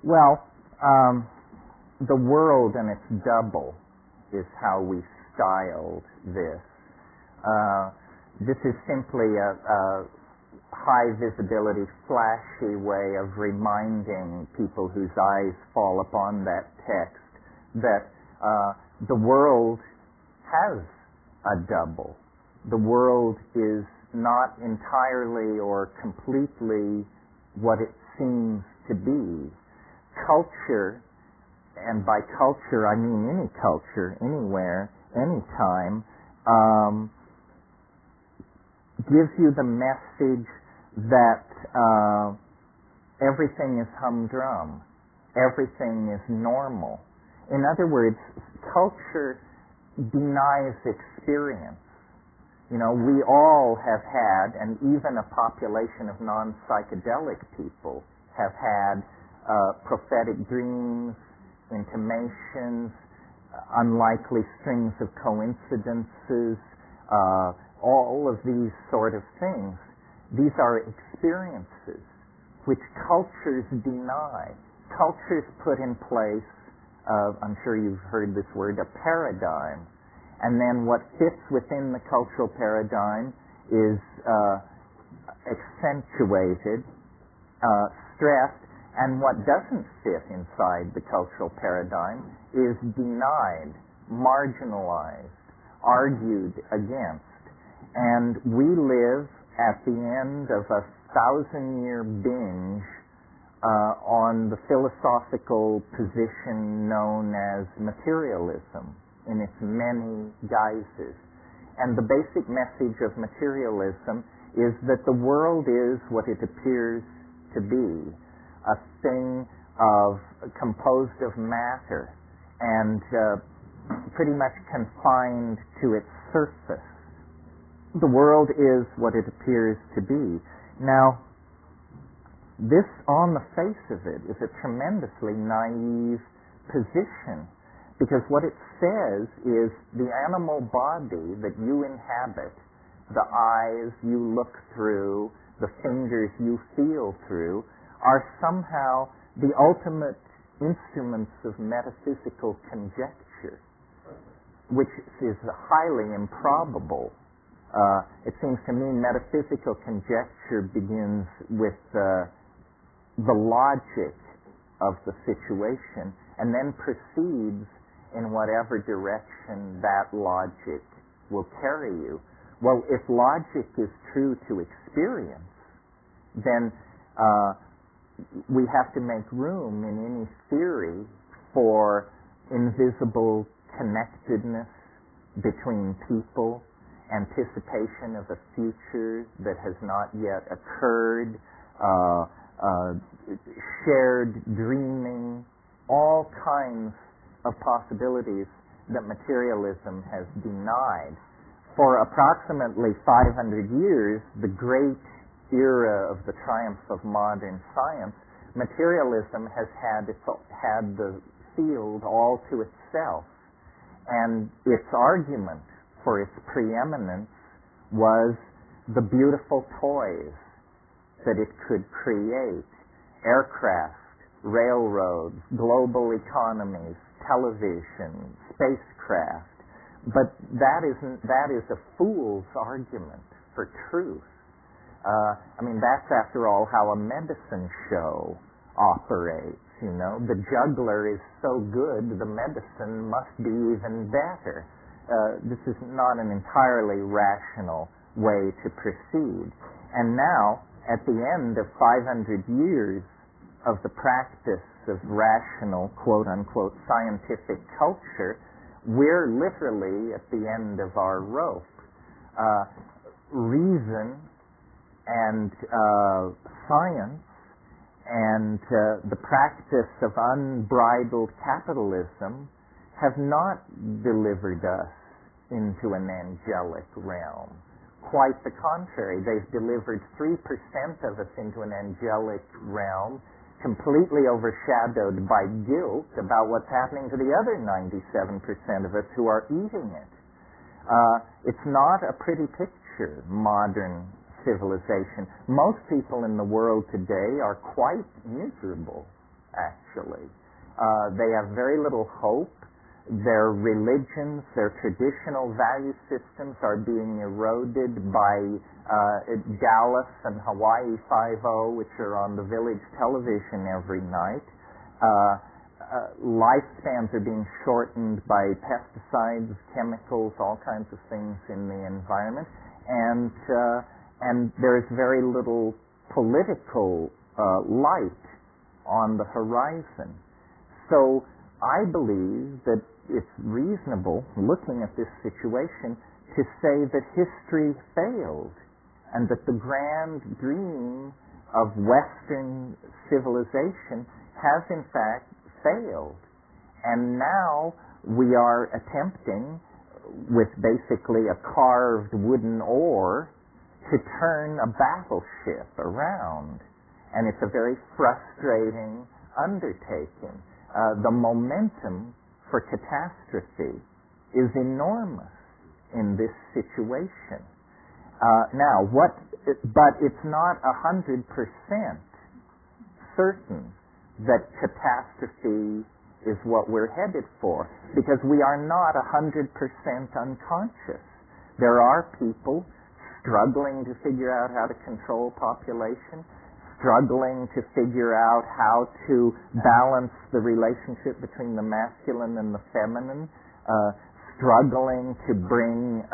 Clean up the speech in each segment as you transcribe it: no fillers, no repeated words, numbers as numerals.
Well, the world and its double is how we styled this. This is simply a high visibility, flashy way of reminding people whose eyes fall upon that text that the world has a double. The world is not entirely or completely what it seems to be. Culture, and by culture I mean any culture, anywhere, anytime, gives you the message that everything is humdrum, everything is normal. In other words, culture denies experience. You know, we all have had, and even a population of non-psychedelic people have had prophetic dreams, intimations, unlikely strings of coincidences, all of these sort of things. These are experiences which cultures deny. Cultures put in place, I'm sure you've heard this word, a paradigm. And then what fits within the cultural paradigm is accentuated, stressed, and what doesn't fit inside the cultural paradigm is denied, marginalized, argued against. And we live at the end of a 1,000-year binge on the philosophical position known as materialism in its many guises. And the basic message of materialism is that the world is what it appears to be, a thing composed of matter and pretty much confined to its surface. The world is what it appears to be. Now, this, on the face of it, is a tremendously naive position, because what it says is the animal body that you inhabit, the eyes you look through, the fingers you feel through, are somehow the ultimate instruments of metaphysical conjecture, which is highly improbable. It seems to me metaphysical conjecture begins with the logic of the situation and then proceeds in whatever direction that logic will carry you. Well, if logic is true to experience, then we have to make room in any theory for invisible connectedness between people, anticipation of a future that has not yet occurred, shared dreaming, all kinds of possibilities that materialism has denied. For approximately 500 years, the great era of the triumph of modern science, materialism has had the field all to itself. And its argument for its preeminence was the beautiful toys that it could create: aircraft, railroads, global economies, television, spacecraft. But that is a fool's argument for truth. That's after all how a medicine show operates, you know. The juggler is so good, the medicine must be even better. This is not an entirely rational way to proceed. And now, at the end of 500 years of the practice of rational, quote-unquote, scientific culture, we're literally at the end of our rope. Reason and science and the practice of unbridled capitalism have not delivered us into an angelic realm. Quite the contrary. They've delivered 3% of us into an angelic realm, completely overshadowed by guilt about what's happening to the other 97% of us who are eating it. It's not a pretty picture, modern civilization. Most people in the world today are quite miserable, actually. essentially. They have very little hope. Their religions, their traditional value systems are being eroded by Dallas and Hawaii Five-0, which are on the village television every night. Lifespans are being shortened by pesticides, chemicals, all kinds of things in the environment, and there is very little political light on the horizon. So I believe that it's reasonable, looking at this situation, to say that history failed and that the grand dream of Western civilization has in fact failed. And now we are attempting, with basically a carved wooden oar, to turn a battleship around. And it's a very frustrating undertaking. The momentum for catastrophe is enormous in this situation. But it's not 100% certain that catastrophe is what we're headed for, because we are not 100% unconscious. There are people struggling to figure out how to control population, struggling to figure out how to balance the relationship between the masculine and the feminine, struggling to bring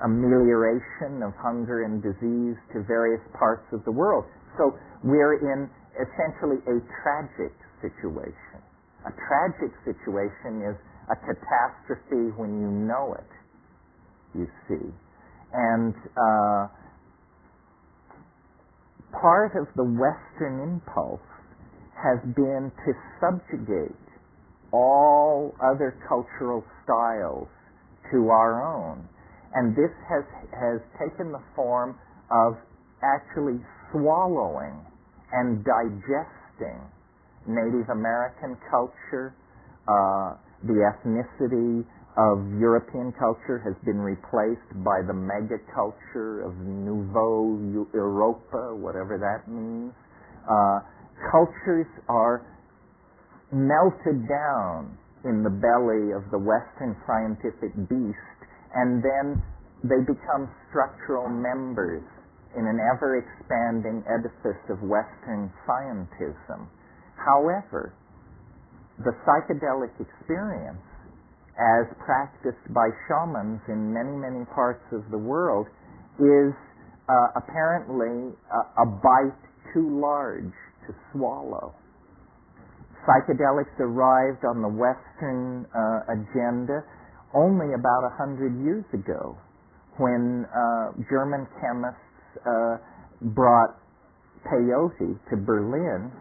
amelioration of hunger and disease to various parts of the world. So we're in essentially a tragic situation. A tragic situation is a catastrophe when you know it, you see. And part of the Western impulse has been to subjugate all other cultural styles to our own. And this has taken the form of actually swallowing and digesting Native American culture. The ethnicity of European culture has been replaced by the megaculture of Nouveau Europa, whatever that means. Cultures are melted down in the belly of the Western scientific beast, and then they become structural members in an ever-expanding edifice of Western scientism. However, the psychedelic experience, as practiced by shamans in many, many parts of the world, is apparently a bite too large to swallow. Psychedelics arrived on the Western agenda only about 100 years ago, when German chemists brought peyote to Berlin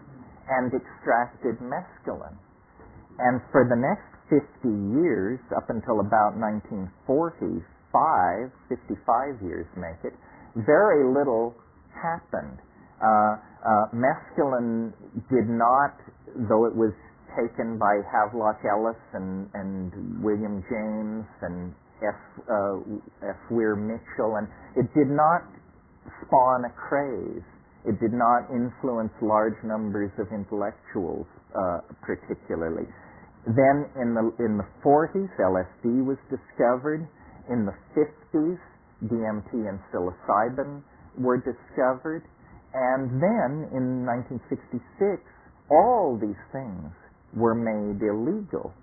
and extracted mescaline. And for the next 50 years, up until about 1945, 55 years make it, very little happened. Mescaline did not, though it was taken by Havelock Ellis and William James and F. Weir Mitchell, and it did not spawn a craze. It did not influence large numbers of intellectuals particularly. Then in the 40s, LSD was discovered. In the 50s, DMT and psilocybin were discovered. And then in 1966, all these things were made illegal.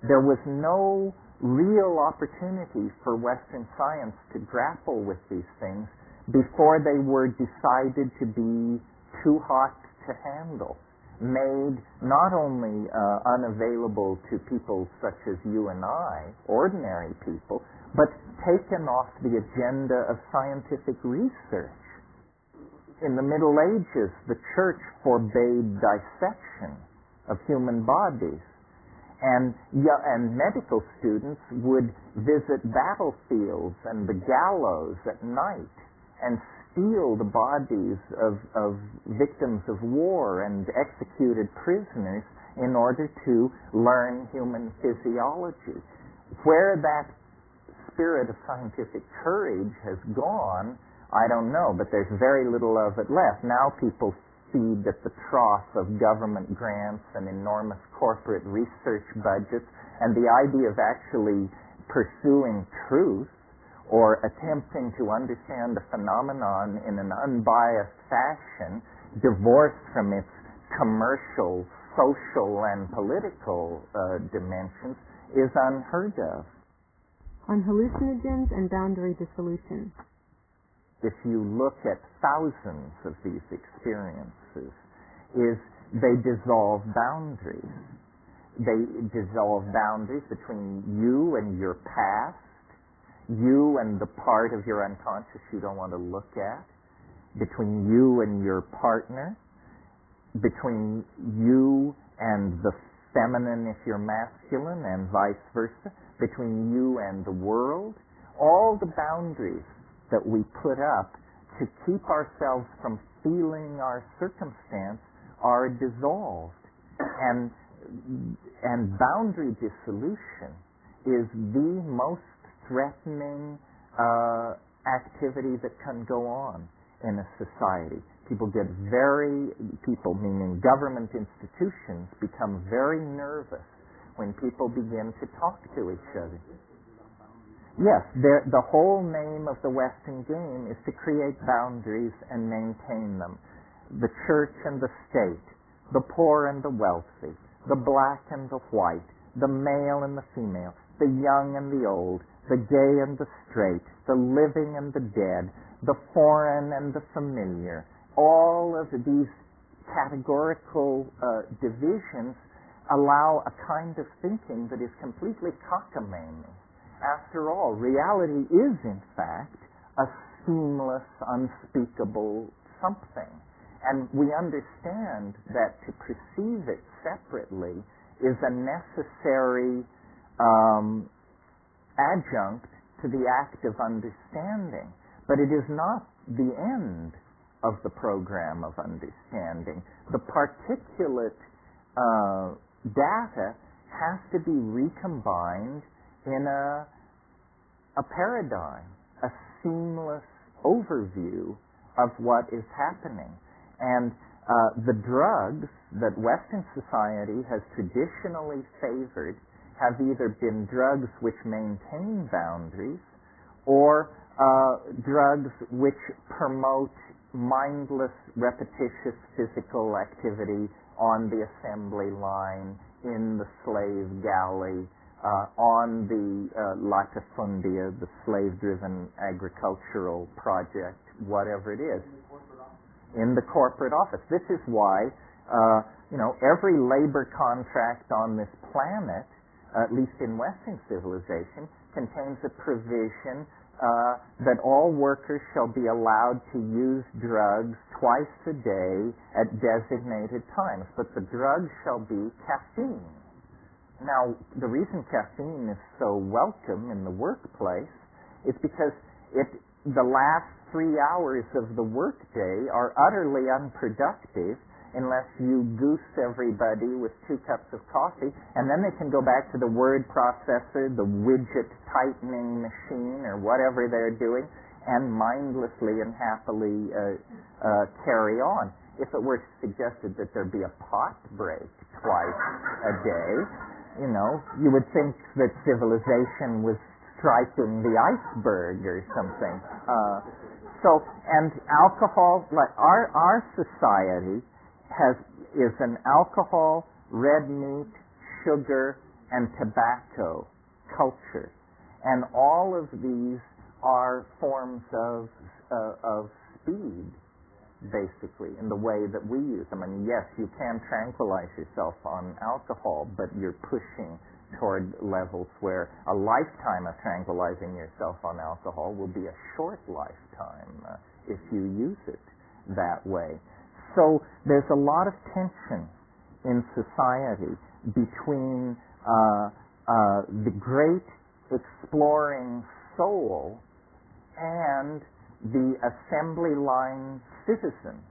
There was no real opportunity for Western science to grapple with these things before they were decided to be too hot to handle, made not only unavailable to people such as you and I, ordinary people, but taken off the agenda of scientific research. In the Middle Ages, the church forbade dissection of human bodies, and medical students would visit battlefields and the gallows at night and steal the bodies of victims of war and executed prisoners in order to learn human physiology. Where that spirit of scientific courage has gone, I don't know, but there's very little of it left. Now people feed at the trough of government grants and enormous corporate research budgets, and the idea of actually pursuing truth or attempting to understand a phenomenon in an unbiased fashion, divorced from its commercial, social, and political dimensions, is unheard of. On hallucinogens and boundary dissolution. If you look at thousands of these experiences, is they dissolve boundaries. They dissolve boundaries between you and your past, you and the part of your unconscious you don't want to look at, between you and your partner, between you and the feminine if you're masculine, and vice versa, between you and the world. All the boundaries that we put up to keep ourselves from feeling our circumstance are dissolved. And boundary dissolution is the most threatening activity that can go on in a society. People meaning government institutions, become very nervous when people begin to talk to each other. Yes, the whole name of the Western game is to create boundaries and maintain them. The church and the state, the poor and the wealthy, the black and the white, the male and the female, the young and the old, the gay and the straight, the living and the dead, the foreign and the familiar. All of these categorical divisions allow a kind of thinking that is completely cockamamie. After all, reality is, in fact, a seamless, unspeakable something. And we understand that to perceive it separately is a necessary adjunct to the act of understanding. But it is not the end of the program of understanding. The particulate data has to be recombined in a paradigm, a seamless overview of what is happening. And the drugs that Western society has traditionally favored have either been drugs which maintain boundaries or drugs which promote mindless, repetitious physical activity on the assembly line, in the slave galley, on the latifundia, the slave-driven agricultural project, whatever it is, in the corporate office. This is why, every labor contract on this planet, at least in Western civilization, contains a provision that all workers shall be allowed to use drugs twice a day at designated times, but the drugs shall be caffeine. Now, the reason caffeine is so welcome in the workplace is because the last 3 hours of the workday are utterly unproductive unless you goose everybody with 2 cups of coffee, and then they can go back to the word processor, the widget tightening machine, or whatever they're doing, and mindlessly and happily carry on. If it were suggested that there be a pot break twice a day, you would think that civilization was striking the iceberg or something. And alcohol, like our society is an alcohol, red meat, sugar, and tobacco culture. And all of these are forms of speed, basically, in the way that we use them. I mean, yes, you can tranquilize yourself on alcohol, but you're pushing toward levels where a lifetime of tranquilizing yourself on alcohol will be a short lifetime if you use it that way. So there's a lot of tension in society between the great exploring soul and the assembly line citizen.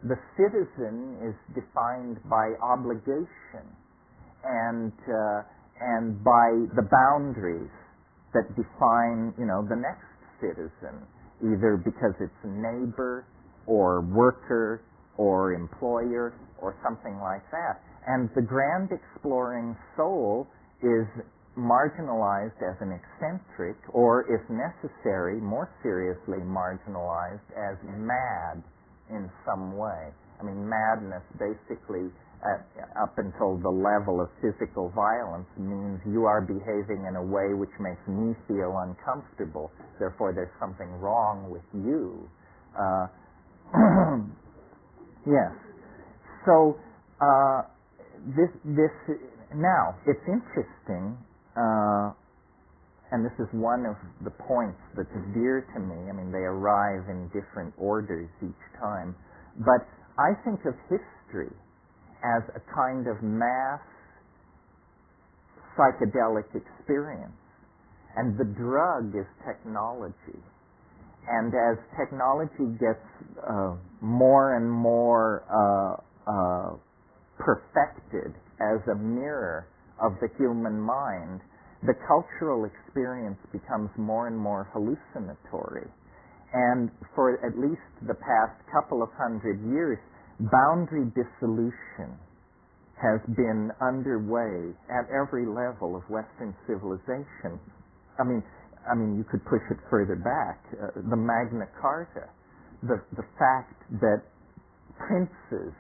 The citizen is defined by obligation and by the boundaries that define, the next citizen, either because it's neighbor or worker or employer or something like that. And the grand exploring soul is marginalized as an eccentric, or if necessary, more seriously marginalized as mad in some way. I mean, madness basically, up until the level of physical violence, means you are behaving in a way which makes me feel uncomfortable. Therefore, there's something wrong with you. Yes. So this now it's interesting, and this is one of the points that's dear to me. I mean, they arrive in different orders each time, but I think of history as a kind of mass psychedelic experience, and the drug is technology. And as technology gets more and more perfected as a mirror of the human mind, the cultural experience becomes more and more hallucinatory. And for at least the past couple of 100 years, boundary dissolution has been underway at every level of Western civilization. I mean, you could push it further back. The Magna Carta, the fact that princes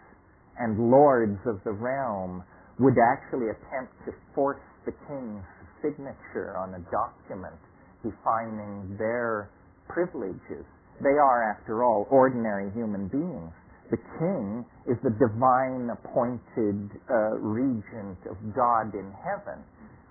and lords of the realm would actually attempt to force the king's signature on a document defining their privileges. They are, after all, ordinary human beings. The king is the divine appointed regent of God in heaven.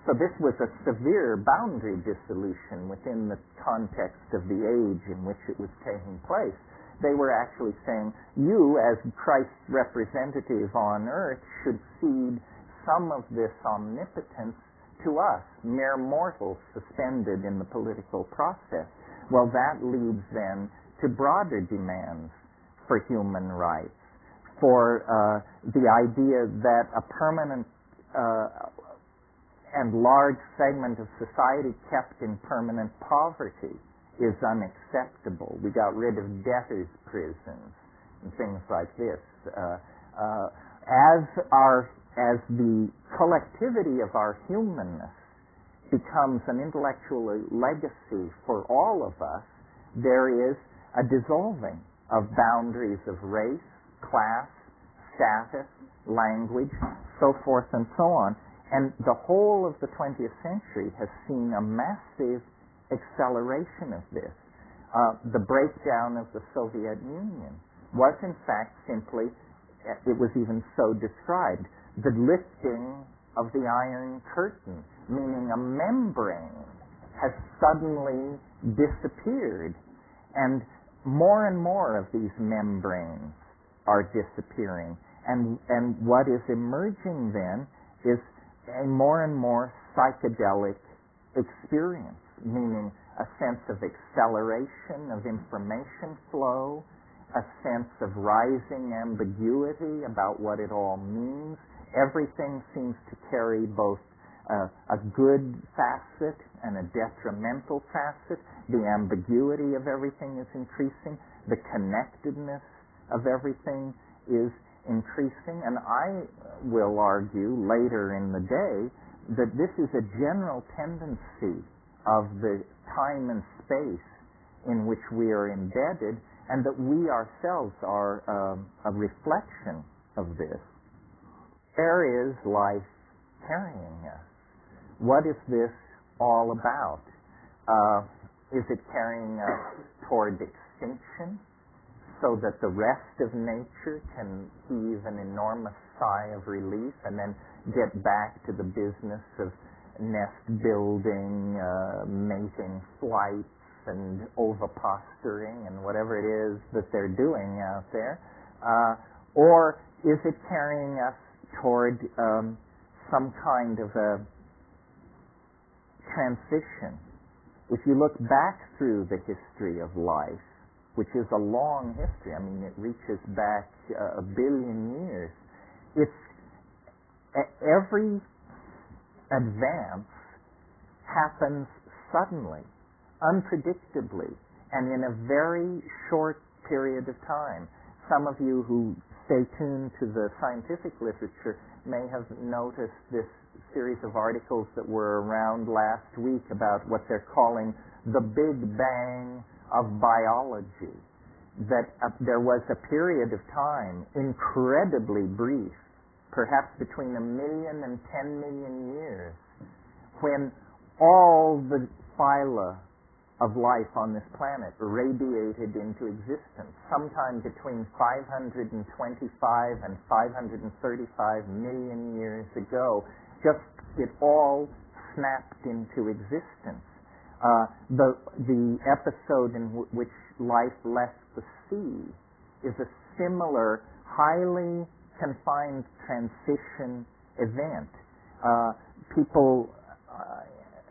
So this was a severe boundary dissolution within the context of the age in which it was taking place. They were actually saying, you as Christ's representative on earth should cede some of this omnipotence to us, mere mortals suspended in the political process. Well, that leads then to broader demands for human rights, for the idea that a permanent and large segment of society kept in permanent poverty is unacceptable. We got rid of debtors' prisons and things like this. As the collectivity of our humanness becomes an intellectual legacy for all of us, there is a dissolving of boundaries of race, class, status, language, so forth and so on. And the whole of the 20th century has seen a massive acceleration of this. The breakdown of the Soviet Union was in fact simply, it was even so described, the lifting of the Iron Curtain, meaning a membrane has suddenly disappeared, and more of these membranes are disappearing. And what is emerging then is a more and more psychedelic experience, meaning a sense of acceleration of information flow, a sense of rising ambiguity about what it all means. Everything seems to carry both a good facet and a detrimental facet. The ambiguity of everything is increasing. The connectedness of everything is increasing. And I will argue later in the day that this is a general tendency of the time and space in which we are embedded, and that we ourselves are a reflection of this. Where is life carrying us? What is this all about? Is it carrying us toward extinction so that the rest of nature can heave an enormous sigh of relief and then get back to the business of nest building, mating flights, and oviposturing, and whatever it is that they're doing out there? Or is it carrying us toward some kind of a transition? If you look back through the history of life, which is a long history, I mean, it reaches back 1 billion years, every advance happens suddenly, unpredictably, and in a very short period of time. Some of you who stay tuned to the scientific literature may have noticed this series of articles that were around last week about what they're calling the Big Bang of biology. That there was a period of time, incredibly brief, perhaps between 1 million and 10 million years, when all the phyla of life on this planet radiated into existence, sometime between 525 and 535 million years ago. Just it all snapped into existence. The episode in which life left the sea is a similar, highly confined transition event. People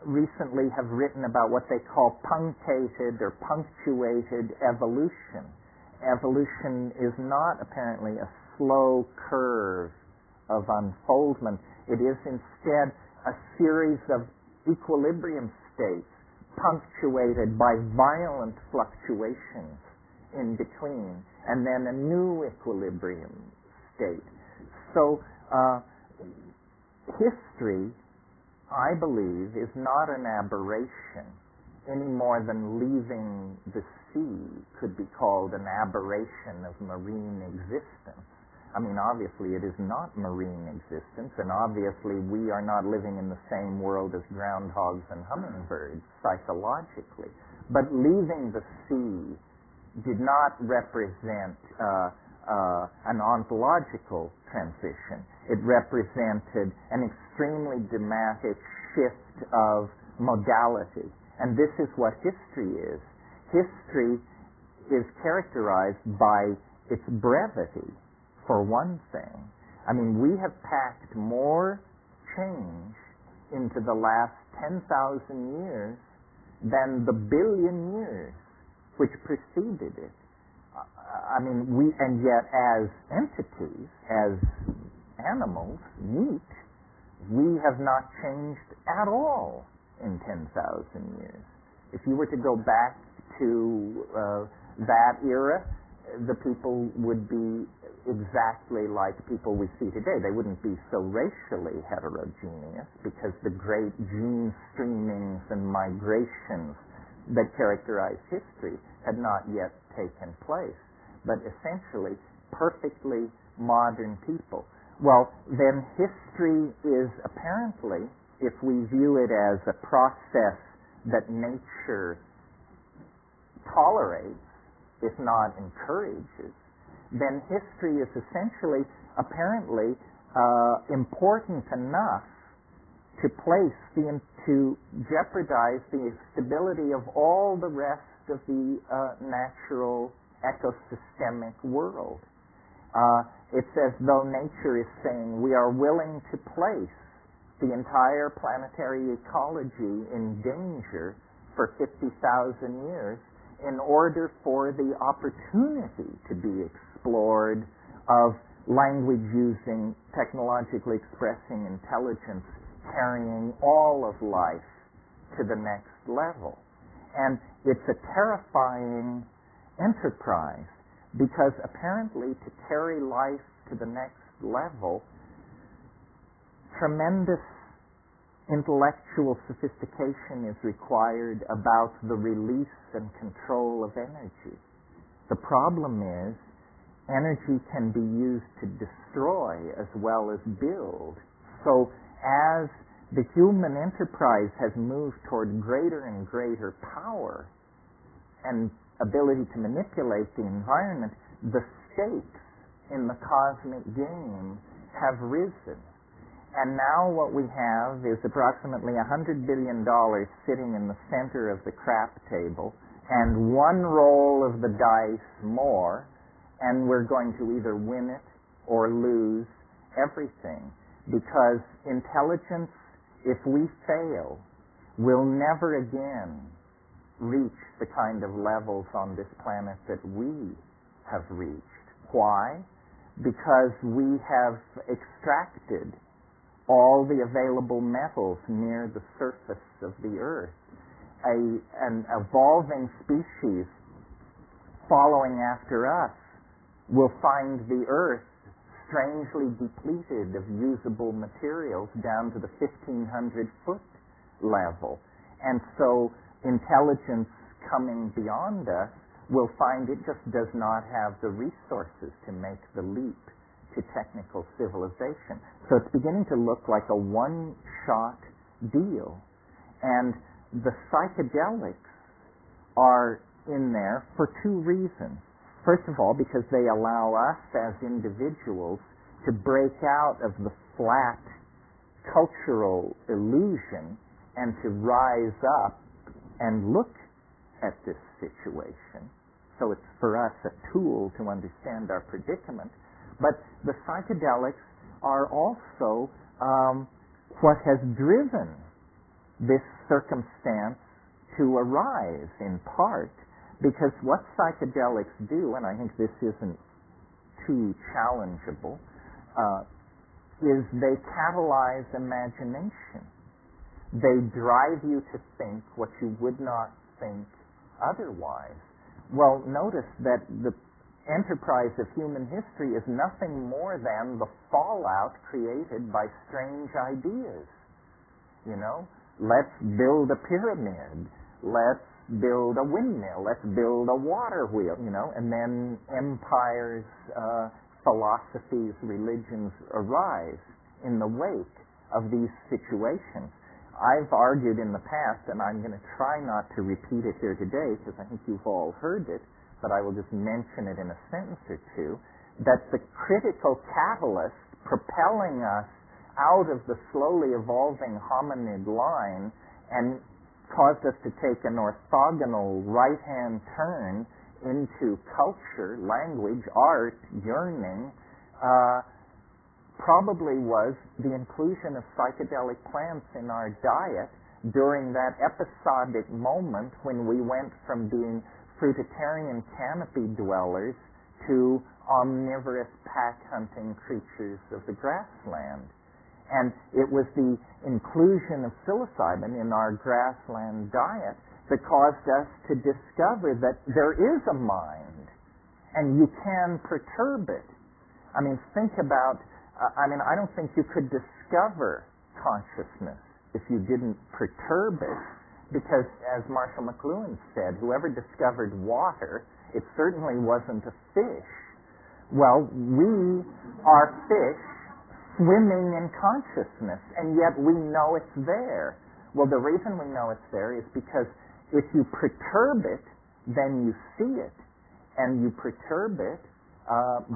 recently have written about what they call punctated or punctuated evolution. Evolution is not apparently a slow curve of unfoldment. It is instead a series of equilibrium states punctuated by violent fluctuations in between, and then a new equilibrium state. So history, I believe, is not an aberration any more than leaving the sea could be called an aberration of marine existence. I mean, obviously it is not marine existence, and obviously we are not living in the same world as groundhogs and hummingbirds psychologically. But leaving the sea did not represent an ontological transition. It represented an extremely dramatic shift of modality. And this is what history is. History is characterized by its brevity, for one thing. I mean, we have packed more change into the last 10,000 years than the billion years which preceded it. I mean, and yet as entities, as animals, meat, we have not changed at all in 10,000 years. If you were to go back to that era, the people would be exactly like people we see today. They wouldn't be so racially heterogeneous because the great gene streamings and migrations that characterize history had not yet taken place. But essentially, perfectly modern people. Well, then history is apparently, if we view it as a process that nature tolerates, if not encourages, then history is essentially, apparently, important enough to to jeopardize the stability of all the rest of the natural ecosystemic world. It's as though nature is saying we are willing to place the entire planetary ecology in danger for 50,000 years in order for the opportunity to be explored of language using, technologically expressing intelligence, carrying all of life to the next level. And it's a terrifying enterprise because apparently to carry life to the next level, tremendous intellectual sophistication is required about the release and control of energy. The problem is, energy can be used to destroy as well as build. So as the human enterprise has moved toward greater and greater power and ability to manipulate the environment, the stakes in the cosmic game have risen. And now what we have is approximately $100 billion sitting in the center of the crap table, and one roll of the dice more, and we're going to either win it or lose everything. Because intelligence, if we fail, will never again reach the kind of levels on this planet that we have reached. Why? Because we have extracted all the available metals near the surface of the earth. An evolving species following after us will find the earth strangely depleted of usable materials down to the 1,500-foot level. And so intelligence coming beyond us will find it just does not have the resources to make the leap to technical civilization. So it's beginning to look like a one-shot deal. And the psychedelics are in there for two reasons. First of all, because they allow us as individuals to break out of the flat cultural illusion and to rise up and look at this situation. So it's for us a tool to understand our predicament. But the psychedelics are also what has driven this circumstance to arise, in part, because what psychedelics do, and I think this isn't too challengeable, is they catalyze imagination. They drive you to think what you would not think otherwise. Well, notice that the enterprise of human history is nothing more than the fallout created by strange ideas. You know, let's build a pyramid, let's build a windmill, let's build a water wheel, you know, and then empires, philosophies, religions arise in the wake of these situations. I've argued in the past, and I'm going to try not to repeat it here today because I think you've all heard it, but I will just mention it in a sentence or two, that the critical catalyst propelling us out of the slowly evolving hominid line and caused us to take an orthogonal right-hand turn into culture, language, art, yearning, probably was the inclusion of psychedelic plants in our diet during that episodic moment when we went from being fruitarian canopy dwellers to omnivorous pack-hunting creatures of the grassland. And it was the inclusion of psilocybin in our grassland diet that caused us to discover that there is a mind, and you can perturb it. I mean, think about, I don't think you could discover consciousness if you didn't perturb it, because, as Marshall McLuhan said, whoever discovered water, it certainly wasn't a fish. Well, we are fish swimming in consciousness, and yet we know it's there. Well, the reason we know it's there is because if you perturb it, then you see it, and you perturb it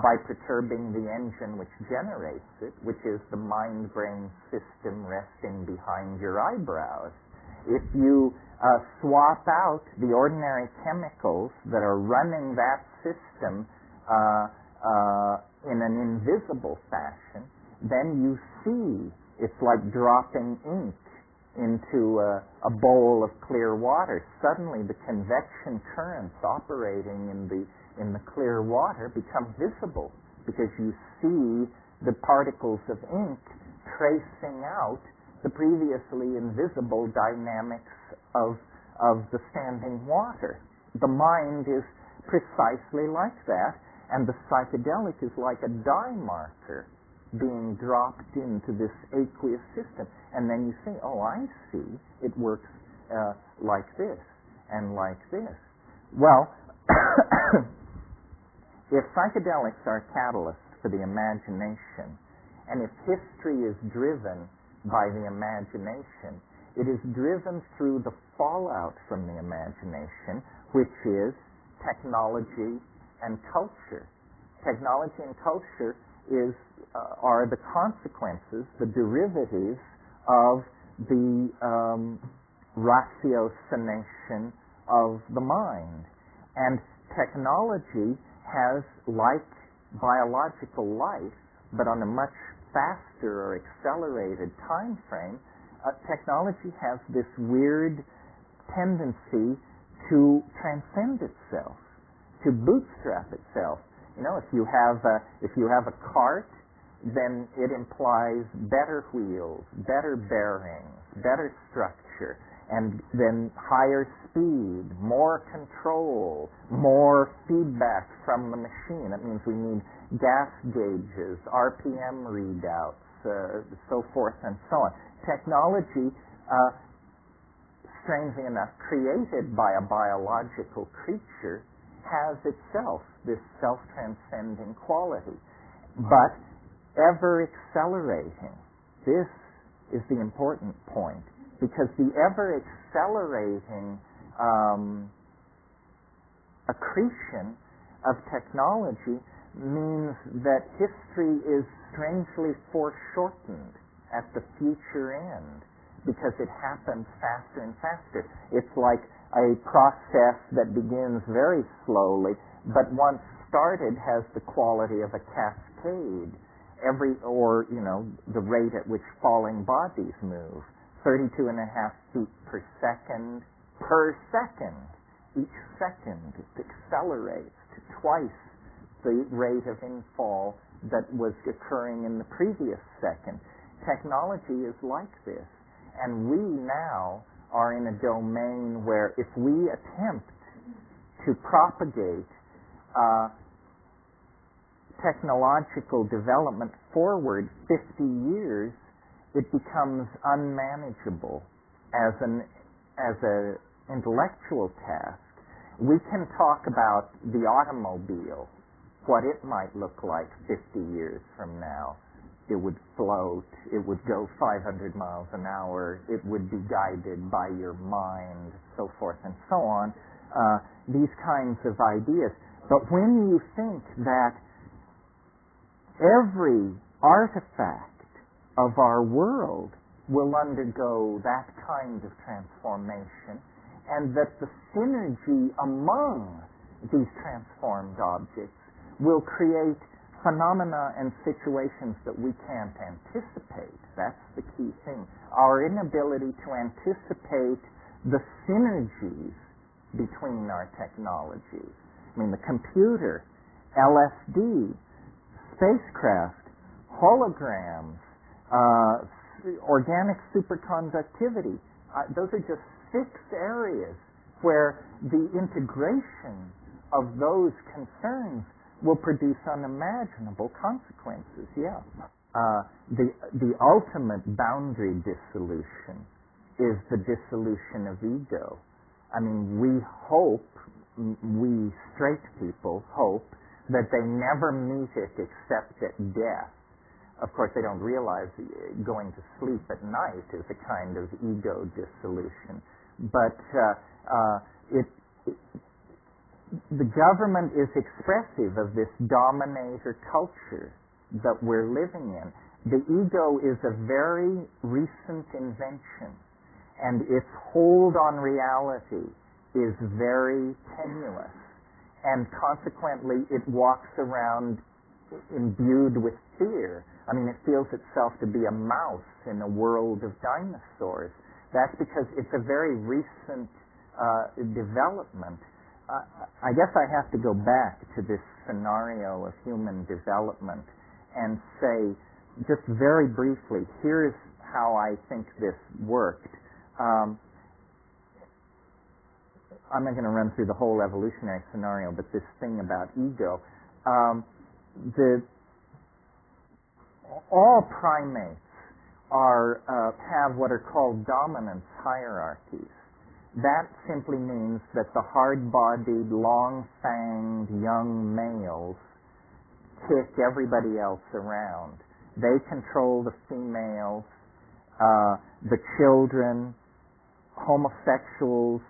by perturbing the engine which generates it, which is the mind-brain system resting behind your eyebrows. If you swap out the ordinary chemicals that are running that system in an invisible fashion, then you see it's like dropping ink into a bowl of clear water. Suddenly the convection currents operating in the clear water become visible because you see the particles of ink tracing out the previously invisible dynamics of the standing water. The mind is precisely like that, and the psychedelic is like a dye marker being dropped into this aqueous system. And then you say, oh, I see, it works like this and like this. Well, if psychedelics are catalysts for the imagination, and if history is driven by the imagination, it is driven through the fallout from the imagination, which is technology and culture. Technology and culture are the consequences, the derivatives of the ratiocination of the mind. And technology has, like biological life, but on a much faster or accelerated time frame, technology has this weird tendency to transcend itself, to bootstrap itself. You know, if you have a cart, then it implies better wheels, better bearings, better structure, and then higher speed, more control, more feedback from the machine. That means we need gas gauges, RPM readouts, so forth and so on. Technology, strangely enough, created by a biological creature, has itself this self-transcending quality, but ever accelerating. This is the important point, because the ever accelerating accretion of technology means that history is strangely foreshortened at the future end, because it happens faster and faster. It's like a process that begins very slowly, but once started has the quality of a cascade. The rate at which falling bodies move, 32.5 feet per second. Each second it accelerates to twice the rate of infall that was occurring in the previous second. Technology is like this, and we now are in a domain where if we attempt to propagate technological development forward 50 years, it becomes unmanageable as an intellectual task. We can talk about the automobile, what it might look like 50 years from now. It would float, it would go 500 miles an hour, it would be guided by your mind, so forth and so on. These kinds of ideas. But when you think that every artifact of our world will undergo that kind of transformation, and that the synergy among these transformed objects will create phenomena and situations that we can't anticipate. That's the key thing. Our inability to anticipate the synergies between our technologies. I mean, the computer, LSD, spacecraft, holograms, organic superconductivity. Those are just 6 areas where the integration of those concerns will produce unimaginable consequences. Yeah. The ultimate boundary dissolution is the dissolution of ego. I mean, we straight people hope that they never meet it except at death. Of course, they don't realize going to sleep at night is a kind of ego dissolution. But the government is expressive of this dominator culture that we're living in. The ego is a very recent invention, and its hold on reality is very tenuous, and consequently it walks around imbued with fear. I mean, it feels itself to be a mouse in a world of dinosaurs. That's because it's a very recent development. I guess I have to go back to this scenario of human development and say, just very briefly, here's how I think this worked. I'm not going to run through the whole evolutionary scenario, but this thing about ego. All primates have what are called dominance hierarchies. That simply means that the hard-bodied, long-fanged young males kick everybody else around. They control the females, the children, homosexuals,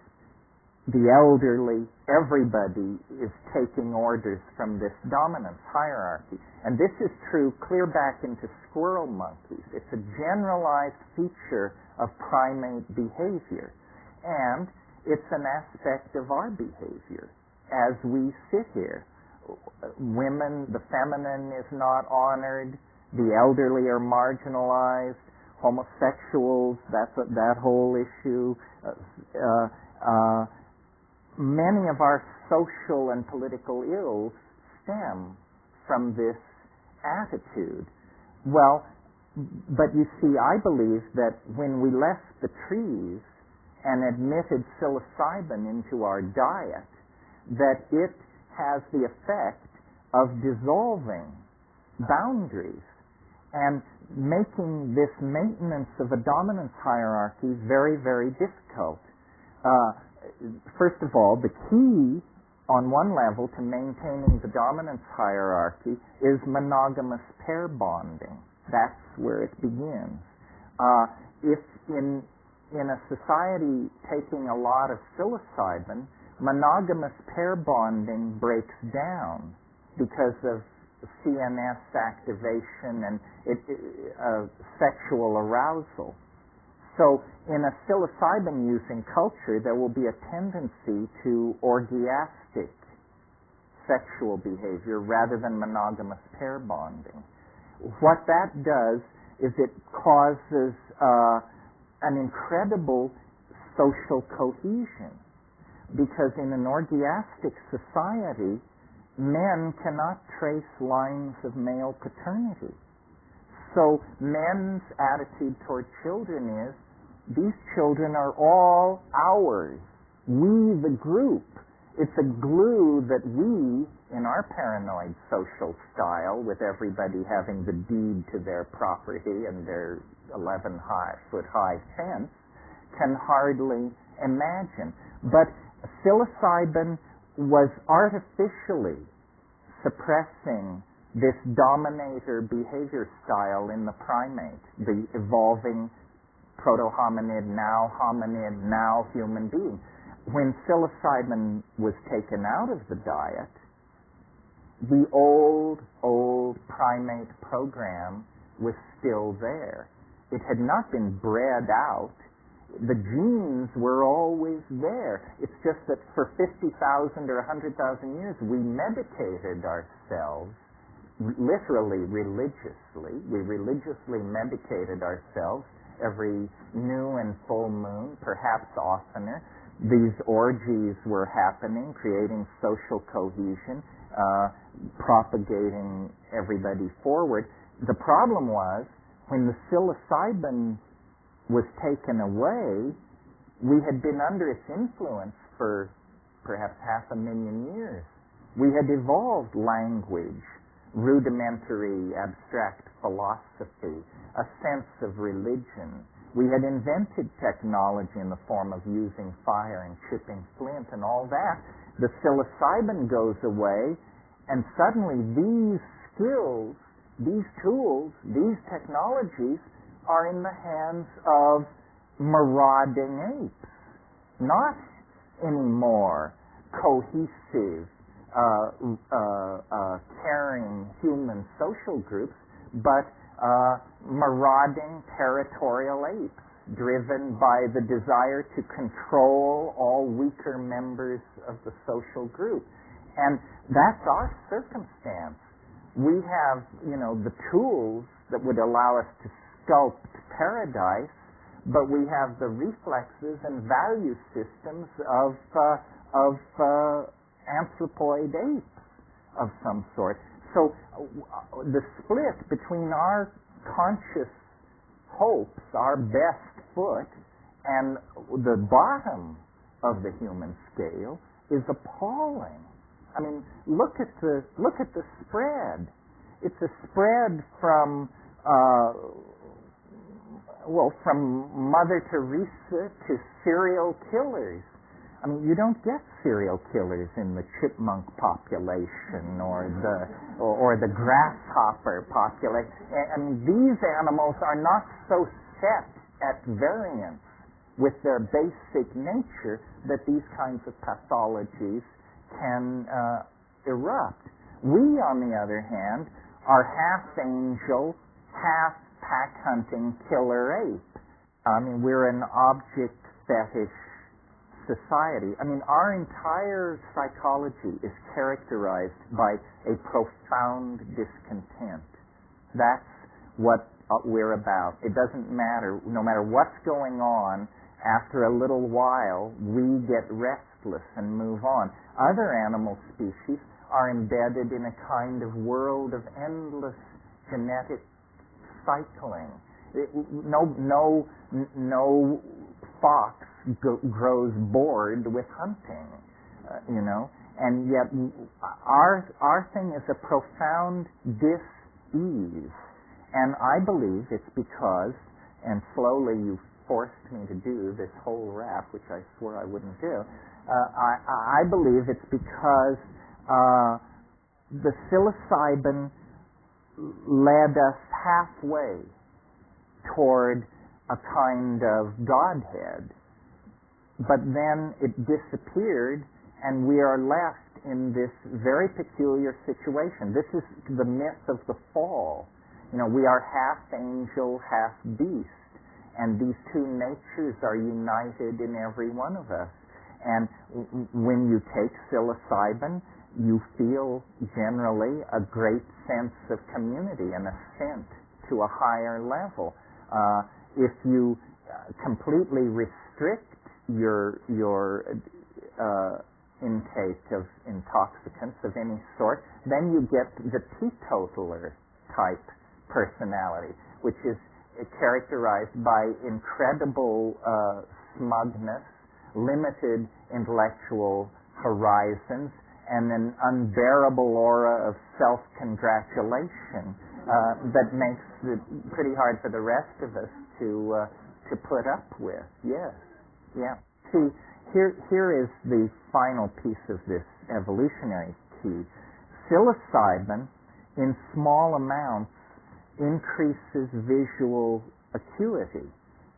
the elderly. Everybody is taking orders from this dominance hierarchy. And this is true clear back into squirrel monkeys. It's a generalized feature of primate behavior. And it's an aspect of our behavior as we sit here. Women, the feminine is not honored. The elderly are marginalized. Homosexuals, that whole issue. Many of our social and political ills stem from this attitude. Well, but you see, I believe that when we left the trees and admitted psilocybin into our diet, that it has the effect of dissolving boundaries and making this maintenance of a dominance hierarchy very, very difficult. First of all, the key on one level to maintaining the dominance hierarchy is monogamous pair bonding. That's where it begins. If in a society taking a lot of psilocybin, monogamous pair bonding breaks down because of CNS activation and sexual arousal. So in a psilocybin-using culture, there will be a tendency to orgiastic sexual behavior rather than monogamous pair bonding. What that does is it causes an incredible social cohesion, because in an orgiastic society, men cannot trace lines of male paternity. So men's attitude toward children is, these children are all ours. We, the group. It's a glue that we, in our paranoid social style, with everybody having the deed to their property and their 11-foot-high fence, can hardly imagine. But psilocybin was artificially suppressing this dominator behavior style in the primate, the evolving proto-hominid, now hominid, now human being. When psilocybin was taken out of the diet, the old primate program was still there. It had not been bred out. The genes were always there. It's just that for 50,000 or 100,000 years, we medicated ourselves, literally religiously. We religiously medicated ourselves every new and full moon, perhaps oftener. These orgies were happening, creating social cohesion, propagating everybody forward. The problem was, when the psilocybin was taken away, we had been under its influence for perhaps 500,000 years. We had evolved language, rudimentary abstract philosophy, a sense of religion. We had invented technology in the form of using fire and chipping flint and all that. The psilocybin goes away, and suddenly these skills, these tools, these technologies are in the hands of marauding apes, not anymore cohesive, caring human social groups, but marauding territorial apes, driven by the desire to control all weaker members of the social group. And that's our circumstance. We have, the tools that would allow us to sculpt paradise, but we have the reflexes and value systems of anthropoid apes of some sort. So the split between our conscious hopes, our best foot, and the bottom of the human scale is appalling. I mean, look at the spread. It's a spread from from Mother Teresa to serial killers. I mean, you don't get serial killers in the chipmunk population or the grasshopper population. I mean, these animals are not so set at variance with their basic nature that these kinds of pathologies can erupt. We, on the other hand, are half angel, half pack-hunting killer ape. I mean, we're an object fetish society. I mean, our entire psychology is characterized by a profound discontent. That's what we're about. It doesn't matter. No matter what's going on, after a little while, we get restless and move on. Other animal species are embedded in a kind of world of endless genetic cycling. No fox grows bored with hunting. And yet our thing is a profound dis-ease. And I believe it's because, and slowly you forced me to do this whole rap, which I swore I wouldn't do, I believe it's because the psilocybin led us halfway toward a kind of Godhead, but then it disappeared, and we are left in this very peculiar situation. This is the myth of the fall. You know, we are half angel, half beast, and these two natures are united in every one of us. And when you take psilocybin, you feel generally a great sense of community, an ascent to a higher level. If you completely restrict your intake of intoxicants of any sort, then you get the teetotaler type personality, which is characterized by incredible smugness, limited intellectual horizons, and an unbearable aura of self-congratulation that makes it pretty hard for the rest of us to put up with. Yes, yeah. See, here is the final piece of this evolutionary key. Psilocybin, in small amounts, increases visual acuity.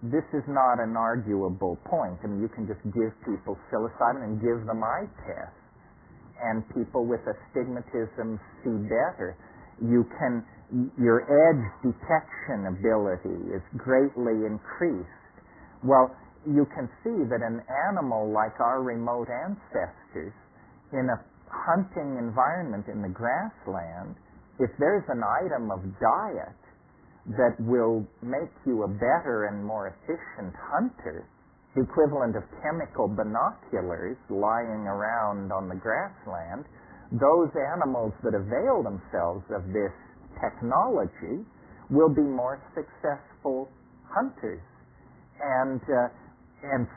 This is not an arguable point. I mean, you can just give people psilocybin and give them eye tests, and people with astigmatism see better. Your edge detection ability is greatly increased. Well, you can see that an animal like our remote ancestors, in a hunting environment in the grassland, if there's an item of diet that will make you a better and more efficient hunter, the equivalent of chemical binoculars lying around on the grassland, those animals that avail themselves of this technology will be more successful hunters. And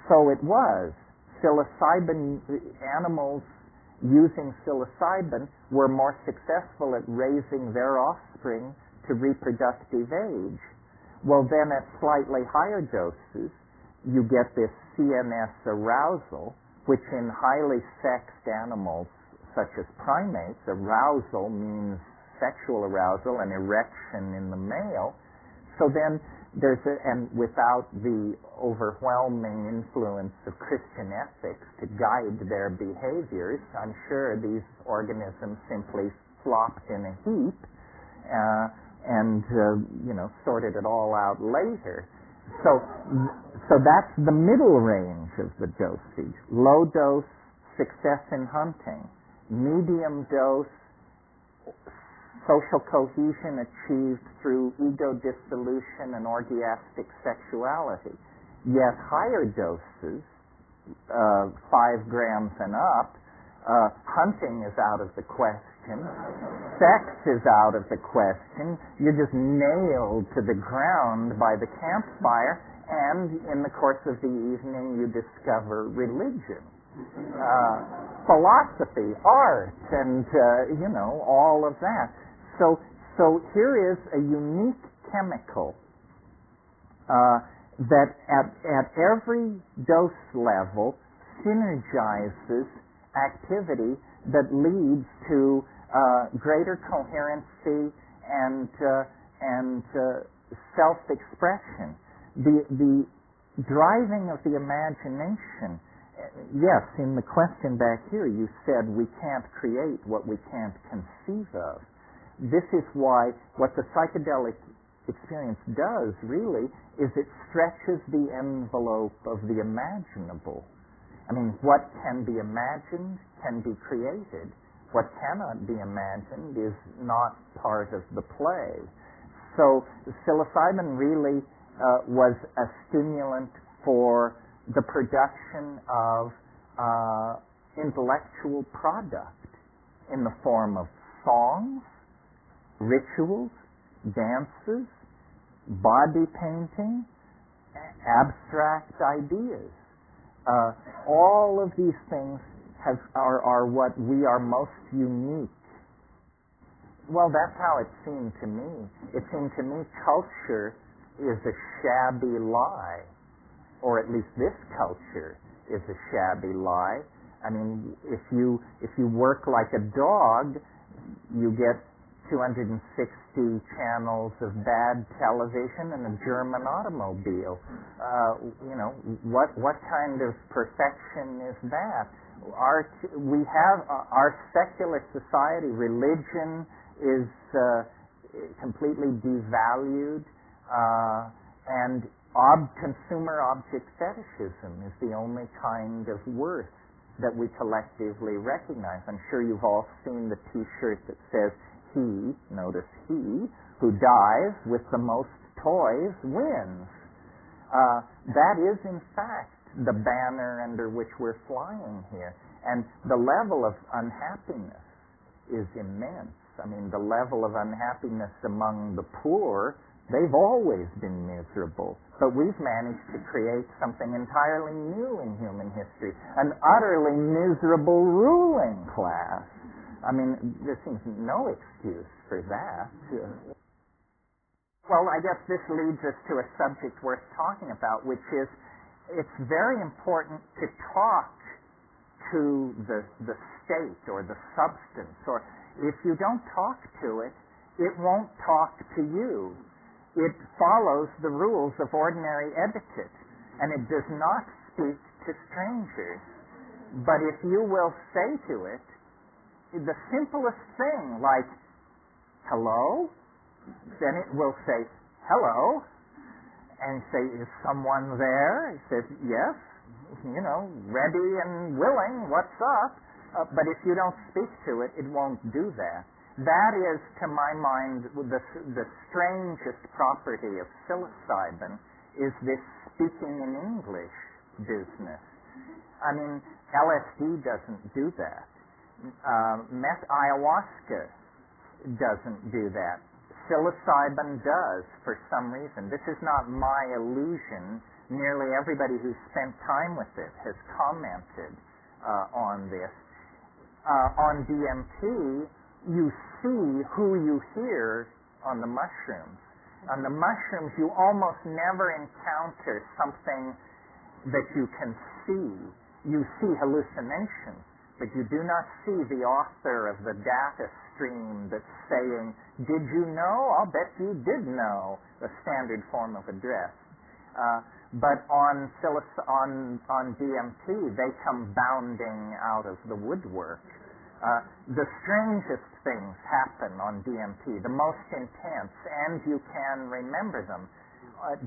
so it was. Psilocybin animals using psilocybin were more successful at raising their offspring to reproductive age. Well, then at slightly higher doses, you get this CNS arousal, which in highly sexed animals, such as primates, arousal means sexual arousal and erection in the male. So then and without the overwhelming influence of Christian ethics to guide their behaviors, I'm sure these organisms simply flopped in a heap and sorted it all out later. So that's the middle range of the dosage. Low dose, success in hunting. Medium dose, social cohesion achieved through ego dissolution and orgiastic sexuality. Yet higher doses, 5 grams and up, hunting is out of the question, sex is out of the question, you're just nailed to the ground by the campfire, and in the course of the evening you discover religion, philosophy, art, and all of that. So here is a unique chemical that at every dose level synergizes activity that leads to greater coherency and self-expression. The driving of the imagination. Yes, in the question back here you said we can't create what we can't conceive of. This is why what the psychedelic experience does really is it stretches the envelope of the imaginable. I mean, what can be imagined can be created. What cannot be imagined is not part of the play. So psilocybin really was a stimulant for the production of intellectual product in the form of songs, rituals, dances, body painting, abstract ideas. All of these things are what we are most unique. Well, that's how it seemed to me. It seemed to me culture is a shabby lie, or at least this culture is a shabby lie. I mean, if you work like a dog, you get 260 channels of bad television and a German automobile. What kind of perfection is that? We have our secular society. Religion is completely devalued, and consumer object fetishism is the only kind of worth that we collectively recognize. I'm sure you've all seen the T-shirt that says, "He," notice he, "who dies with the most toys wins." That is, in fact, the banner under which we're flying here. And the level of unhappiness is immense. I mean, the level of unhappiness among the poor, they've always been miserable. But we've managed to create something entirely new in human history, an utterly miserable ruling class. I mean, there seems no excuse for that. Well, I guess this leads us to a subject worth talking about, which is it's very important to talk to the state or the substance, or if you don't talk to it, it won't talk to you. It follows the rules of ordinary etiquette, and it does not speak to strangers. But if you will say to it the simplest thing, like, "Hello?" then it will say, "Hello." And say, "Is someone there?" It says, "Yes, ready and willing, what's up?" But if you don't speak to it, it won't do that. That is, to my mind, the strangest property of psilocybin is this speaking in English business. I mean, LSD doesn't do that. Ayahuasca doesn't do that. Psilocybin does, for some reason. This is not my illusion. Nearly everybody who's spent time with it has commented on this. On DMT, you see who you hear on the mushrooms. On the mushrooms, you almost never encounter something that you can see. You see hallucinations, but you do not see the author of the data stream that's saying, "Did you know? I'll bet you did know," the standard form of address. But on DMT, they come bounding out of the woodwork. The strangest things happen on DMT, the most intense, and you can remember them.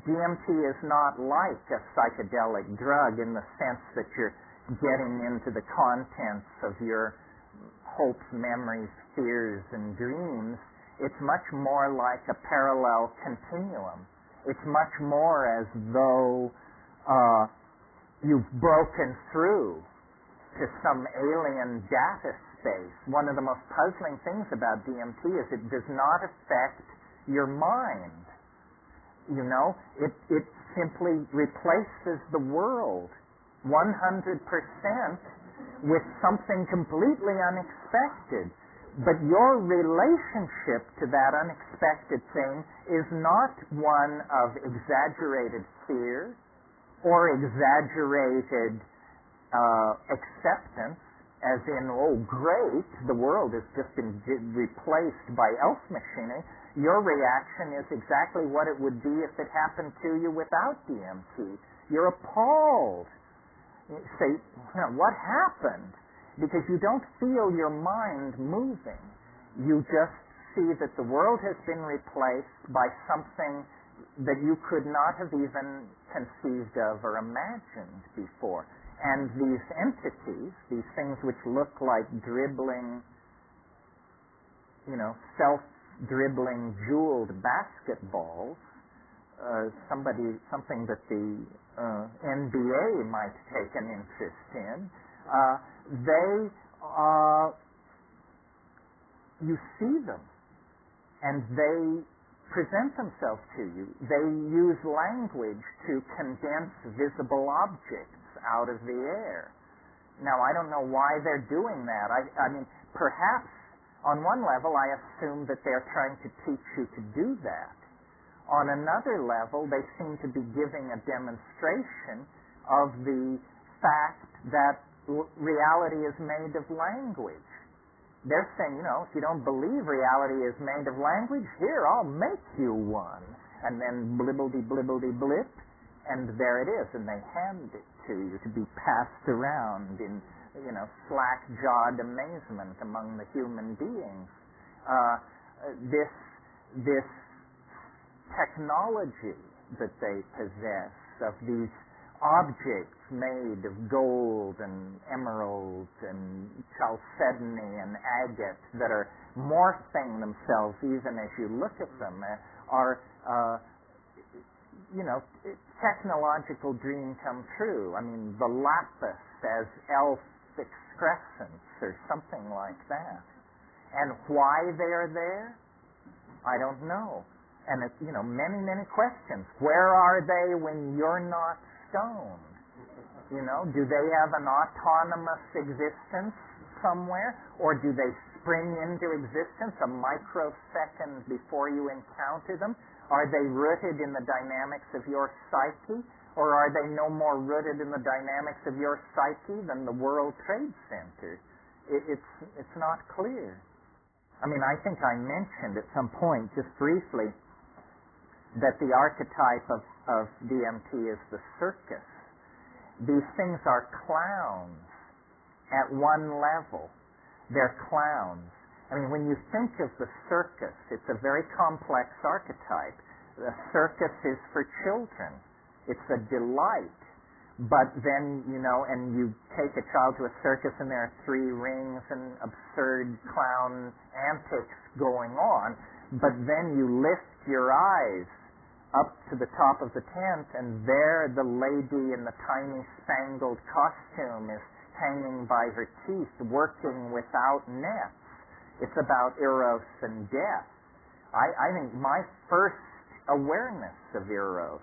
DMT is not like a psychedelic drug in the sense that you're getting into the contents of your hopes, memories, fears, and dreams. It's much more like a parallel continuum. It's much more as though you've broken through to some alien data space. One of the most puzzling things about DMT is it does not affect your mind. It simply replaces the world 100% with something completely unexpected. But your relationship to that unexpected thing is not one of exaggerated fear or exaggerated acceptance, as in, "Oh, great, the world has just been replaced by elf machinery." Your reaction is exactly what it would be if it happened to you without DMT. You're appalled. You say, "What happened?" Because you don't feel your mind moving. You just see that the world has been replaced by something that you could not have even conceived of or imagined before. And these entities, these things which look like dribbling, self-dribbling jeweled basketballs, something that the NBA might take an interest in, you see them, and they present themselves to you. They use language to condense visible objects out of the air. Now, I don't know why they're doing that. I mean, perhaps on one level, I assume that they're trying to teach you to do that. On another level, they seem to be giving a demonstration of the fact that reality is made of language. They're saying, if you don't believe reality is made of language, here, I'll make you one. And then blibbledy-blibbledy-blip, and there it is, and they hand it to you to be passed around in, slack-jawed amazement among the human beings. This technology that they possess of these objects made of gold and emerald and chalcedony and agate that are morphing themselves even as you look at them are technological dream come true. I mean, the lapis as elf excrescence or something like that. And why they are there, I don't know. And it's, many, many questions. Where are they when you're not stoned? Do they have an autonomous existence somewhere? Or do they spring into existence a microsecond before you encounter them? Are they rooted in the dynamics of your psyche? Or are they no more rooted in the dynamics of your psyche than the World Trade Center? It's not clear. I mean, I think I mentioned at some point, just briefly, that the archetype of DMT is the circus. These things are clowns at one level. They're clowns. I mean, when you think of the circus, it's a very complex archetype. The circus is for children. It's a delight. But then, and you take a child to a circus and there are 3 rings and absurd clown antics going on. But then you lift your eyes up to the top of the tent, and there the lady in the tiny spangled costume is hanging by her teeth, working without nets. It's about Eros and death. I think my first awareness of Eros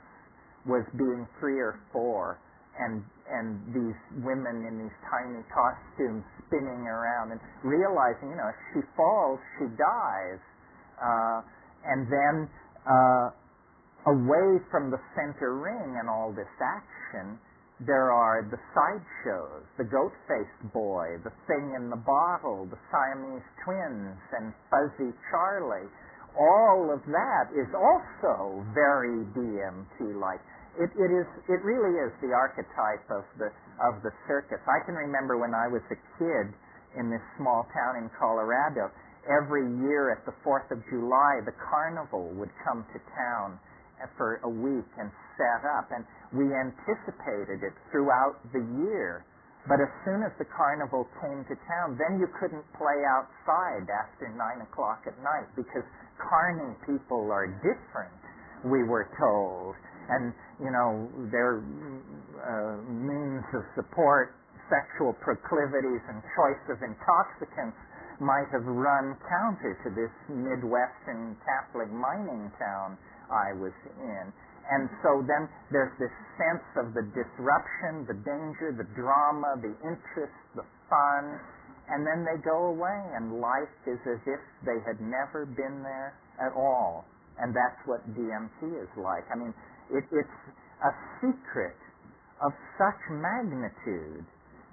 was being 3 or 4, and these women in these tiny costumes spinning around and realizing, if she falls, she dies. And then away from the center ring and all this action, there are the sideshows, the goat-faced boy, the thing in the bottle, the Siamese twins, and Fuzzy Charlie. All of that is also very DMT-like. It really is the archetype of the circus. I can remember when I was a kid in this small town in Colorado, every year at the 4th of July, the carnival would come to town for a week and set up, and we anticipated it throughout the year. But as soon as the carnival came to town, then you couldn't play outside after 9 o'clock at night because carny people are different, we were told. And, their means of support, sexual proclivities, and choice of intoxicants might have run counter to this Midwestern Catholic mining town I was in. And so then there's this sense of the disruption, the danger, the drama, the interest, the fun, and then they go away and life is as if they had never been there at all. And that's what DMT is like. I mean, it's a secret of such magnitude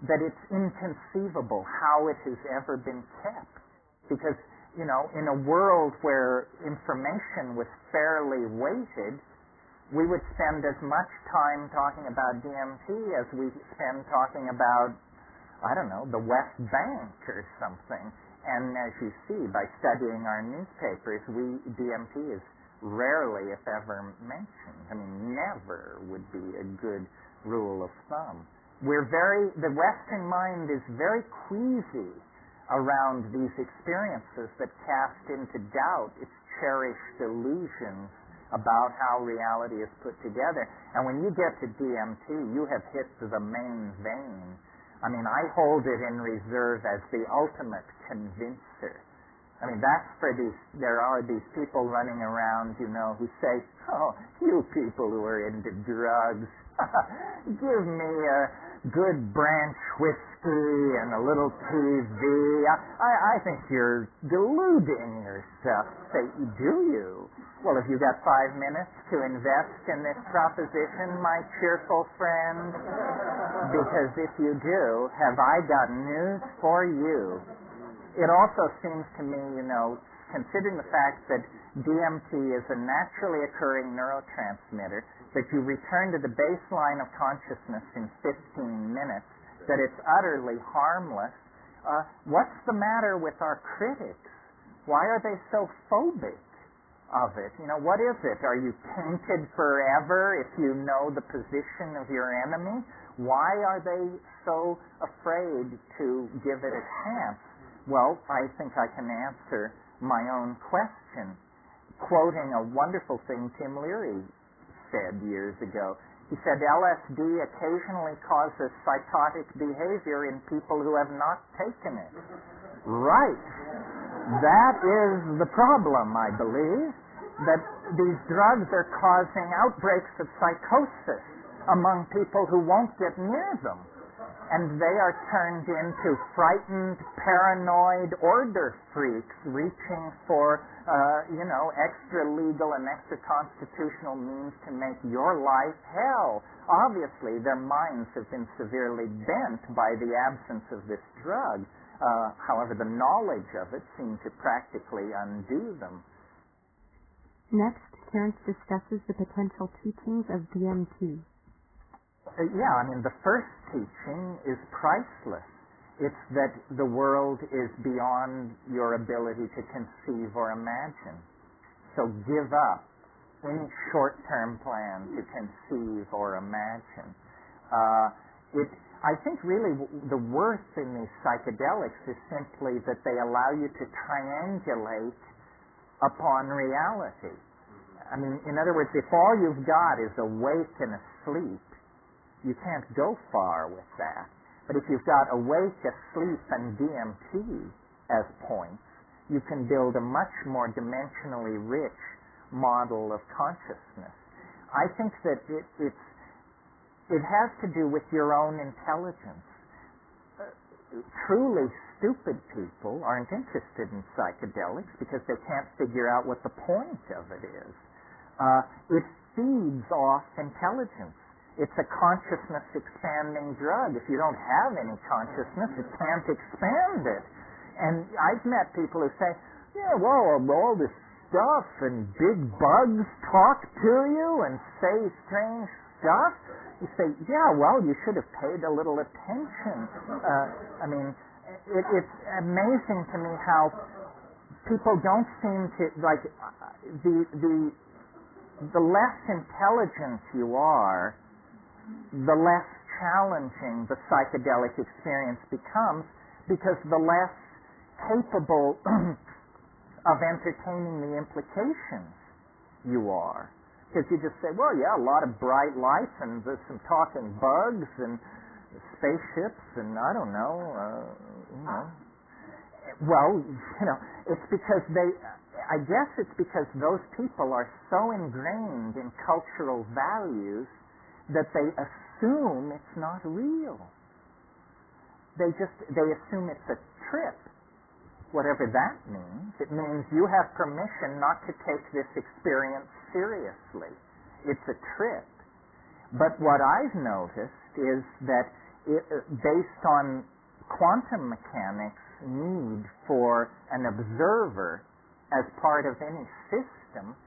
that it's inconceivable how it has ever been kept. Because, in a world where information was fairly weighted, we would spend as much time talking about DMT as we spend talking about, the West Bank or something. And as you see, by studying our newspapers, DMT is rarely, if ever, mentioned. I mean, never would be a good rule of thumb. The Western mind is very queasy around these experiences that cast into doubt its cherished illusions about how reality is put together. And when you get to DMT, you have hit the main vein. I mean, I hold it in reserve as the ultimate convincer. I mean, that's for there are these people running around, who say, oh, you people who are into drugs, give me a good branch whiskey and a little TV. I think you're deluding yourself. Say, do you? Well, have you got 5 minutes to invest in this proposition, my cheerful friend? Because if you do, have I got news for you. It also seems to me, considering the fact that DMT is a naturally occurring neurotransmitter, that you return to the baseline of consciousness in 15 minutes, that it's utterly harmless. What's the matter with our critics? Why are they so phobic of it? What is it? Are you tainted forever if you know the position of your enemy? Why are they so afraid to give it a chance? Well, I think I can answer my own question, quoting a wonderful thing Tim Leary said years ago. He said, LSD occasionally causes psychotic behavior in people who have not taken it. Right. That is the problem, I believe, that these drugs are causing outbreaks of psychosis among people who won't get near them. And they are turned into frightened, paranoid order freaks reaching for, extra legal and extra constitutional means to make your life hell. Obviously, their minds have been severely bent by the absence of this drug. However, the knowledge of it seemed to practically undo them. Next, Terence discusses the potential teachings of DMT. The first teaching is priceless. It's that the world is beyond your ability to conceive or imagine. So give up any short-term plan to conceive or imagine. I think really the worth in these psychedelics is simply that they allow you to triangulate upon reality. In other words, if all you've got is awake and asleep, you can't go far with that. But if you've got awake, asleep, and DMT as points, you can build a much more dimensionally rich model of consciousness. I think that it has to do with your own intelligence. Truly stupid people aren't interested in psychedelics because they can't figure out what the point of it is. It feeds off intelligence. It's a consciousness-expanding drug. If you don't have any consciousness, it can't expand it. And I've met people who say, all this stuff and big bugs talk to you and say strange stuff. You say, you should have paid a little attention. It's amazing to me how people don't seem to, the less intelligent you are, the less challenging the psychedelic experience becomes, because the less capable of entertaining the implications you are. Because you just say, a lot of bright lights and there's some talking bugs and spaceships and I don't know, it's because I guess it's because those people are so ingrained in cultural values that they assume it's not real. They assume it's a trip, whatever that means. It means you have permission not to take this experience seriously. It's a trip. But what I've noticed is that based on quantum mechanics' need for an observer as part of any system,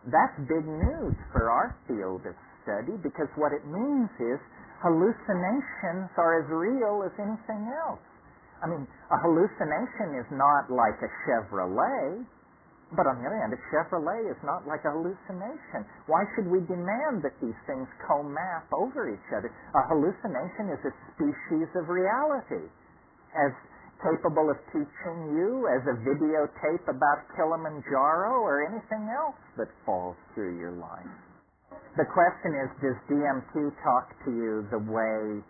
that's big news for our field of study, because what it means is hallucinations are as real as anything else. A hallucination is not like a Chevrolet, but on the other hand, a Chevrolet is not like a hallucination. Why should we demand that these things co-map over each other? A hallucination is a species of reality, as capable of teaching you as a videotape about Kilimanjaro or anything else that falls through your life. The question is, does DMT talk to you the way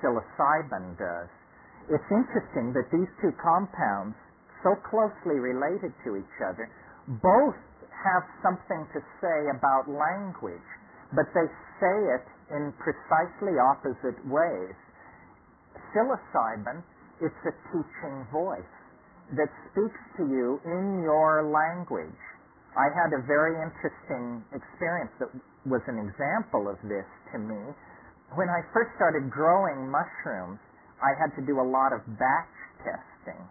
psilocybin does? It's interesting that these two compounds so closely related to each other. Both have something to say about language, but they say it in precisely opposite ways. Psilocybin, it's a teaching voice that speaks to you in your language. I had a very interesting experience that was an example of this to me. When I first started growing mushrooms, I had to do a lot of batch testing.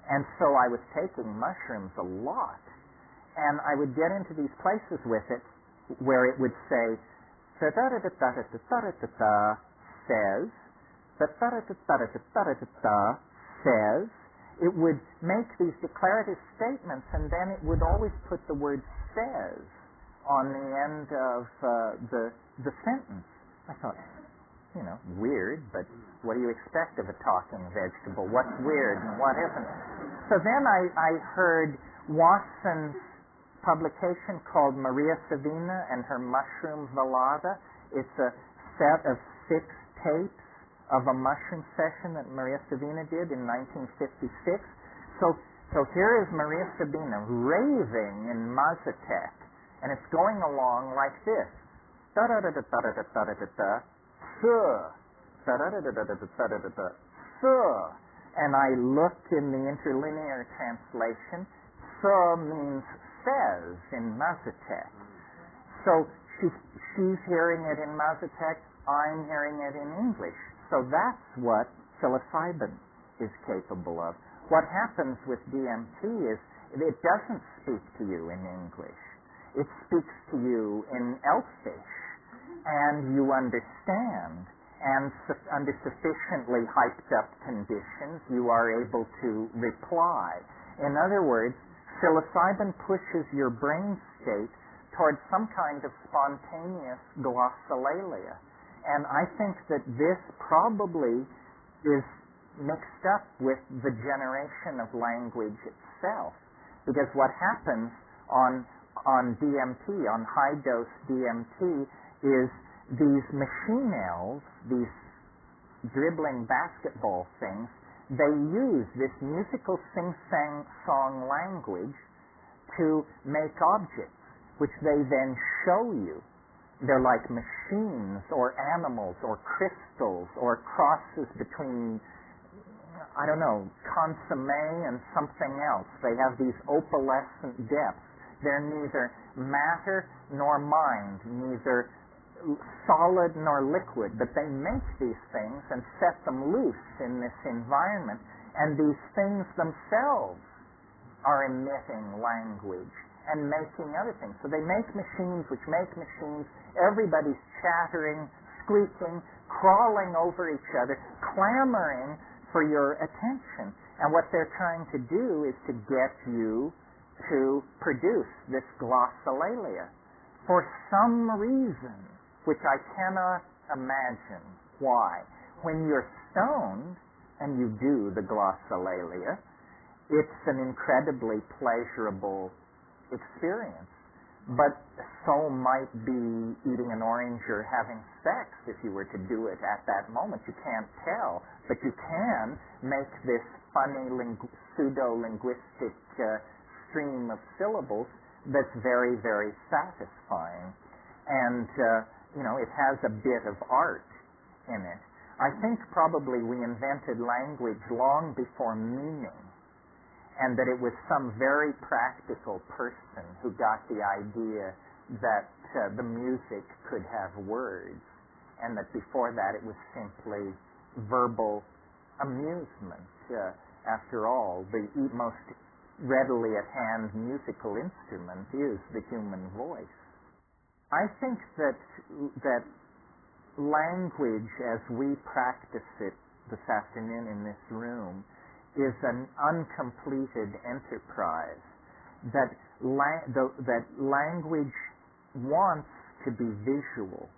And so I was taking mushrooms a lot. And I would get into these places with it where it would say, da-da-da-da-da-da-da-da-da, says, da-da-da-da-da-da-da-da, says. It would make these declarative statements, and then it would always put the word says on the end of the sentence. I thought, weird, but what do you expect of a talking vegetable? What's weird and what isn't? So then I heard Watson's publication called Maria Savina and her Mushroom Velada. It's a set of 6 tapes of a mushroom session that Maria Savina did in 1956. So here is Maria Savina raving in Mazatec, and it's going along like this. Da-da-da-da-da-da-da-da-da, da-da-da-da-da-da-da-da-da, and I looked in the interlinear translation. Means says in Mazatec. So she's hearing it in Mazatec, I'm hearing it in English. So that's what psilocybin is capable of. What happens with DMT is it doesn't speak to you in English. It speaks to you in Elfish, and you understand. And under sufficiently hyped up conditions, you are able to reply. In other words, psilocybin pushes your brain state towards some kind of spontaneous glossolalia. And I think that this probably is mixed up with the generation of language itself. Because what happens on DMT, on high-dose DMT, is these machine elves, these dribbling basketball things, they use this musical sing-song language to make objects, which they then show you. They're like machines or animals or crystals or crosses between, consomme and something else. They have these opalescent depths. They're neither matter nor mind, neither solid nor liquid, but they make these things and set them loose in this environment, and these things themselves are emitting language and making other things. So they make machines which make machines. Everybody's chattering, squeaking, crawling over each other, clamoring for your attention. And what they're trying to do is to get you to produce this glossolalia. For some reason, which I cannot imagine why, when you're stoned and you do the glossolalia, it's an incredibly pleasurable experience. But so might be eating an orange or having sex if you were to do it at that moment. You can't tell, but you can make this funny pseudo-linguistic stream of syllables that's very, very satisfying. And, it has a bit of art in it. I think probably we invented language long before meaning, and that it was some very practical person who got the idea that the music could have words, and that before that it was simply verbal amusement. After all, the most readily at hand musical instrument is the human voice. I think that language as we practice it this afternoon in this room is an uncompleted enterprise. That language wants to be visual.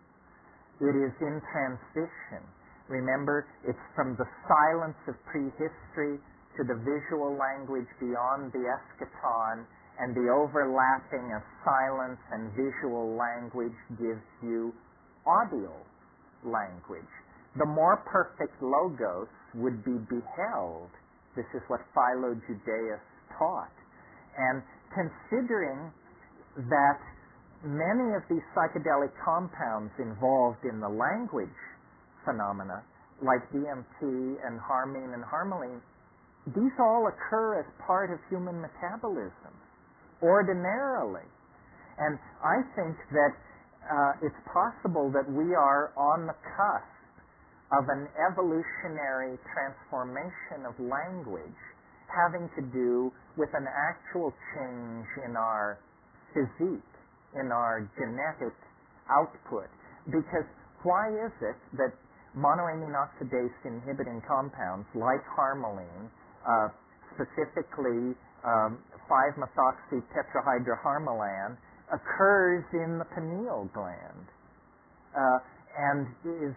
It is in transition. Remember, it's from the silence of prehistory to the visual language beyond the eschaton, and the overlapping of silence and visual language gives you audio language. The more perfect logos would be beheld This is what Philo Judaeus taught. And considering that many of these psychedelic compounds involved in the language phenomena, like DMT and harmine and harmaline, these all occur as part of human metabolism, ordinarily. And I think that it's possible that we are on the cusp of an evolutionary transformation of language having to do with an actual change in our physique, in our genetic output. Because why is it that monoamine oxidase inhibiting compounds like harmaline, specifically 5-methoxy-tetrahydroharmalan, occurs in the pineal gland and is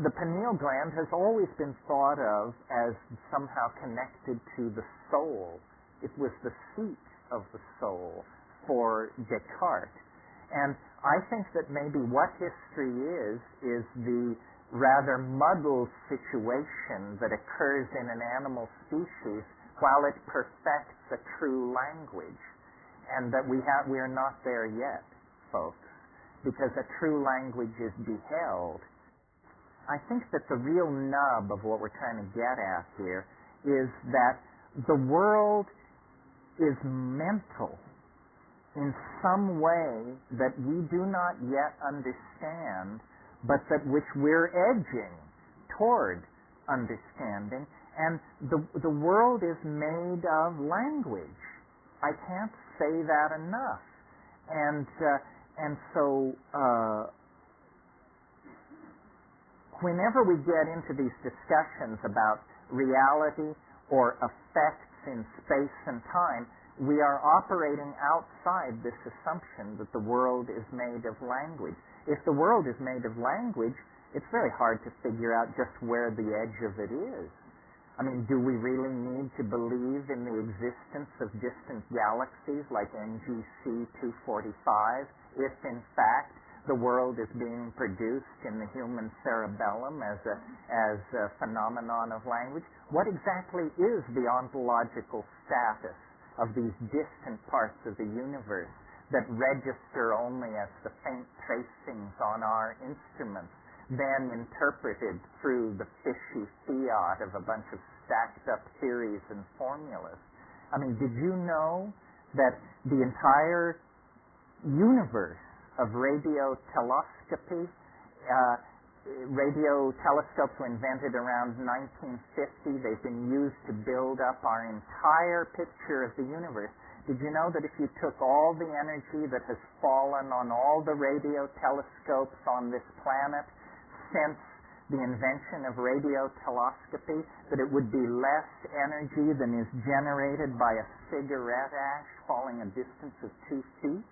the pineal gland has always been thought of as somehow connected to the soul. It was the seat of the soul for Descartes. And I think that maybe what history is the rather muddled situation that occurs in an animal species while it perfects a true language. And that we are not there yet, folks, because a true language is beheld. I think that the real nub of what we're trying to get at here is that the world is mental in some way that we do not yet understand, but that which we're edging toward understanding. And the world is made of language. I can't say that enough. And so whenever we get into these discussions about reality or effects in space and time, we are operating outside this assumption that the world is made of language. If the world is made of language, it's very hard to figure out just where the edge of it is. I mean, do we really need to believe in the existence of distant galaxies like NGC 245 if, in fact, the world is being produced in the human cerebellum as a phenomenon of language? What exactly is the ontological status of these distant parts of the universe that register only as the faint tracings on our instruments, then interpreted through the fishy fiat of a bunch of stacked up theories and formulas? I mean, did you know that the entire universe of radio telescopy, radio telescopes were invented around 1950. They've been used to build up our entire picture of the universe. Did you know that if you took all the energy that has fallen on all the radio telescopes on this planet since the invention of radio telescopy, that it would be less energy than is generated by a cigarette ash falling a distance of 2 feet?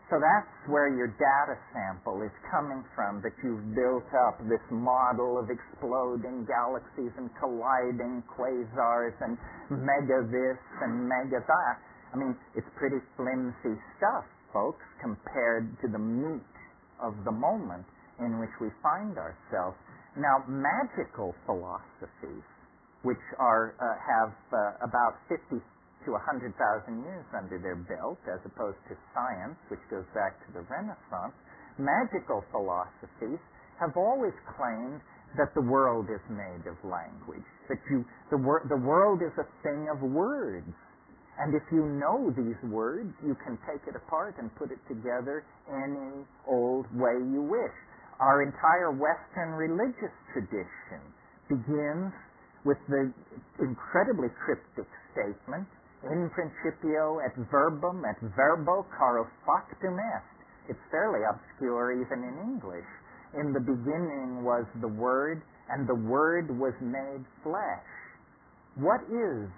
So that's where your data sample is coming from, that you've built up this model of exploding galaxies and colliding quasars and mega this and mega that. I mean, it's pretty flimsy stuff, folks, compared to the meat of the moment in which we find ourselves. Now, magical philosophies, which have about 50 to 100,000 years under their belt, as opposed to science, which goes back to the Renaissance, magical philosophies have always claimed that the world is made of language, that the world is a thing of words. And if you know these words, you can take it apart and put it together any old way you wish. Our entire Western religious tradition begins with the incredibly cryptic statement, in principio et verbum et verbo caro factum est. It's fairly obscure even in English. In the beginning was the Word, and the Word was made flesh. What is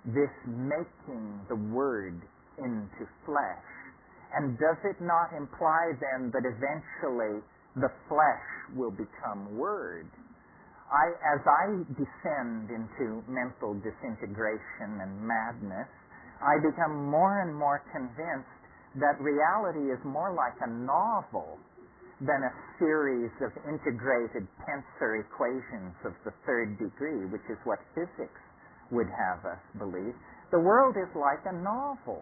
this making the Word into flesh? And does it not imply then that eventually the flesh will become Word? As I descend into mental disintegration and madness, I become more and more convinced that reality is more like a novel than a series of integrated tensor equations of the third degree, which is what physics would have us believe. The world is like a novel.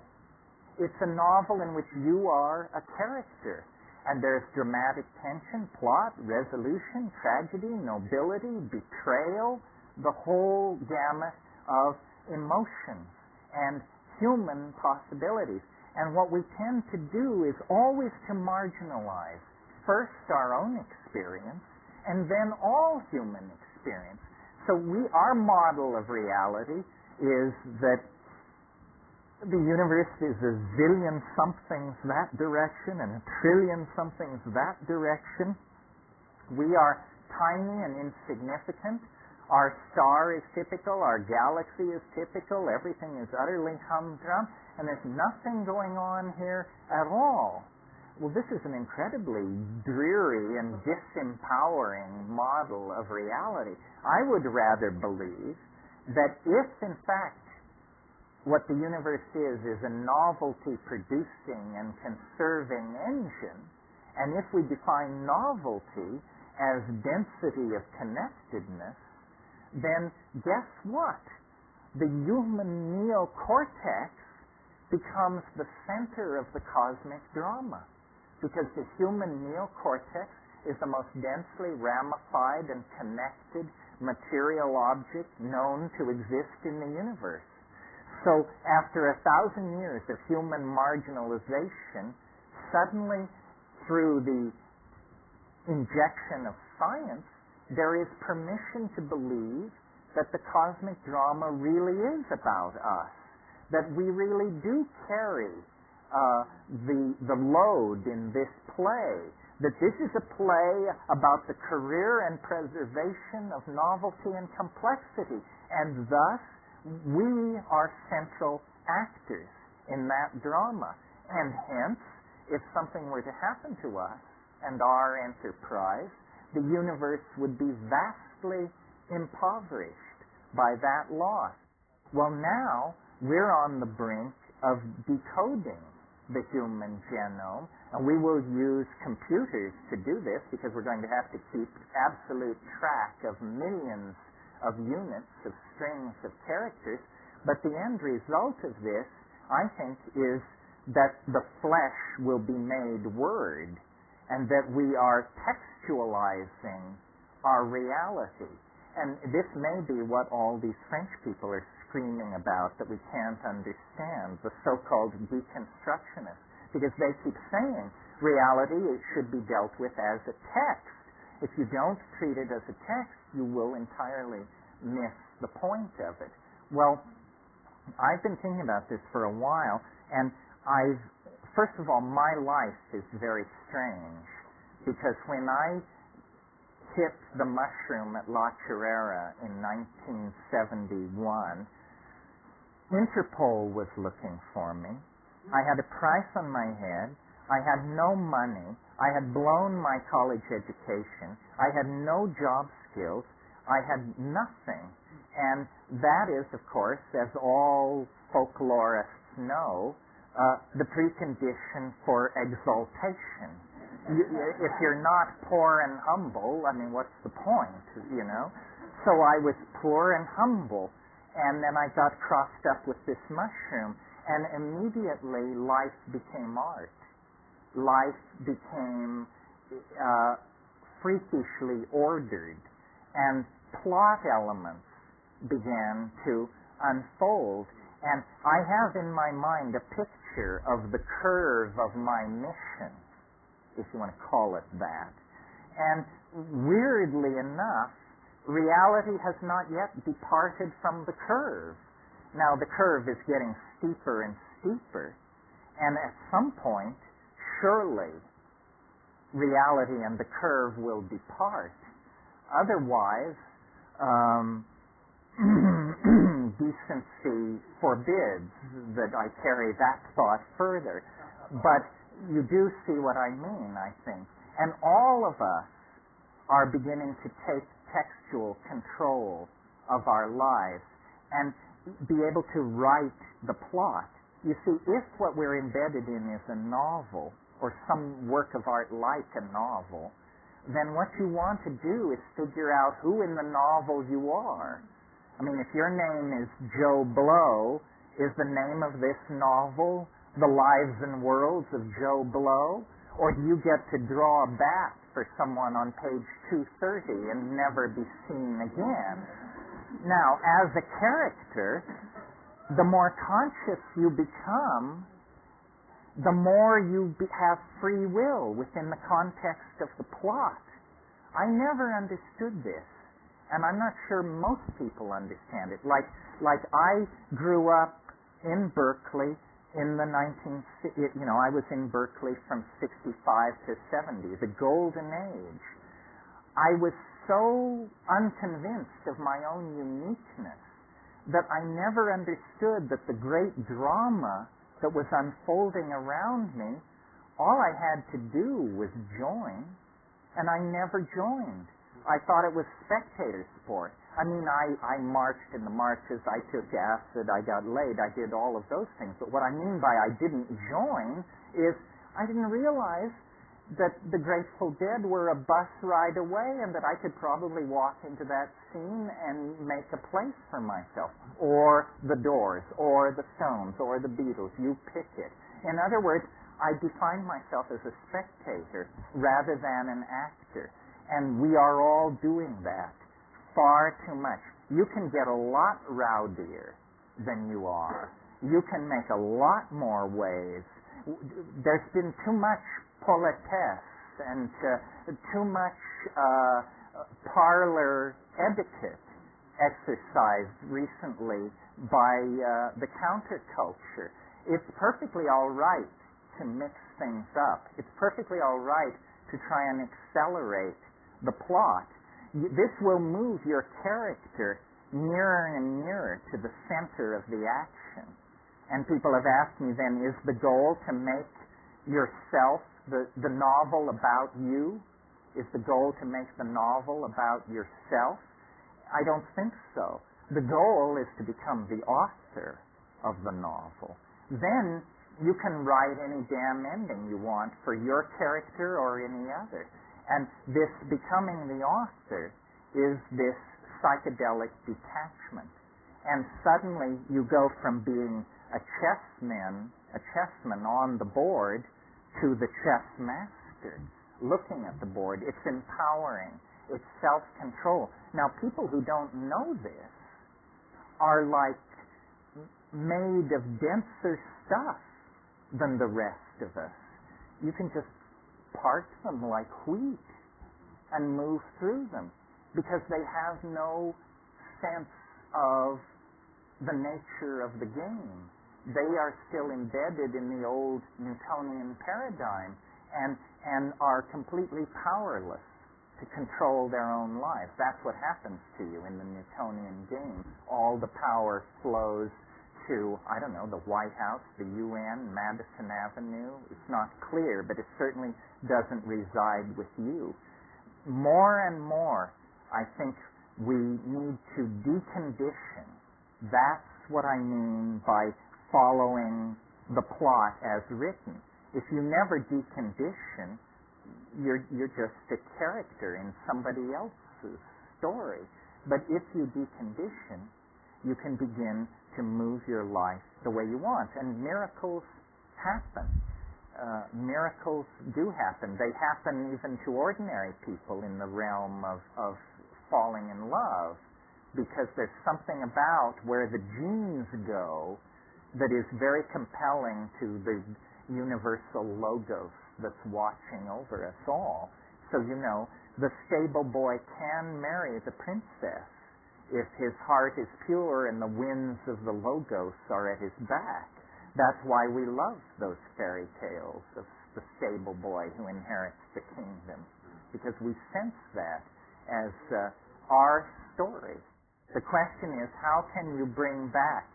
It's a novel in which you are a character, and there's dramatic tension, plot, resolution, tragedy, nobility, betrayal, the whole gamut of emotions and human possibilities. And what we tend to do is always to marginalize first our own experience and then all human experience. So our model of reality is that the universe is a zillion somethings that direction and a trillion somethings that direction. We are tiny and insignificant. Our star is typical, our galaxy is typical, everything is utterly humdrum, and there's nothing going on here at all. Well, this is an incredibly dreary and disempowering model of reality. I would rather believe that if, in fact, what the universe is a novelty-producing and conserving engine, and if we define novelty as density of connectedness, then guess what? The human neocortex becomes the center of the cosmic drama, because the human neocortex is the most densely ramified and connected material object known to exist in the universe. So after 1,000 years of human marginalization, suddenly through the injection of science, there is permission to believe that the cosmic drama really is about us, that we really do carry the load in this play, that this is a play about the career and preservation of novelty and complexity, and thus we are central actors in that drama. And hence, if something were to happen to us and our enterprise, the universe would be vastly impoverished by that loss. Well, now we're on the brink of decoding the human genome, and we will use computers to do this because we're going to have to keep absolute track of millions of units, of strings of characters. But the end result of this, I think, is that the flesh will be made word, and that we are textualizing our reality. And this may be what all these French people are screaming about, that we can't understand, the so-called deconstructionists, because they keep saying reality should be dealt with as a text. If you don't treat it as a text, you will entirely miss the point of it. Well, I've been thinking about this for a while, and first of all, my life is very strange, because when I hit the mushroom at La Chorrera in 1971, Interpol was looking for me. I had a price on my head. I had no money. I had blown my college education. I had no job skills. I had nothing. And that is, of course, as all folklorists know, the precondition for exaltation. If you're not poor and humble, I mean, what's the point, you know? So I was poor and humble, and then I got crossed up with this mushroom, and immediately life became art. Life became freakishly ordered, and plot elements began to unfold. And I have in my mind a picture of the curve of my mission, if you want to call it that. And weirdly enough, reality has not yet departed from the curve. Now the curve is getting steeper and steeper, and at some point, surely, reality and the curve will depart. Otherwise, decency forbids that I carry that thought further. But you do see what I mean, I think. And all of us are beginning to take textual control of our lives and be able to write the plot. You see, if what we're embedded in is a novel, or some work of art like a novel, then what you want to do is figure out who in the novel you are. I mean, if your name is Joe Blow, is the name of this novel The Lives and Worlds of Joe Blow? Or do you get to draw a bat for someone on page 230 and never be seen again? Now, as a character, the more conscious you become, the more you have free will within the context of the plot. I never understood this, and I'm not sure most people understand it. Like I grew up in Berkeley in the I was in Berkeley from 65 to 70, the golden age. I was so unconvinced of my own uniqueness that I never understood that the great drama that was unfolding around me, all I had to do was join, and I never joined. I thought it was spectator sport. I mean, I marched in the marches, I took acid, I got laid, I did all of those things. But what I mean by I didn't join is I didn't realize that the Grateful Dead were a bus ride away and that I could probably walk into that scene and make a place for myself. Or the Doors, or the Stones, or the Beatles. You pick it. In other words, I define myself as a spectator rather than an actor. And we are all doing that far too much. You can get a lot rowdier than you are. You can make a lot more waves. There's been too much politesse and too much parlor etiquette exercised recently by the counterculture. It's perfectly all right to mix things up. It's perfectly all right to try and accelerate the plot. This will move your character nearer and nearer to the center of the action. And people have asked me then, is the goal to make yourself the novel about you? Is the goal to make the novel about yourself? I don't think so. The goal is to become the author of the novel. Then you can write any damn ending you want for your character or any other. And this becoming the author is this psychedelic detachment. And suddenly you go from being a chessman on the board to the chess master looking at the board. It's empowering. It's self-control. Now, people who don't know this are like made of denser stuff than the rest of us. You can just part them like wheat and move through them because they have no sense of the nature of the game. They are still embedded in the old Newtonian paradigm and are completely powerless to control their own lives. That's what happens to you in the Newtonian game. All the power flows to, I don't know, the White House, the UN, Madison Avenue. It's not clear, but it certainly doesn't reside with you. More and more, I think we need to decondition. That's what I mean by following the plot as written. If you never decondition, you're just a character in somebody else's story. But if you decondition, you can begin to move your life the way you want. And miracles happen. Miracles do happen. They happen even to ordinary people in the realm of falling in love, because there's something about where the genes go that is very compelling to the universal logos that's watching over us all. So, the stable boy can marry the princess if his heart is pure and the winds of the logos are at his back. That's why we love those fairy tales of the stable boy who inherits the kingdom, because we sense that as our story. The question is, how can you bring back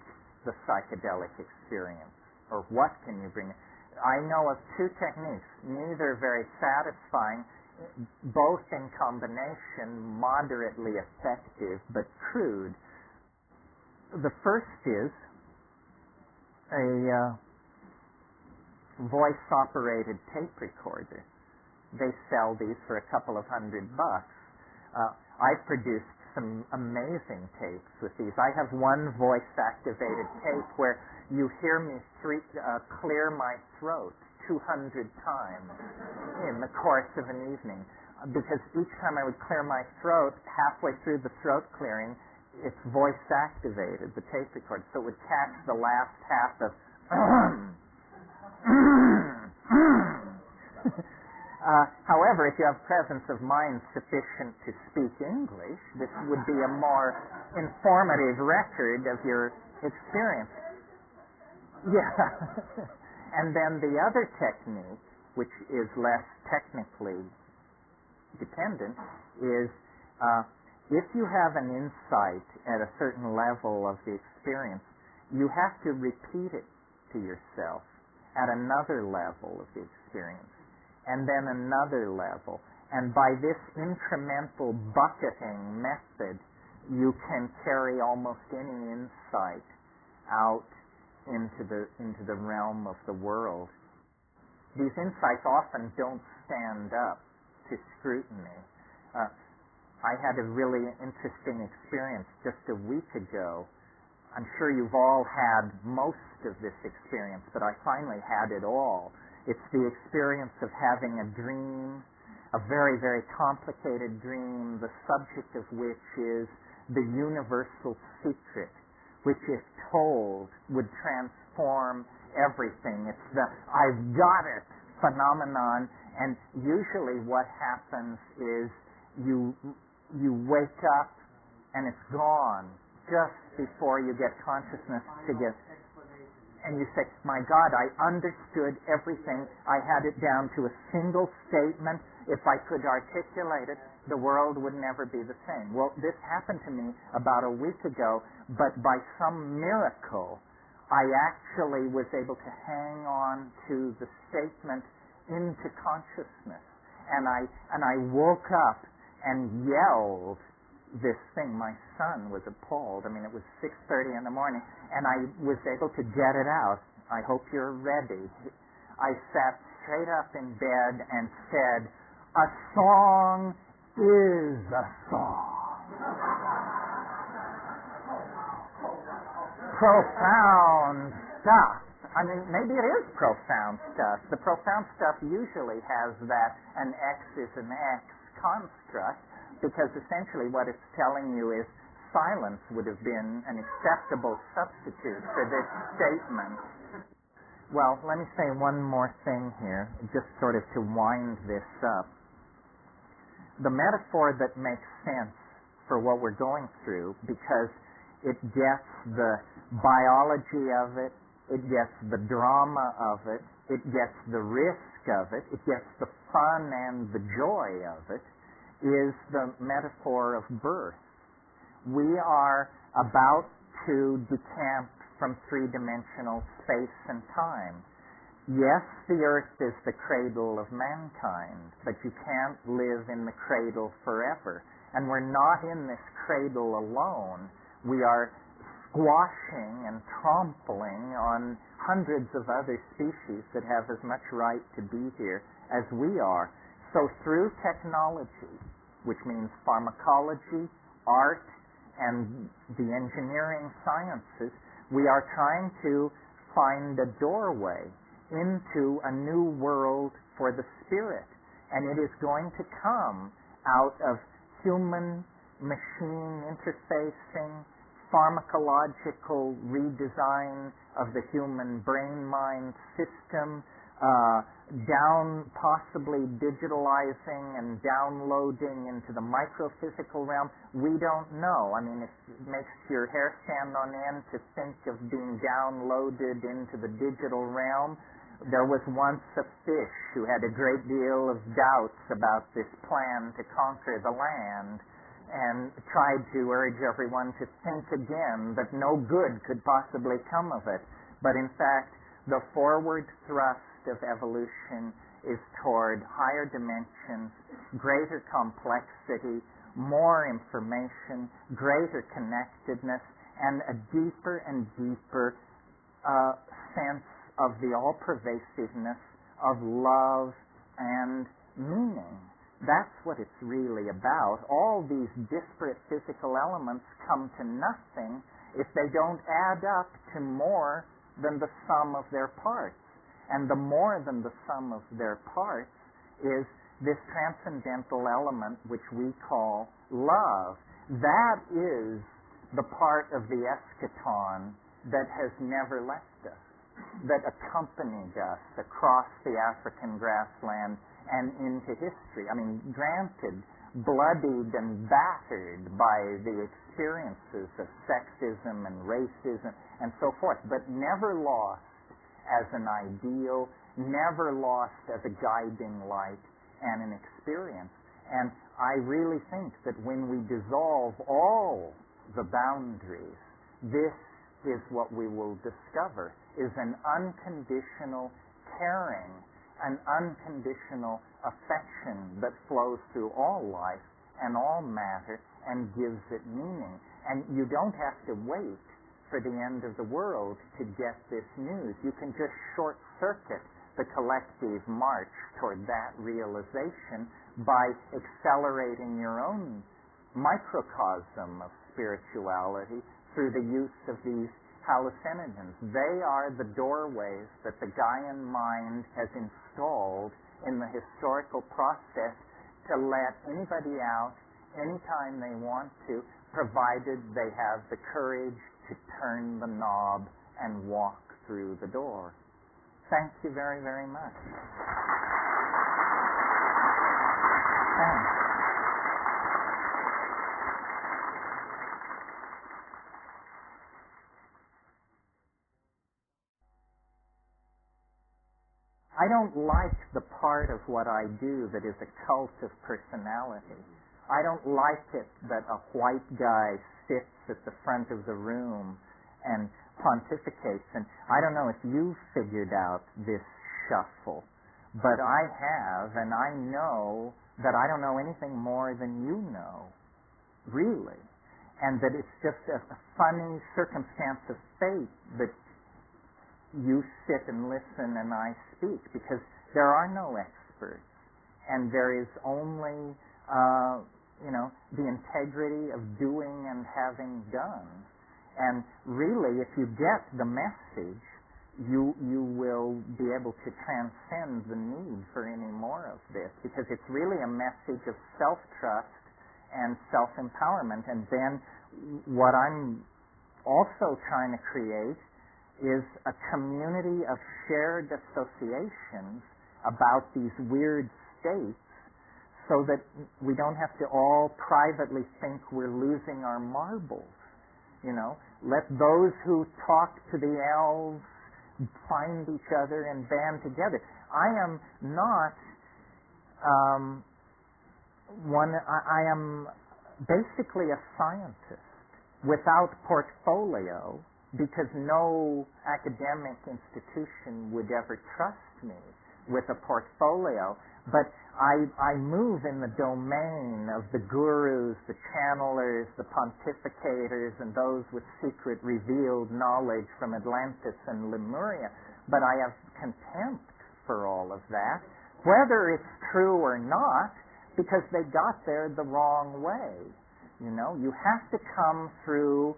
the psychedelic experience? Or what can you bring? I know of two techniques, neither very satisfying, both in combination moderately effective but crude. The first is voice-operated tape recorder. They sell these for a couple of $100. I've produced some amazing tapes with these. I have one voice-activated tape where you hear me clear my throat 200 times in the course of an evening. Because each time I would clear my throat, halfway through the throat clearing, it's voice-activated, the tape recorder, so it would catch the last half of however, if you have presence of mind sufficient to speak English, this would be a more informative record of your experience. Yeah. And then the other technique, which is less technically dependent, is if you have an insight at a certain level of the experience, you have to repeat it to yourself at another level of the experience, and then another level. And by this incremental bucketing method, you can carry almost any insight out into the realm of the world. These insights often don't stand up to scrutiny. I had a really interesting experience just a week ago. I'm sure you've all had most of this experience, but I finally had it all. It's the experience of having a dream, a very, very complicated dream, the subject of which is the universal secret, which if told would transform everything. It's the I've got it phenomenon, and usually what happens is you wake up and it's gone just before you get consciousness to get, and you say, my God, I understood everything. I had it down to a single statement. If I could articulate it, the world would never be the same. Well, this happened to me about a week ago, but by some miracle, I actually was able to hang on to the statement into consciousness. And I woke up and yelled this thing. My son was appalled. I mean, it was 6:30 in the morning, and I was able to get it out. I hope you're ready. I sat straight up in bed and said, a song is a song. Profound stuff. I mean, maybe it is profound stuff. The profound stuff usually has that an X is an X construct, because essentially what it's telling you is silence would have been an acceptable substitute for this statement. Well, let me say one more thing here, just sort of to wind this up. The metaphor that makes sense for what we're going through, because it gets the biology of it, it gets the drama of it, it gets the risk of it, it gets the fun and the joy of it, is the metaphor of birth. We are about to decamp from three-dimensional space and time. Yes, the earth is the cradle of mankind, but you can't live in the cradle forever. And we're not in this cradle alone. We are squashing and trampling on hundreds of other species that have as much right to be here as we are. So through technology, which means pharmacology, art, and the engineering sciences, we are trying to find a doorway into a new world for the spirit. And it is going to come out of human-machine interfacing, pharmacological redesign of the human brain-mind system, down possibly digitalizing and downloading into the microphysical realm. We don't know. I mean, it makes your hair stand on end to think of being downloaded into the digital realm. There was once a fish who had a great deal of doubts about this plan to conquer the land, and tried to urge everyone to think again that no good could possibly come of it. But in fact, the forward thrust of evolution is toward higher dimensions, greater complexity, more information, greater connectedness, and a deeper and deeper sense of the all-pervasiveness of love and meaning. That's what it's really about. All these disparate physical elements come to nothing if they don't add up to more than the sum of their parts. And the more than the sum of their parts is this transcendental element which we call love. That is the part of the eschaton that has never left us, that accompanied us across the African grassland and into history. I mean, granted, bloodied and battered by the experiences of sexism and racism and so forth, but never lost as an ideal, never lost as a guiding light and an experience. And I really think that when we dissolve all the boundaries, this is what we will discover, is an unconditional caring, an unconditional affection that flows through all life and all matter and gives it meaning. And you don't have to wait for the end of the world to get this news. You can just short-circuit the collective march toward that realization by accelerating your own microcosm of spirituality through the use of these hallucinogens. They are the doorways that the Gaian mind has installed in the historical process to let anybody out anytime they want to, provided they have the courage to turn the knob and walk through the door. Thank you very, very much. Thanks. I don't like the part of what I do that is a cult of personality. I don't like it that a white guy sits at the front of the room and pontificates. And I don't know if you've figured out this shuffle, but I have, and I know that I don't know anything more than you know, really. And that it's just a funny circumstance of fate that you sit and listen and I speak, because there are no experts, and there is only the integrity of doing and having done. And really, if you get the message, you will be able to transcend the need for any more of this, because it's really a message of self-trust and self-empowerment. And then what I'm also trying to create is a community of shared associations about these weird states, so that we don't have to all privately think we're losing our marbles. Let those who talk to the elves find each other and band together. I am not I am basically a scientist without portfolio, because no academic institution would ever trust me with a portfolio. But I move in the domain of the gurus, the channelers, the pontificators, and those with secret revealed knowledge from Atlantis and Lemuria. But I have contempt for all of that, whether it's true or not, because they got there the wrong way. You have to come through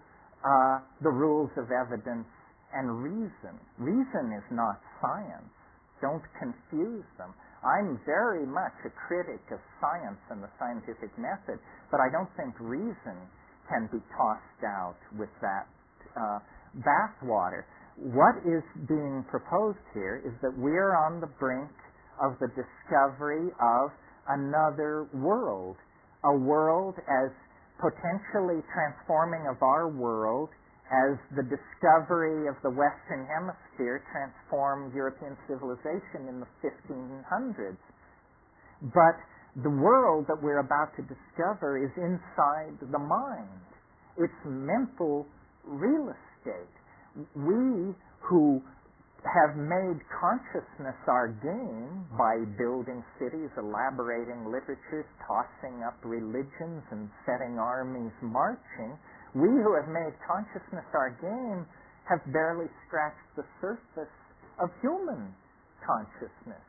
the rules of evidence and reason. Reason is not science. Don't confuse them. I'm very much a critic of science and the scientific method, but I don't think reason can be tossed out with that bathwater. What is being proposed here is that we're on the brink of the discovery of another world, a world as potentially transforming of our world as the discovery of the Western Hemisphere transformed European civilization in the 1500s. But the world that we're about to discover is inside the mind. It's mental real estate. We who have made consciousness our game by building cities, elaborating literatures, tossing up religions, and setting armies marching, we who have made consciousness our game have barely scratched the surface of human consciousness.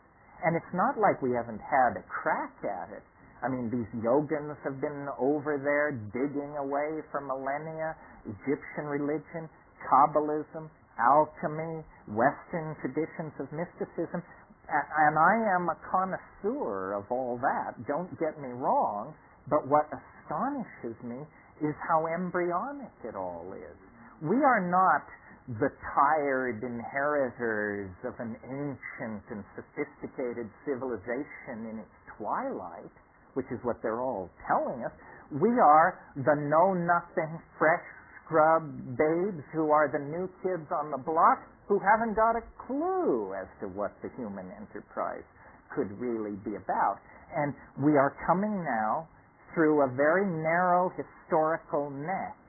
And it's not like we haven't had a crack at it. I mean, these yogins have been over there digging away for millennia. Egyptian religion, Kabbalism, alchemy, Western traditions of mysticism. And I am a connoisseur of all that, don't get me wrong, but what astonishes me is how embryonic it all is. We are not the tired inheritors of an ancient and sophisticated civilization in its twilight, which is what they're all telling us. We are the know-nothing, fresh scrub babes who are the new kids on the block who haven't got a clue as to what the human enterprise could really be about. And we are coming now through a very narrow historical neck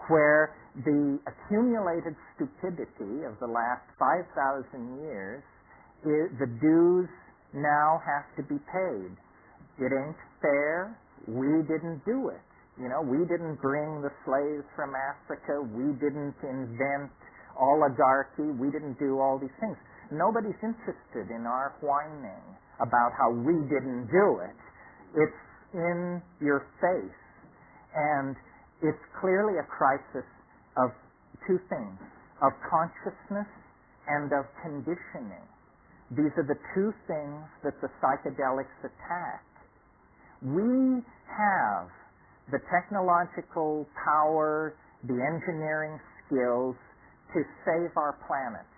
where the accumulated stupidity of the last 5,000 years, the dues now have to be paid. It ain't fair. We didn't do it. You know, we didn't bring the slaves from Africa. We didn't invent oligarchy. We didn't do all these things. Nobody's interested in our whining about how we didn't do it. It's in your face. And it's clearly a crisis of two things, of consciousness and of conditioning. These are the two things that the psychedelics attack. We have the technological power, the engineering skills to save our planet,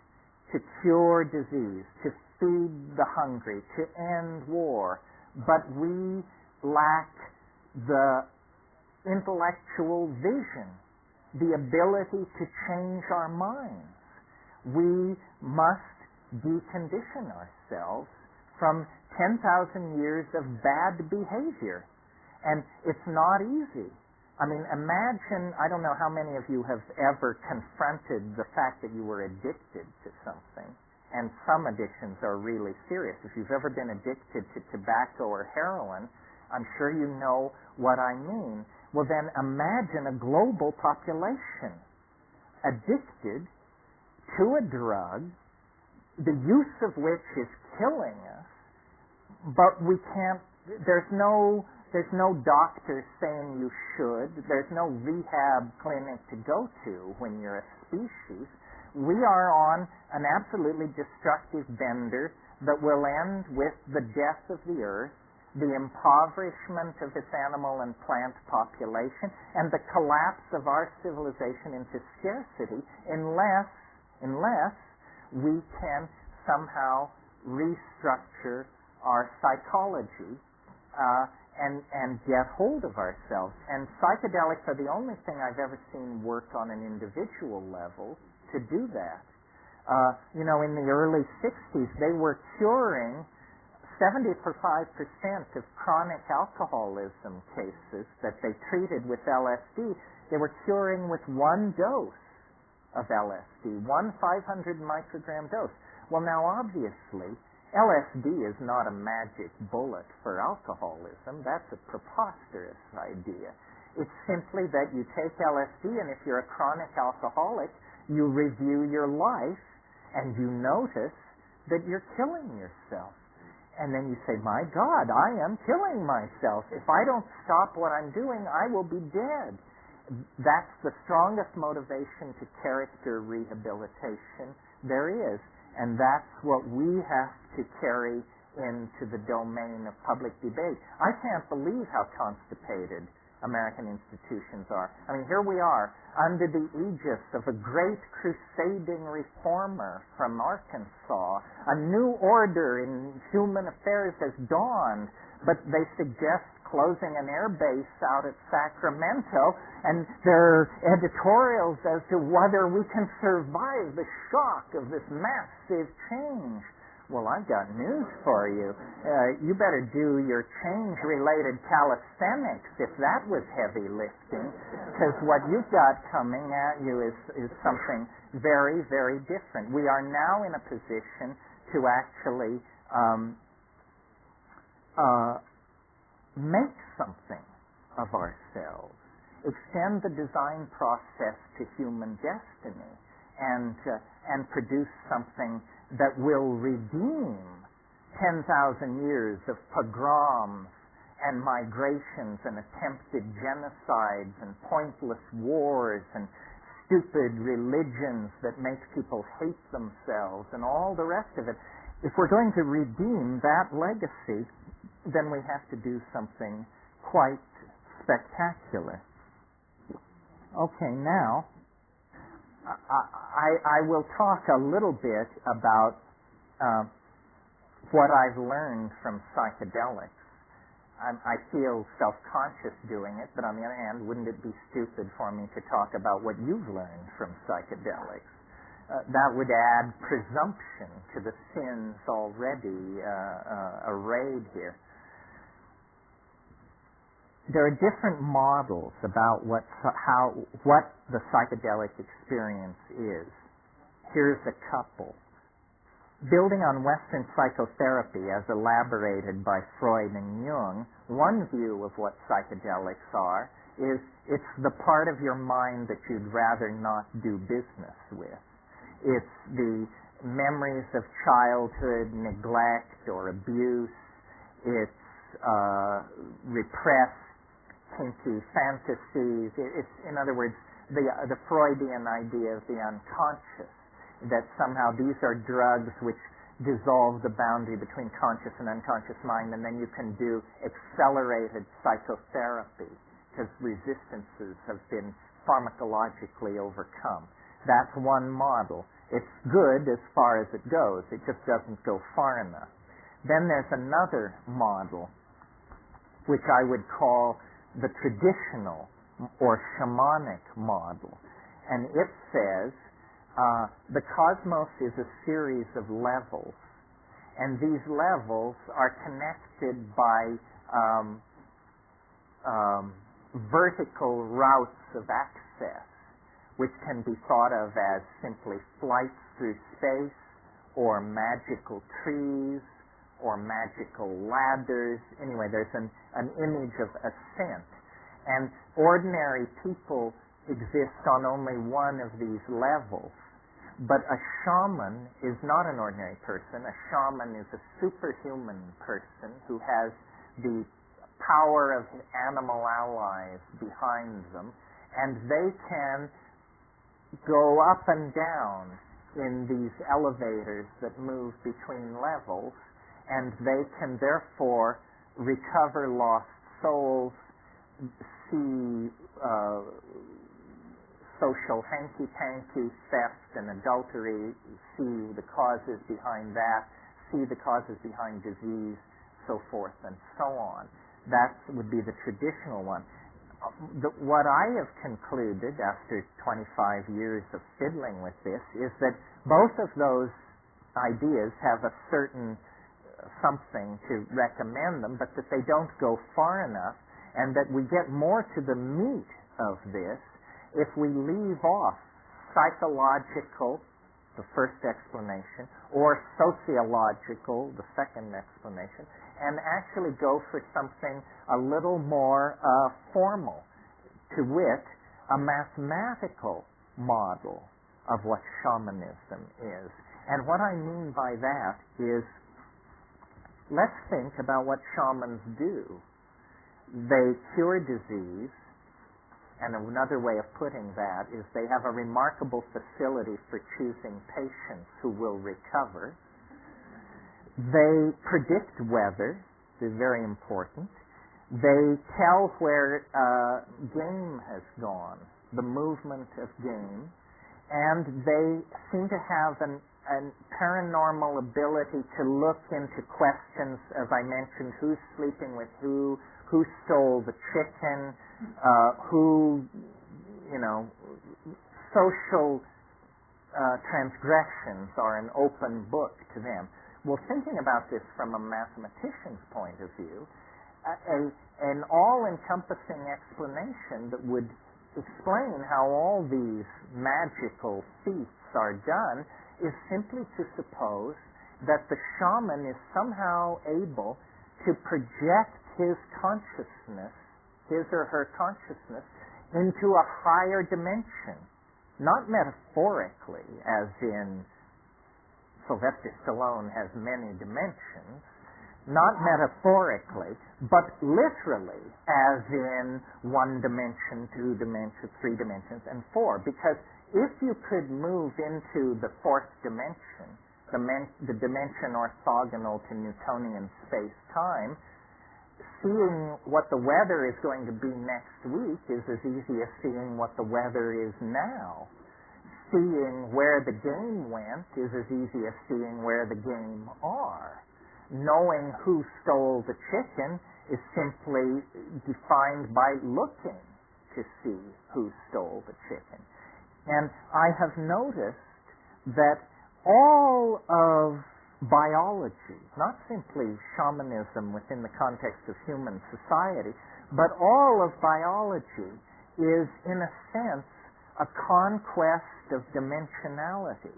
to cure disease, to feed the hungry, to end war, but we lack the intellectual vision, the ability to change our minds. We must decondition ourselves from 10,000 years of bad behavior. And it's not easy. I mean, imagine, I don't know how many of you have ever confronted the fact that you were addicted to something. And some addictions are really serious. If you've ever been addicted to tobacco or heroin, I'm sure you know what I mean. Well, then imagine a global population addicted to a drug, the use of which is killing us, but we can't, there's no doctor saying you should. There's no rehab clinic to go to when you're a species. We are on an absolutely destructive bender that will end with the death of the earth, the impoverishment of its animal and plant population, and the collapse of our civilization into scarcity unless we can somehow restructure our psychology and get hold of ourselves. And psychedelics are the only thing I've ever seen work on an individual level to do that. In the early 60s, they were curing 75% of chronic alcoholism cases that they treated with LSD. They were curing with one dose of LSD, one 500 microgram dose. Well, now obviously, LSD is not a magic bullet for alcoholism. That's a preposterous idea. It's simply that you take LSD, and if you're a chronic alcoholic, you review your life, and you notice that you're killing yourself. And then you say, my God, I am killing myself. If I don't stop what I'm doing, I will be dead. That's the strongest motivation to character rehabilitation there is. And that's what we have to carry into the domain of public debate. I can't believe how constipated American institutions are. I mean, here we are under the aegis of a great crusading reformer from Arkansas. A new order in human affairs has dawned, but they suggest closing an air base out at Sacramento, and there are editorials as to whether we can survive the shock of this massive change. Well, I've got news for you. You better do your change-related calisthenics if that was heavy lifting, because what you've got coming at you is something very, very different. We are now in a position to actually make something of ourselves, extend the design process to human destiny. and produce something that will redeem 10,000 years of pogroms and migrations and attempted genocides and pointless wars and stupid religions that make people hate themselves and all the rest of it. If we're going to redeem that legacy, then we have to do something quite spectacular. Okay, now I will talk a little bit about what I've learned from psychedelics. I feel self-conscious doing it, but on the other hand, wouldn't it be stupid for me to talk about what you've learned from psychedelics? That would add presumption to the sins already arrayed here. There are different models about what the psychedelic experience is. Here's a couple. Building on Western psychotherapy as elaborated by Freud and Jung, one view of what psychedelics are is it's the part of your mind that you'd rather not do business with. It's the memories of childhood neglect or abuse. It's repressed, kinky fantasies. It's, in other words, the Freudian idea of the unconscious, that somehow these are drugs which dissolve the boundary between conscious and unconscious mind, and then you can do accelerated psychotherapy because resistances have been pharmacologically overcome. That's one model. It's good as far as it goes. It just doesn't go far enough. Then there's another model, which I would call the traditional or shamanic model. And it says the cosmos is a series of levels, and these levels are connected by vertical routes of access, which can be thought of as simply flights through space, or magical trees, or magical ladders. Anyway, there's an image of ascent. And ordinary people exist on only one of these levels. But a shaman is not an ordinary person. A shaman is a superhuman person who has the power of animal allies behind them, and they can go up and down in these elevators that move between levels, and they can therefore recover lost souls, see social hanky-panky, theft and adultery, see the causes behind that, see the causes behind disease, so forth and so on. That would be the traditional one. What I have concluded after 25 years of fiddling with this is that both of those ideas have a certain something to recommend them, but that they don't go far enough, and that we get more to the meat of this if we leave off psychological, the first explanation, or sociological, the second explanation, and actually go for something a little more formal, to wit, a mathematical model of what shamanism is. And what I mean by that is, let's think about what shamans do. They cure disease, and another way of putting that is they have a remarkable facility for choosing patients who will recover. They predict weather, this is very important. They tell where game has gone, the movement of game, and they seem to have an paranormal ability to look into questions, as I mentioned, who's sleeping with who stole the chicken, social transgressions are an open book to them. Well, thinking about this from a mathematician's point of view, an all-encompassing explanation that would explain how all these magical feats are done is simply to suppose that the shaman is somehow able to project his consciousness, his or her consciousness, into a higher dimension not metaphorically, as in Sylvester Stallone has many dimensions, not metaphorically, but literally, as in 1 dimension, 2 dimensions, 3 dimensions, and 4. Because if you could move into the 4th dimension, the dimension orthogonal to Newtonian space-time, seeing what the weather is going to be next week is as easy as seeing what the weather is now. Seeing where the game went is as easy as seeing where the game are. Knowing who stole the chicken is simply defined by looking to see who stole the chicken. And I have noticed that all of biology, not simply shamanism within the context of human society, but all of biology is, in a sense, a conquest of dimensionality.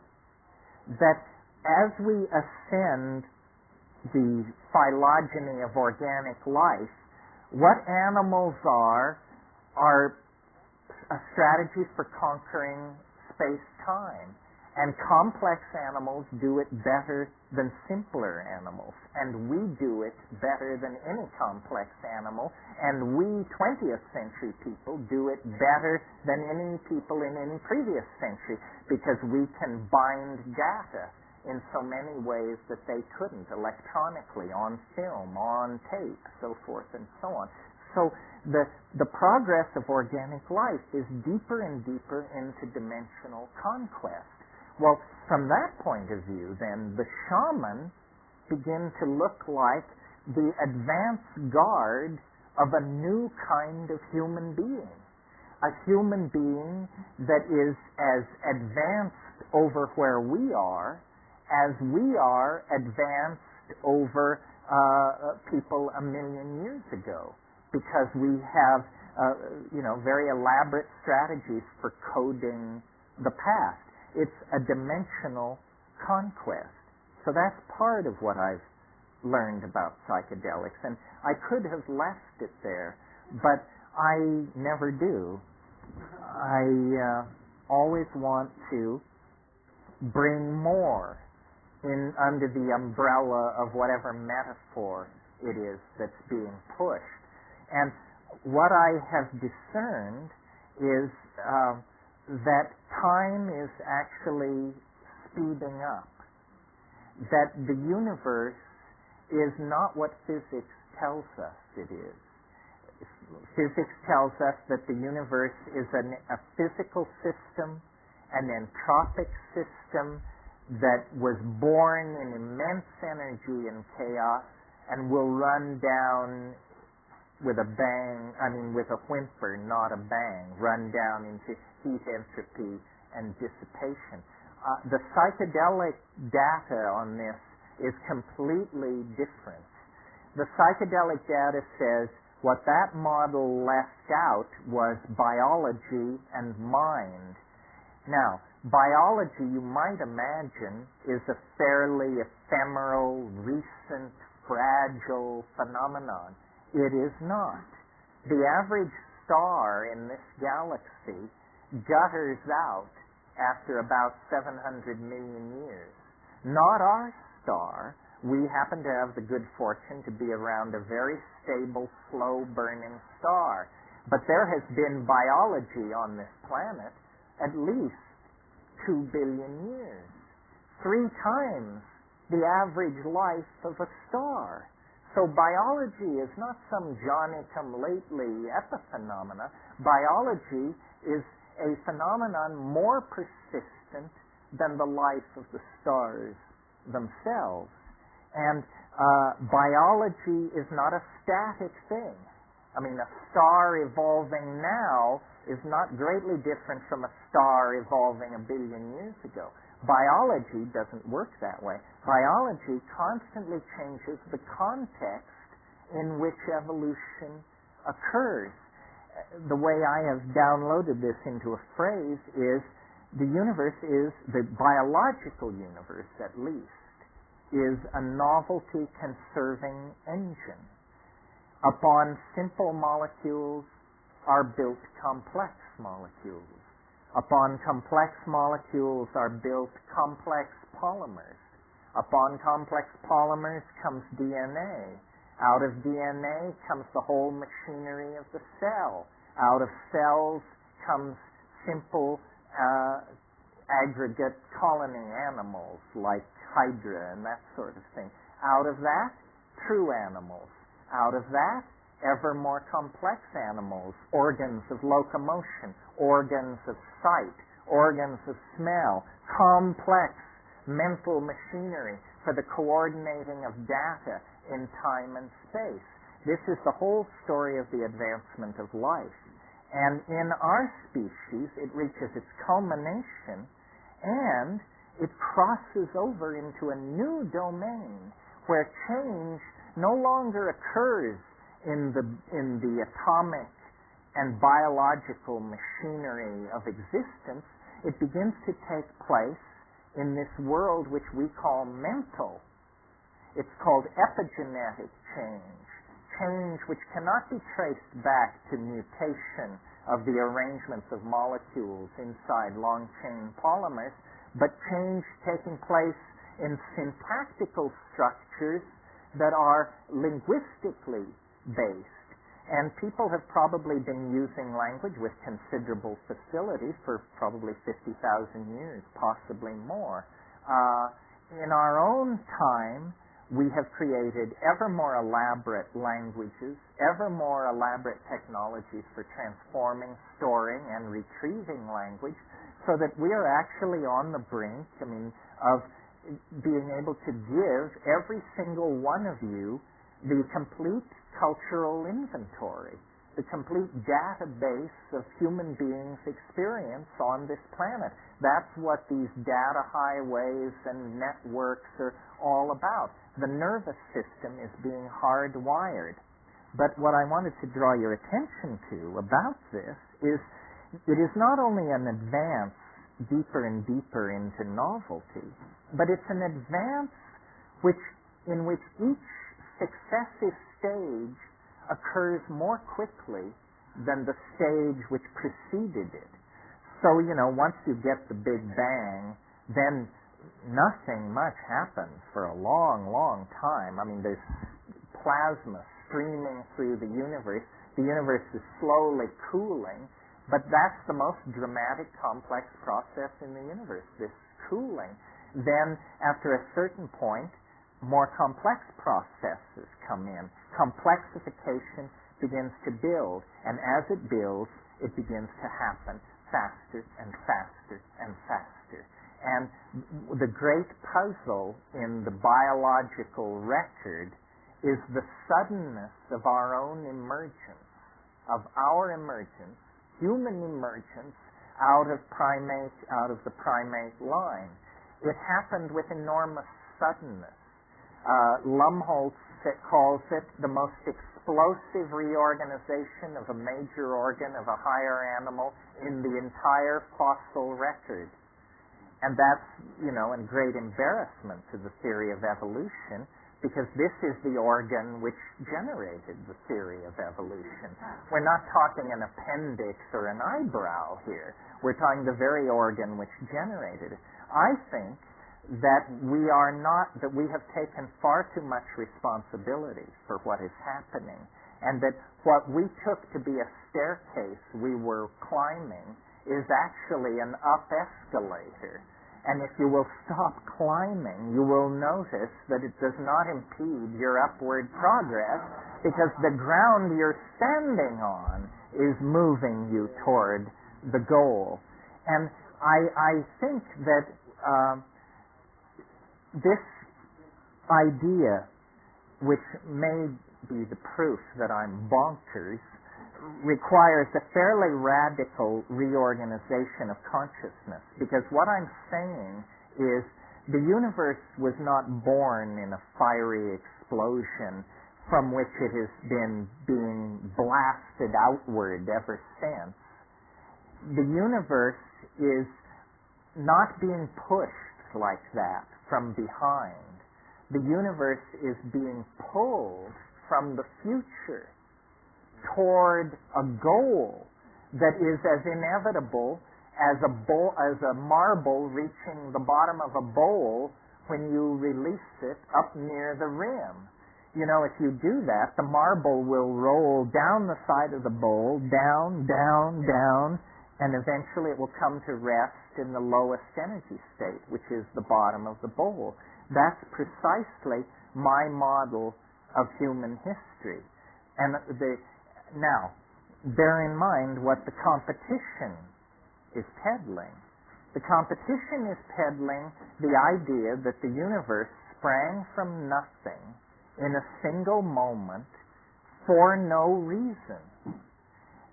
That as we ascend the phylogeny of organic life, what animals are strategies for conquering space-time. And complex animals do it better than simpler animals. And we do it better than any complex animal. And we 20th century people do it better than any people in any previous century, because we can bind data in so many ways that they couldn't, electronically, on film, on tape, so forth and so on. So the progress of organic life is deeper and deeper into dimensional conquest. Well, from that point of view, then, the shaman begin to look like the advance guard of a new kind of human being. A human being that is as advanced over where we are as we are advanced over people 1 million years ago. Because we have, very elaborate strategies for coding the past. It's a dimensional conquest. So that's part of what I've learned about psychedelics. And I could have left it there, but I never do. I always want to bring more in under the umbrella of whatever metaphor it is that's being pushed. And what I have discerned is that time is actually speeding up. That the universe is not what physics tells us it is. Physics tells us that the universe is a physical system, an entropic system that was born in immense energy and chaos and will run down with a bang, with a whimper, not a bang, run down into heat entropy and dissipation. The psychedelic data on this is completely different. The psychedelic data says what that model left out was biology and mind. Now, biology, you might imagine, is a fairly ephemeral, recent, fragile phenomenon. It is not. The average star in this galaxy gutters out after about 700 million years. Not our star. We happen to have the good fortune to be around a very stable, slow-burning star. But there has been biology on this planet at least 2 billion years. 3 times the average life of a star. So biology is not some Johnny-come-lately epiphenomena. Biology is a phenomenon more persistent than the life of the stars themselves. And biology is not a static thing. A star evolving now is not greatly different from a star evolving 1 billion years ago. Biology doesn't work that way. Biology constantly changes the context in which evolution occurs. The way I have downloaded this into a phrase is the biological universe at least, is a novelty-conserving engine. Upon simple molecules are built complex molecules. Upon complex molecules are built complex polymers. Upon complex polymers comes DNA. Out of DNA comes the whole machinery of the cell. Out of cells comes simple aggregate colony animals like Hydra and that sort of thing. Out of that, true animals. Out of that, ever more complex animals, organs of locomotion, organs of sight, organs of smell, complex mental machinery for the coordinating of data in time and space. This is the whole story of the advancement of life. And in our species, it reaches its culmination and it crosses over into a new domain where change no longer occurs in the atomic and biological machinery of existence. It begins to take place in this world which we call mental. It's called epigenetic change, change which cannot be traced back to mutation of the arrangements of molecules inside long-chain polymers, but change taking place in syntactical structures that are linguistically based. And people have probably been using language with considerable facility for probably 50,000 years, possibly more. In our own time, we have created ever more elaborate languages, ever more elaborate technologies for transforming, storing, and retrieving language, so that we are actually on the brink, of being able to give every single one of you the complete cultural inventory, the complete database of human beings' experience on this planet. That's what these data highways and networks are all about. The nervous system is being hardwired. But what I wanted to draw your attention to about this is it is not only an advance deeper and deeper into novelty, but it's an advance in which each successive stage occurs more quickly than the stage which preceded it. So, once you get the Big Bang, then nothing much happens for a long, long time. There's plasma streaming through the universe. The universe is slowly cooling, but that's the most dramatic, complex process in the universe, this cooling. Then, after a certain point, more complex processes come in. Complexification begins to build, and as it builds, it begins to happen faster and faster and faster. And the great puzzle in the biological record is the suddenness of our own emergence, human emergence out of the primate line. It happened with enormous suddenness. Lumholtz calls it the most explosive reorganization of a major organ of a higher animal in the entire fossil record. And that's, a great embarrassment to the theory of evolution, because this is the organ which generated the theory of evolution. We're not talking an appendix or an eyebrow here. We're talking the very organ which generated it. I think that we have taken far too much responsibility for what is happening, and that what we took to be a staircase we were climbing is actually an up escalator. And if you will stop climbing, you will notice that it does not impede your upward progress, because the ground you're standing on is moving you toward the goal. And I think that this idea, which may be the proof that I'm bonkers, requires a fairly radical reorganization of consciousness. Because what I'm saying is the universe was not born in a fiery explosion from which it has been being blasted outward ever since. The universe is not being pushed like that from behind. The universe is being pulled from the future toward a goal that is as inevitable as a marble reaching the bottom of a bowl when you release it up near the rim. You know, if you do that, the marble will roll down the side of the bowl, down, down, down, and eventually it will come to rest in the lowest energy state, which is the bottom of the bowl. That's precisely my model of human history. And now, bear in mind what the competition is peddling. The competition is peddling the idea that the universe sprang from nothing in a single moment for no reason.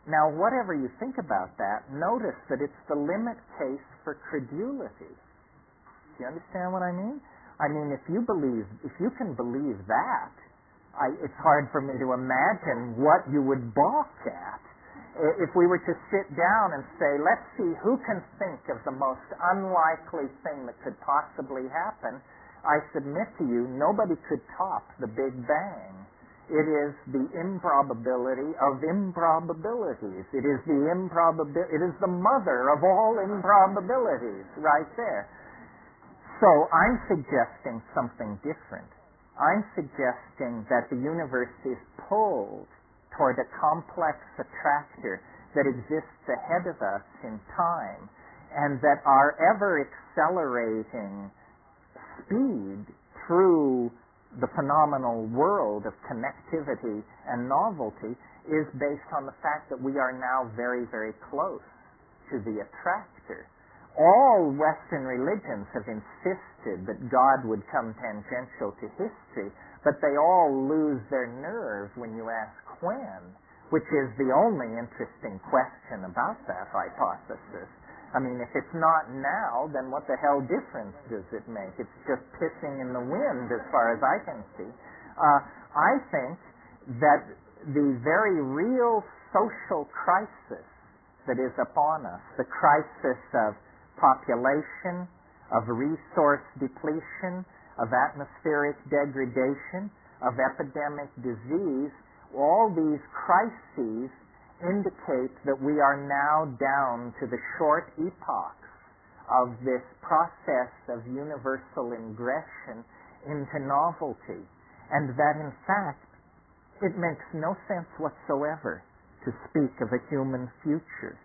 Now, whatever you think about that, notice that it's the limit case for credulity. Do you understand what I mean? I mean, if you can believe that, it's hard for me to imagine what you would balk at. If we were to sit down and say, let's see who can think of the most unlikely thing that could possibly happen, I submit to you, nobody could top the Big Bang. It is the improbability of improbabilities. It is the mother of all improbabilities right there. So I'm suggesting something different. I'm suggesting that the universe is pulled toward a complex attractor that exists ahead of us in time, and that our ever-accelerating speed through the phenomenal world of connectivity and novelty is based on the fact that we are now very, very close to the attractor. All Western religions have insisted that God would come tangential to history, but they all lose their nerve when you ask when, which is the only interesting question about that hypothesis. I mean, if it's not now, then what the hell difference does it make? It's just pissing in the wind as far as I can see. I think that the very real social crisis that is upon us, the crisis of population, of resource depletion, of atmospheric degradation, of epidemic disease, all these crises indicate that we are now down to the short epochs of this process of universal ingression into novelty, and that in fact it makes no sense whatsoever to speak of a human future.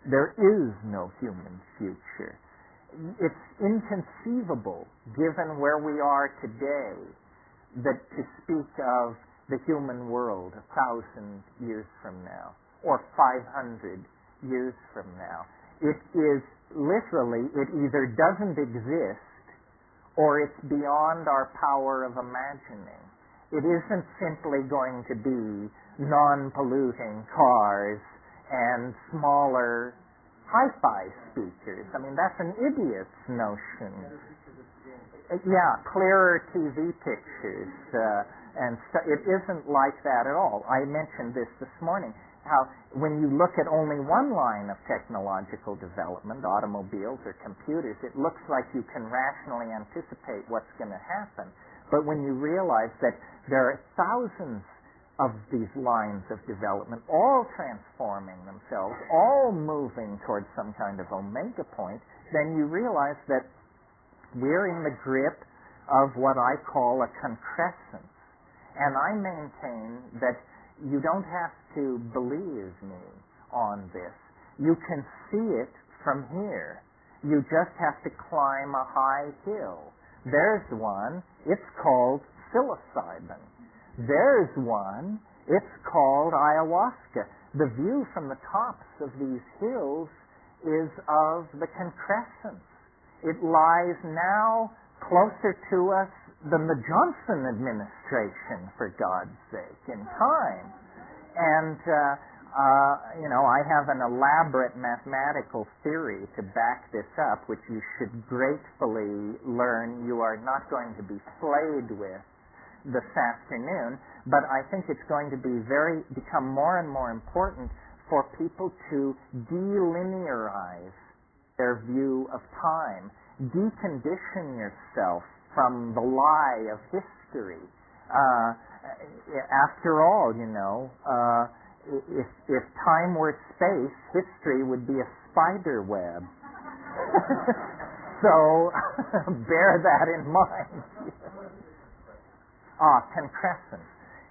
There is no human future. It's inconceivable, given where we are today, that to speak of the human world 1,000 years from now, or 500 years from now. It is literally, it either doesn't exist, or it's beyond our power of imagining. It isn't simply going to be non-polluting cars and smaller hi-fi speakers. I mean, that's an idiot's notion. Yeah, clearer TV pictures. It isn't like that at all. I mentioned this morning, how when you look at only one line of technological development, automobiles or computers, it looks like you can rationally anticipate what's going to happen. But when you realize that there are thousands of these lines of development, all transforming themselves, all moving towards some kind of omega point, then you realize that we're in the grip of what I call a concrescence. And I maintain that you don't have to believe me on this. You can see it from here. You just have to climb a high hill. There's one, it's called psilocybin. There's one, it's called ayahuasca. The view from the tops of these hills is of the concrescence. It lies now closer to us than the Johnson administration, for God's sake, in time. And, I have an elaborate mathematical theory to back this up, which you should gratefully learn you are not going to be flayed with this afternoon, but I think it's going to become more and more important for people to delinearize their view of time, decondition yourself from the lie of history. After all, if time were space, history would be a spider web. So bear that in mind. Concrescence.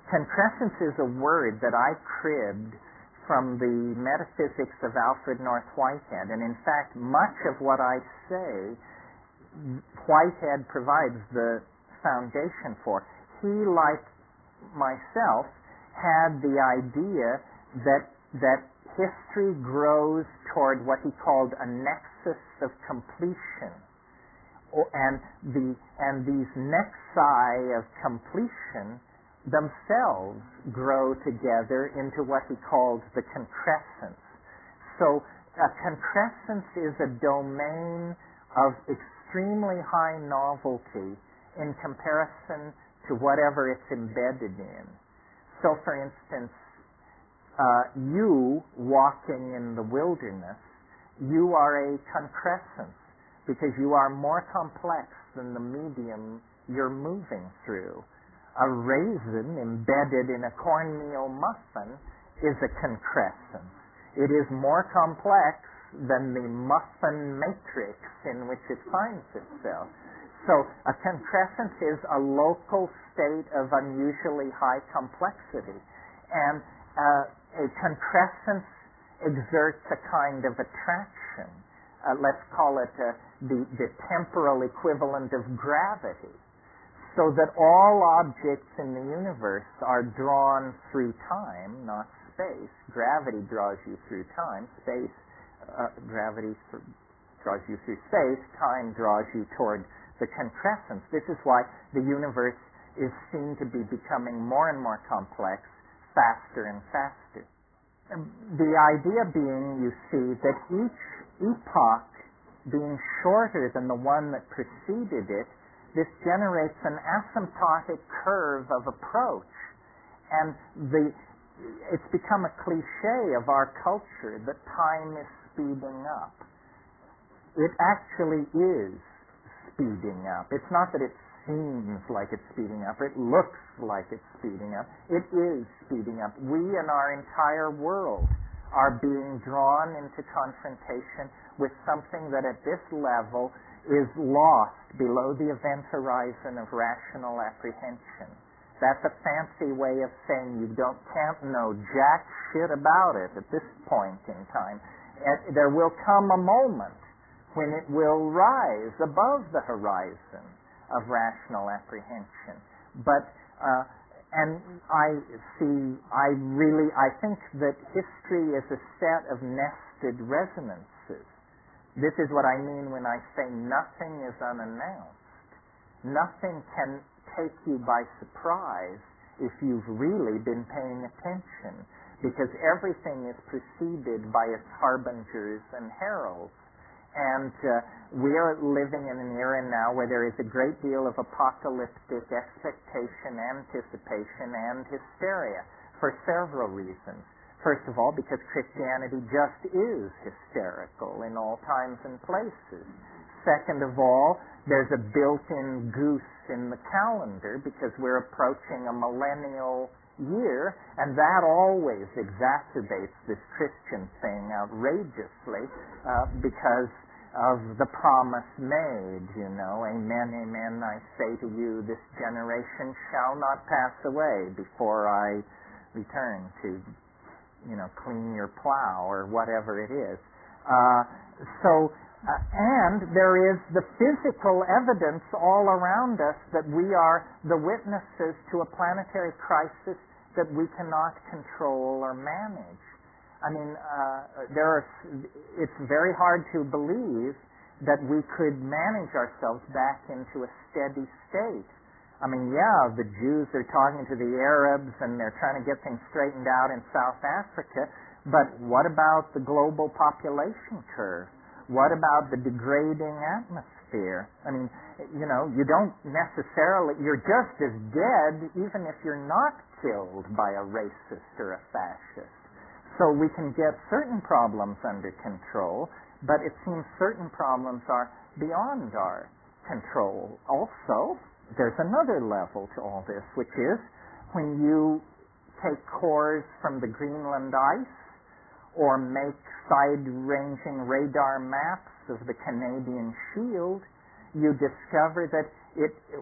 Concrescence is a word that I cribbed from the Metaphysics of Alfred North Whitehead, and in fact, much of what I say, Whitehead provides the foundation for. He, like myself, had the idea that history grows toward what he called a nexus of completion, and these nexi of completion themselves grow together into what he called the concrescence. So a concrescence is a domain of extremely high novelty in comparison to whatever it's embedded in. So for instance, you walking in the wilderness, you are a concrescence because you are more complex than the medium you're moving through. A raisin embedded in a cornmeal muffin is a concrescence. It is more complex than the muffin matrix in which it finds itself. So a concrescence is a local state of unusually high complexity. And a concrescence exerts a kind of attraction. Let's call it the temporal equivalent of gravity. So that all objects in the universe are drawn through time, not space. Gravity draws you through time. Gravity draws you through space. Time draws you toward the concrescence. This is why the universe is seen to be becoming more and more complex, faster and faster. The idea being, you see, that each epoch being shorter than the one that preceded it, this generates an asymptotic curve of approach. And it's become a cliche of our culture that time is speeding up. It actually is speeding up. It's not that it seems like it's speeding up. It looks like it's speeding up. It is speeding up. We and our entire world are being drawn into confrontation with something that at this level is lost below the event horizon of rational apprehension. That's a fancy way of saying you can't know jack shit about it at this point in time. There will come a moment when it will rise above the horizon of rational apprehension. But and I think that history is a set of nested resonances. This is what I mean when I say nothing is unannounced. Nothing can take you by surprise if you've really been paying attention, because everything is preceded by its harbingers and heralds. And we are living in an era now where there is a great deal of apocalyptic expectation, anticipation, and hysteria for several reasons. First of all, because Christianity just is hysterical in all times and places. Second of all, there's a built-in goose in the calendar because we're approaching a millennial year, and that always exacerbates this Christian thing outrageously because of the promise made, amen, amen, I say to you, this generation shall not pass away before I return to clean your plow or whatever it is. And there is the physical evidence all around us that we are the witnesses to a planetary crisis that we cannot control or manage. I mean, it's very hard to believe that we could manage ourselves back into a steady state. I mean, the Jews are talking to the Arabs and they're trying to get things straightened out in South Africa, but what about the global population curve? What about the degrading atmosphere? I mean, you don't necessarily, you're just as dead even if you're not killed by a racist or a fascist. So we can get certain problems under control, but it seems certain problems are beyond our control. Also, there's another level to all this, which is when you take cores from the Greenland ice or make side-ranging radar maps of the Canadian Shield, you discover that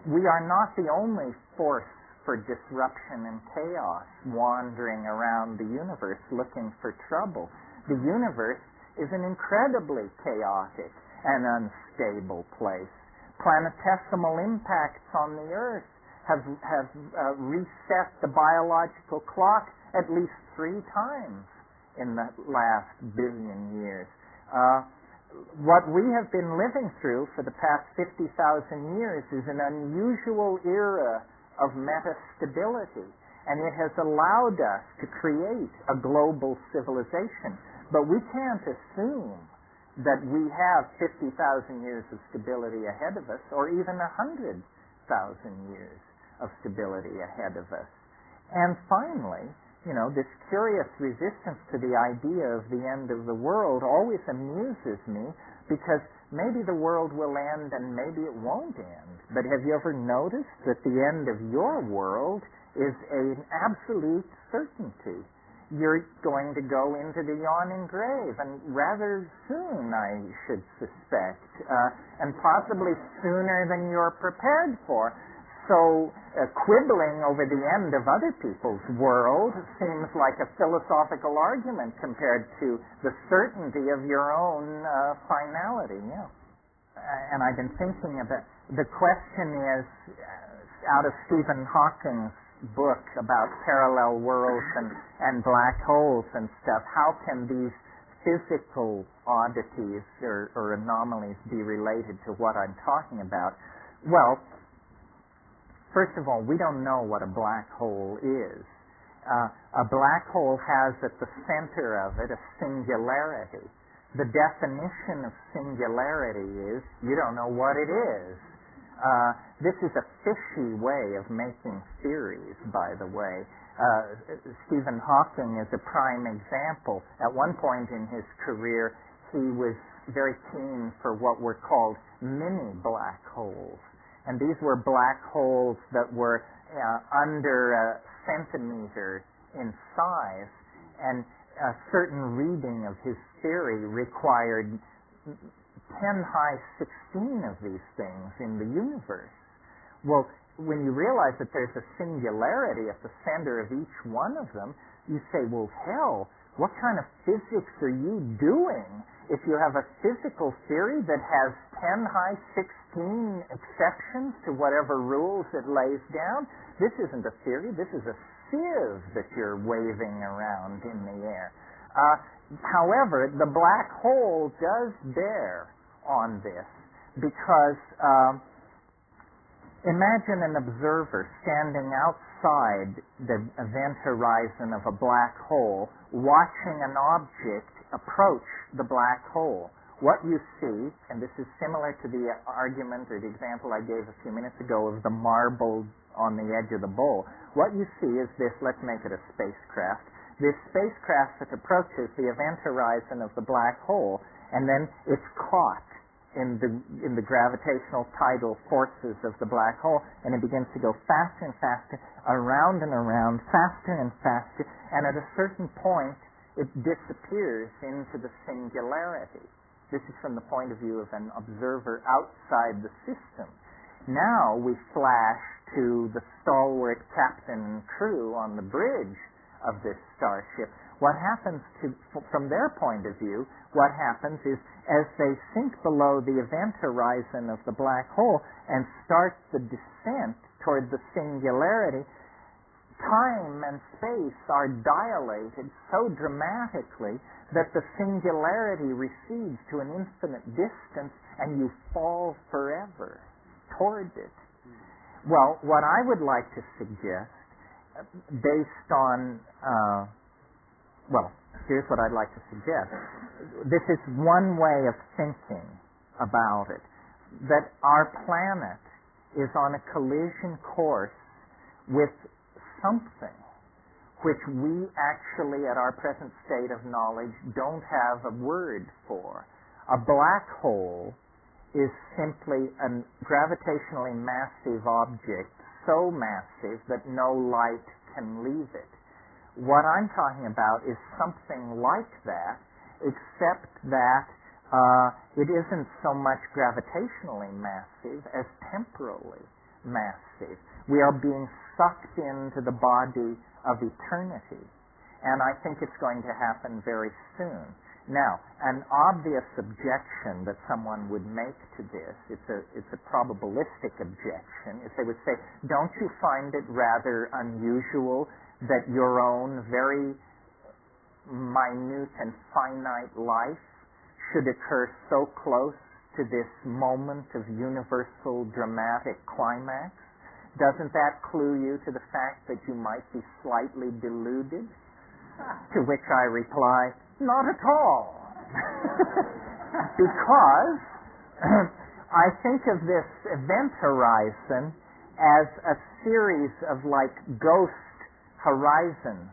we are not the only force for disruption and chaos wandering around the universe looking for trouble. The universe is an incredibly chaotic and unstable place. Planetesimal impacts on the Earth have reset the biological clock at least 3 times in the last billion years. What we have been living through for the past 50,000 years is an unusual era of metastability, and it has allowed us to create a global civilization. But we can't assume that we have 50,000 years of stability ahead of us, or even 100,000 years of stability ahead of us. And finally, this curious resistance to the idea of the end of the world always amuses me, because maybe the world will end and maybe it won't end. But have you ever noticed that the end of your world is an absolute certainty? You're going to go into the yawning grave, and rather soon, I should suspect, and possibly sooner than you're prepared for. So quibbling over the end of other people's world seems like a philosophical argument compared to the certainty of your own finality. Yeah. And I've been thinking about, the question is, out of Stephen Hawking's book about parallel worlds and black holes and stuff, how can these physical oddities or anomalies be related to what I'm talking about? Well, first of all, we don't know what a black hole is. A black hole has at the center of it a singularity. The definition of singularity is you don't know what it is. This is a fishy way of making theories, by the way. Stephen Hawking is a prime example. At one point in his career, he was very keen for what were called mini black holes. And these were black holes that were under a centimeter in size, and a certain reading of his theory required 10 high 16 of these things in the universe. Well, when you realize that there's a singularity at the center of each one of them, you say, well, hell, what kind of physics are you doing if you have a physical theory that has 10 high 16 exceptions to whatever rules it lays down? This isn't a theory, this is a sieve that you're waving around in the air. However, the black hole does bear on this, because imagine an observer standing outside the event horizon of a black hole, watching an object approach the black hole. What you see, and this is similar to the argument or the example I gave a few minutes ago of the marble on the edge of the bowl, what you see is this, let's make it a spacecraft. This spacecraft that approaches the event horizon of the black hole, and then it's caught in the gravitational tidal forces of the black hole, and it begins to go faster and faster, around and around, faster and faster, and at a certain point it disappears into the singularity. This is from the point of view of an observer outside the system. Now we flash to the stalwart captain and crew on the bridge of this starship. What happens from their point of view, what happens is as they sink below the event horizon of the black hole and start the descent toward the singularity, time and space are dilated so dramatically that the singularity recedes to an infinite distance and you fall forever toward it. Well, what I would like to suggest, based on here's what I'd like to suggest. This is one way of thinking about it, that our planet is on a collision course with something which we actually, at our present state of knowledge, don't have a word for. A black hole is simply a gravitationally massive object, so massive that no light can leave it. what I'm talking about is something like that, except that it isn't so much gravitationally massive as temporally massive. We are being sucked into the body of eternity, and I think it's going to happen very soon. Now, an obvious objection that someone would make to this, it's a probabilistic objection, is they would say, don't you find it rather unusual that your own very minute and finite life should occur so close to this moment of universal dramatic climax? Doesn't that clue you to the fact that you might be slightly deluded? To which I reply, not at all. Because I think of this event horizon as a series of like ghost horizons.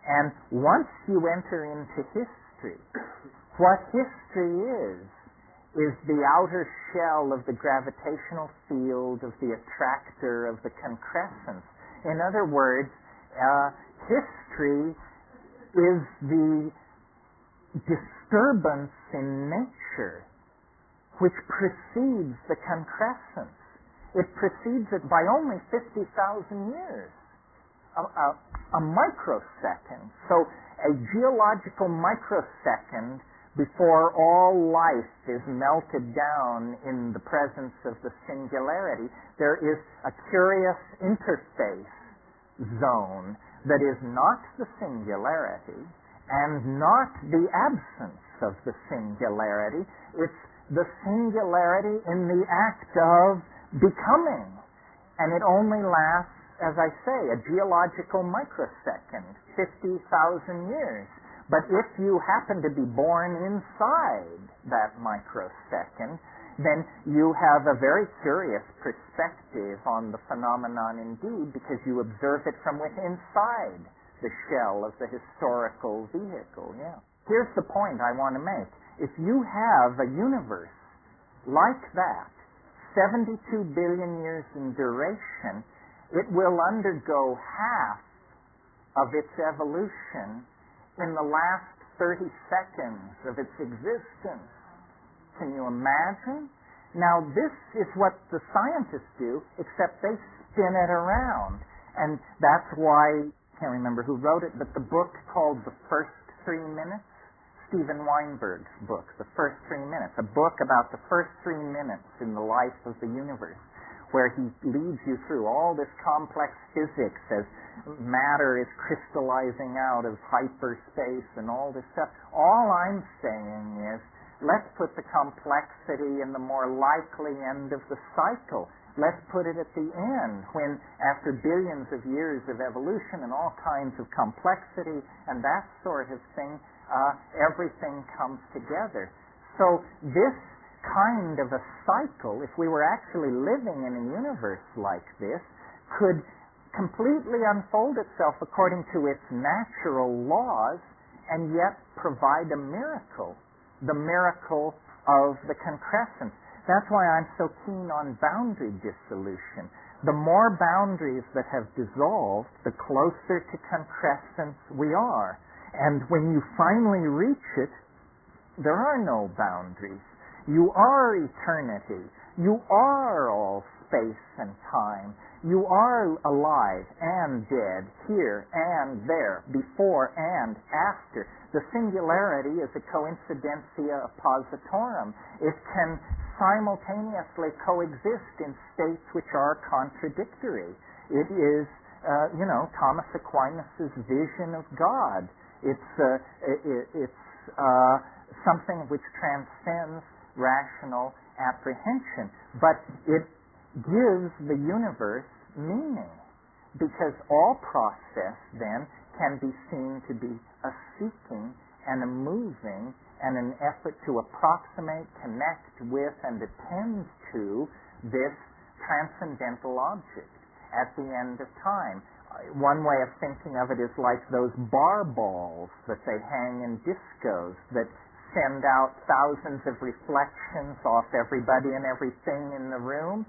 And once you enter into history, what history is the outer shell of the gravitational field of the attractor of the concrescence. In other words, history is the disturbance in nature which precedes the concrescence. It precedes it by only 50,000 years, a microsecond. So a geological microsecond before all life is melted down in the presence of the singularity, there is a curious interface zone that is not the singularity and not the absence of the singularity. It's the singularity in the act of becoming. And it only lasts, as I say, a geological microsecond, 50,000 years. But if you happen to be born inside that microsecond, then you have a very curious perspective on the phenomenon indeed, because you observe it from within inside the shell of the historical vehicle. Yeah. Here's the point I want to make. If you have a universe like that, 72 billion years in duration, it will undergo half of its evolution in the last 30 seconds of its existence. Can you imagine? Now, this is what the scientists do, except they spin it around. And that's why, I can't remember who wrote it, but the book called The First 3 Minutes, Steven Weinberg's book, The First 3 Minutes, a book about the first 3 minutes in the life of the universe, where he leads you through all this complex physics as matter is crystallizing out of hyperspace and all this stuff. All I'm saying is, let's put the complexity in the more likely end of the cycle. Let's put it at the end, when after billions of years of evolution and all kinds of complexity and that sort of thing, everything comes together. So this kind of a cycle, if we were actually living in a universe like this, could completely unfold itself according to its natural laws and yet provide a miracle, the miracle of the concrescence. That's why I'm so keen on boundary dissolution. The more boundaries that have dissolved, the closer to concrescence we are. And when you finally reach it, there are no boundaries. You are eternity. You are all space and time. You are alive and dead, here and there, before and after. The singularity is a coincidentia oppositorum. It can simultaneously coexist in states which are contradictory. It is, Thomas Aquinas' vision of God. It's something which transcends rational apprehension. But it gives the universe meaning, because all process then can be seen to be a seeking and a moving and an effort to approximate, connect with, and attend to this transcendental object at the end of time. One way of thinking of it is like those bar balls that they hang in discos that send out thousands of reflections off everybody and everything in the room.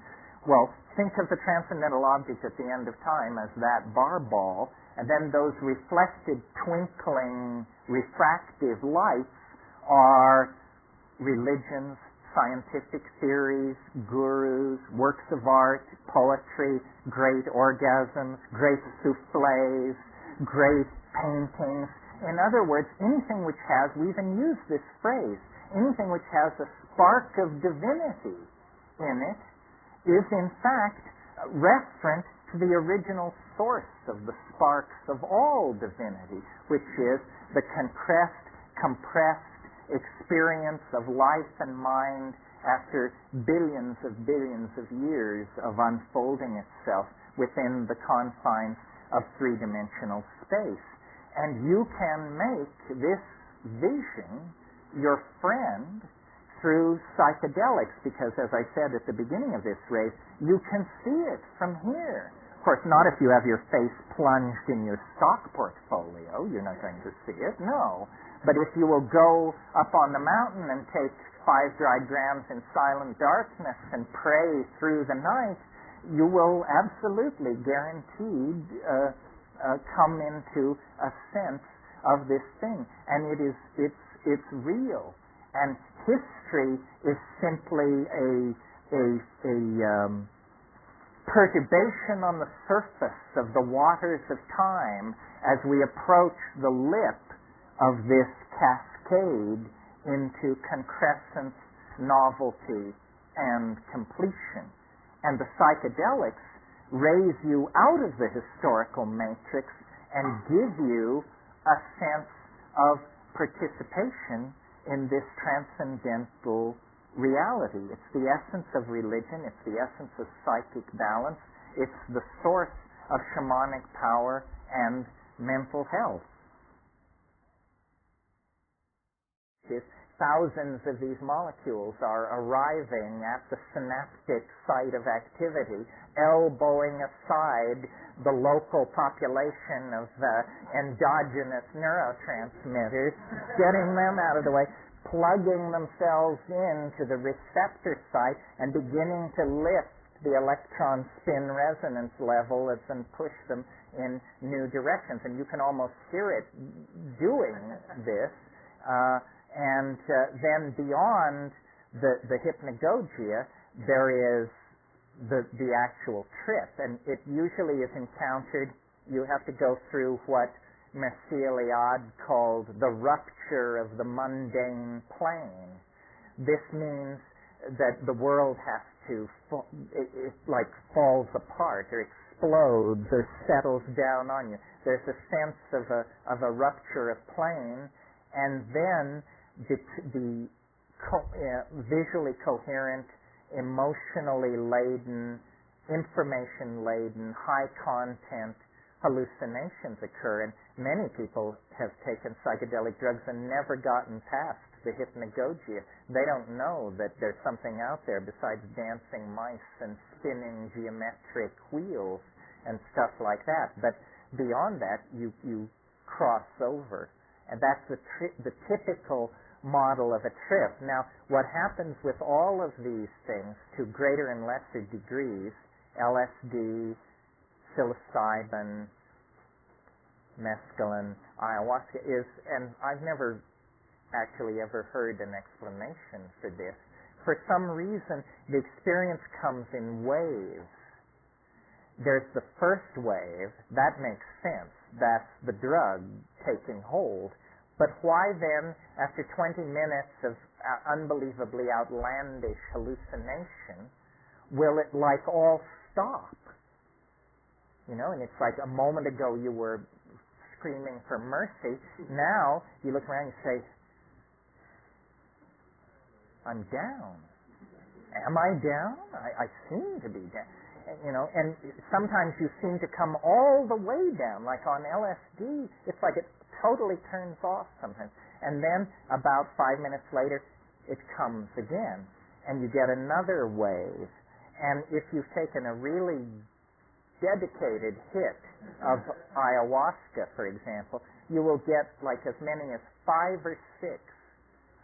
Well, think of the transcendental object at the end of time as that bar ball And then those reflected, twinkling, refractive lights are religions, scientific theories, gurus, works of art, poetry, great orgasms, great souffles, great paintings. In other words, anything which has, we even use this phrase, anything which has a spark of divinity in it is in fact referent to the original source of the sparks of all divinity, which is the compressed experience of life and mind after billions of years of unfolding itself within the confines of three-dimensional space. And you can make this vision your friend through psychedelics, because as I said at the beginning of this race, you can see it from here. Of course, not if you have your face plunged in your stock portfolio. You're not going to see it, no. But if you will go up on the mountain and take 5 dry grams in silent darkness and pray through the night, you will absolutely guaranteed come into a sense of this thing. And it's real. And history is simply a perturbation on the surface of the waters of time as we approach the lip of this cascade into concrescence, novelty, and completion. And the psychedelics raise you out of the historical matrix and give you a sense of participation in this transcendental reality. It's the essence of religion. It's the essence of psychic balance. It's the source of shamanic power and mental health. Thousands of these molecules are arriving at the synaptic site of activity, elbowing aside the local population of endogenous neurotransmitters, getting them out of the way, plugging themselves into the receptor site and beginning to lift the electron spin resonance levels and push them in new directions. And you can almost hear it doing this. And then beyond the hypnagogia, there is the actual trip. And it usually is encountered, you have to go through what Mircea Eliade called the rupture of the mundane plane. This means that the world has to, it like falls apart or explodes or settles down on you. There's a sense of a rupture of plane, and then the visually coherent, emotionally laden, information laden, high content hallucinations occur. And many people have taken psychedelic drugs and never gotten past the hypnagogia. They don't know that there's something out there besides dancing mice and spinning geometric wheels and stuff like that. But beyond that, you cross over. And that's the typical model of a trip. Now, what happens with all of these things to greater and lesser degrees, LSD, psilocybin, mescaline, ayahuasca, is, and I've never actually ever heard an explanation for this. For some reason, the experience comes in waves. There's the first wave, that makes sense. That's the drug taking hold. But why then, after 20 minutes of unbelievably outlandish hallucination, will it like all stop? You know, and it's like a moment ago you were screaming for mercy. Now you look around and you say, I'm down. Am I down? I seem to be down. You know, and sometimes you seem to come all the way down, like on LSD. It's like it totally turns off sometimes. And then about 5 minutes later, it comes again, and you get another wave. And if you've taken a really dedicated hit of ayahuasca, for example, you will get like as many as 5 or 6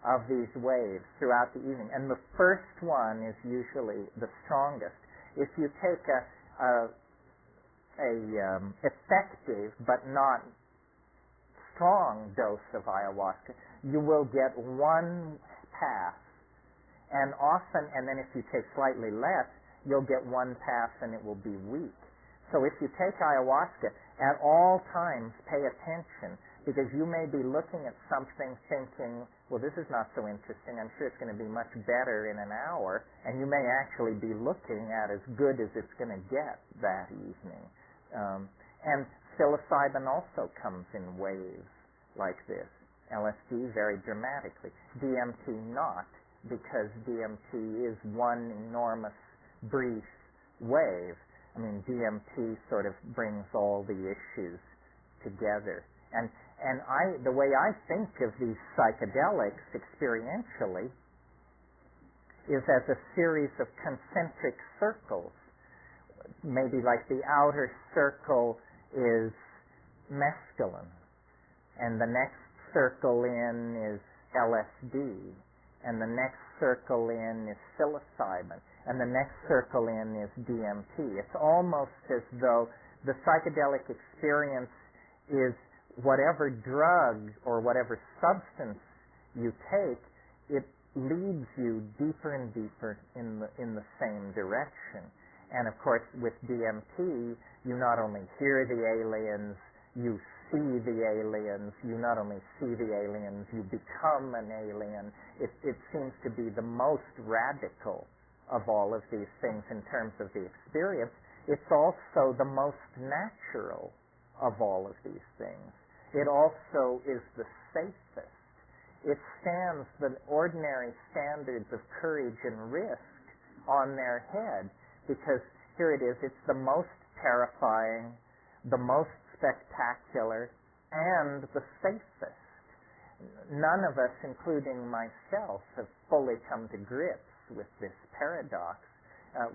of these waves throughout the evening. And the first one is usually the strongest. If you take a effective but not strong dose of ayahuasca, you will get one pass, and often, and then if you take slightly less, you'll get one pass and it will be weak. So if you take ayahuasca, at all times pay attention, because you may be looking at something thinking, well, this is not so interesting, I'm sure it's going to be much better in an hour, and you may actually be looking at as good as it's going to get that evening. And psilocybin also comes in waves like this. LSD very dramatically. DMT not, because DMT is one enormous brief wave. I mean, DMT sort of brings all the issues together. And the way I think of these psychedelics experientially is as a series of concentric circles. Maybe like the outer circle is mescaline, and the next circle in is LSD, and the next circle in is psilocybin, and the next circle in is DMT. It's almost as though the psychedelic experience is whatever drug or whatever substance you take, it leads you deeper and deeper in the same direction. And of course, with DMT, you not only hear the aliens, you see the aliens, you not only see the aliens, you become an alien. It seems to be the most radical of all of these things in terms of the experience. It's also the most natural of all of these things. It also is the safest. It stands the ordinary standards of courage and risk on their head, because here it is, it's the most terrifying, the most spectacular, and the safest. None of us, including myself, have fully come to grips with this paradox.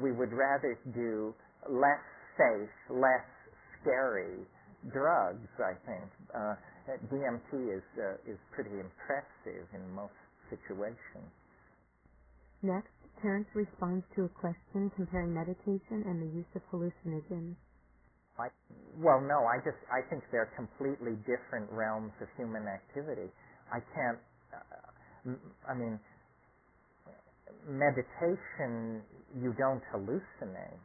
We would rather do less safe, less scary drugs, I think. DMT is pretty impressive in most situations. Next, Terence responds to a question comparing meditation and the use of hallucinogens. I think they're completely different realms of human activity. Meditation, you don't hallucinate.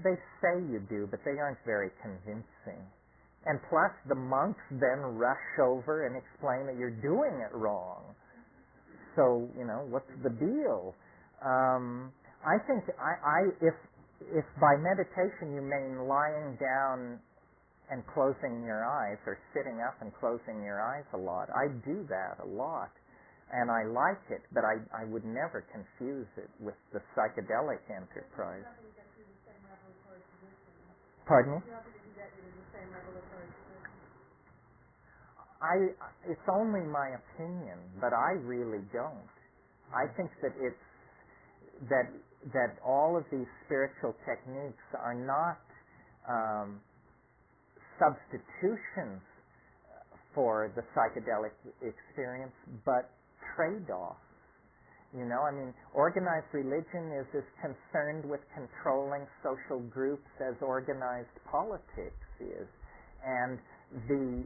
They say you do, but they aren't very convincing. And plus, the monks then rush over and explain that you're doing it wrong. So, what's the deal? I think if by meditation you mean lying down and closing your eyes, or sitting up and closing your eyes a lot, I do that a lot, and I like it, but I would never confuse it with the psychedelic enterprise. Pardon me? It's only my opinion, but I really don't. I think that all of these spiritual techniques are not substitutions for the psychedelic experience, but trade-offs. Organized religion is as concerned with controlling social groups as organized politics is, and the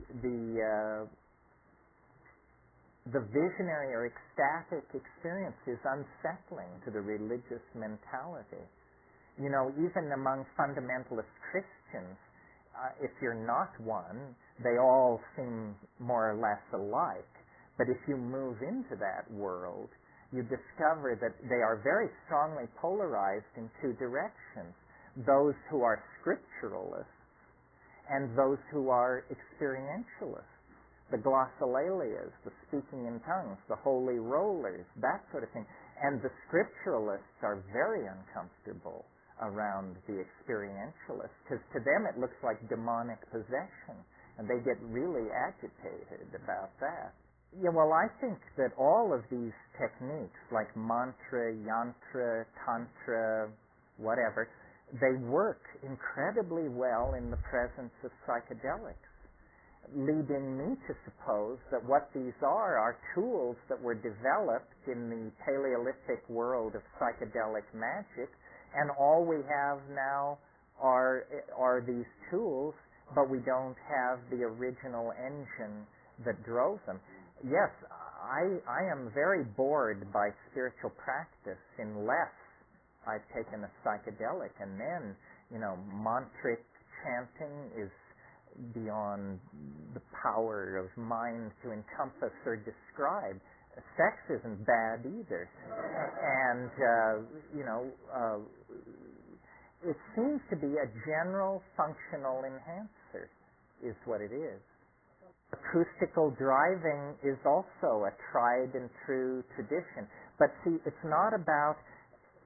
visionary or ecstatic experience is unsettling to the religious mentality. Even among fundamentalist Christians, if you're not one, they all seem more or less alike. But if you move into that world, you discover that they are very strongly polarized in two directions. Those who are scripturalists and those who are experientialists. The glossolalias, the speaking in tongues, the holy rollers, that sort of thing. And the scripturalists are very uncomfortable around the experientialists, because to them it looks like demonic possession, and they get really agitated about that. Yeah, well, I think that all of these techniques, like mantra, yantra, tantra, whatever, they work incredibly well in the presence of psychedelics, leading me to suppose that what these are tools that were developed in the Paleolithic world of psychedelic magic and all we have now are these tools, but we don't have the original engine that drove them. Yes, I am very bored by spiritual practice unless I've taken a psychedelic, and then, mantric chanting is beyond the power of mind to encompass or describe. Sex isn't bad either. And, it seems to be a general functional enhancer, is what it is. Acoustical driving is also a tried and true tradition. But see, it's not about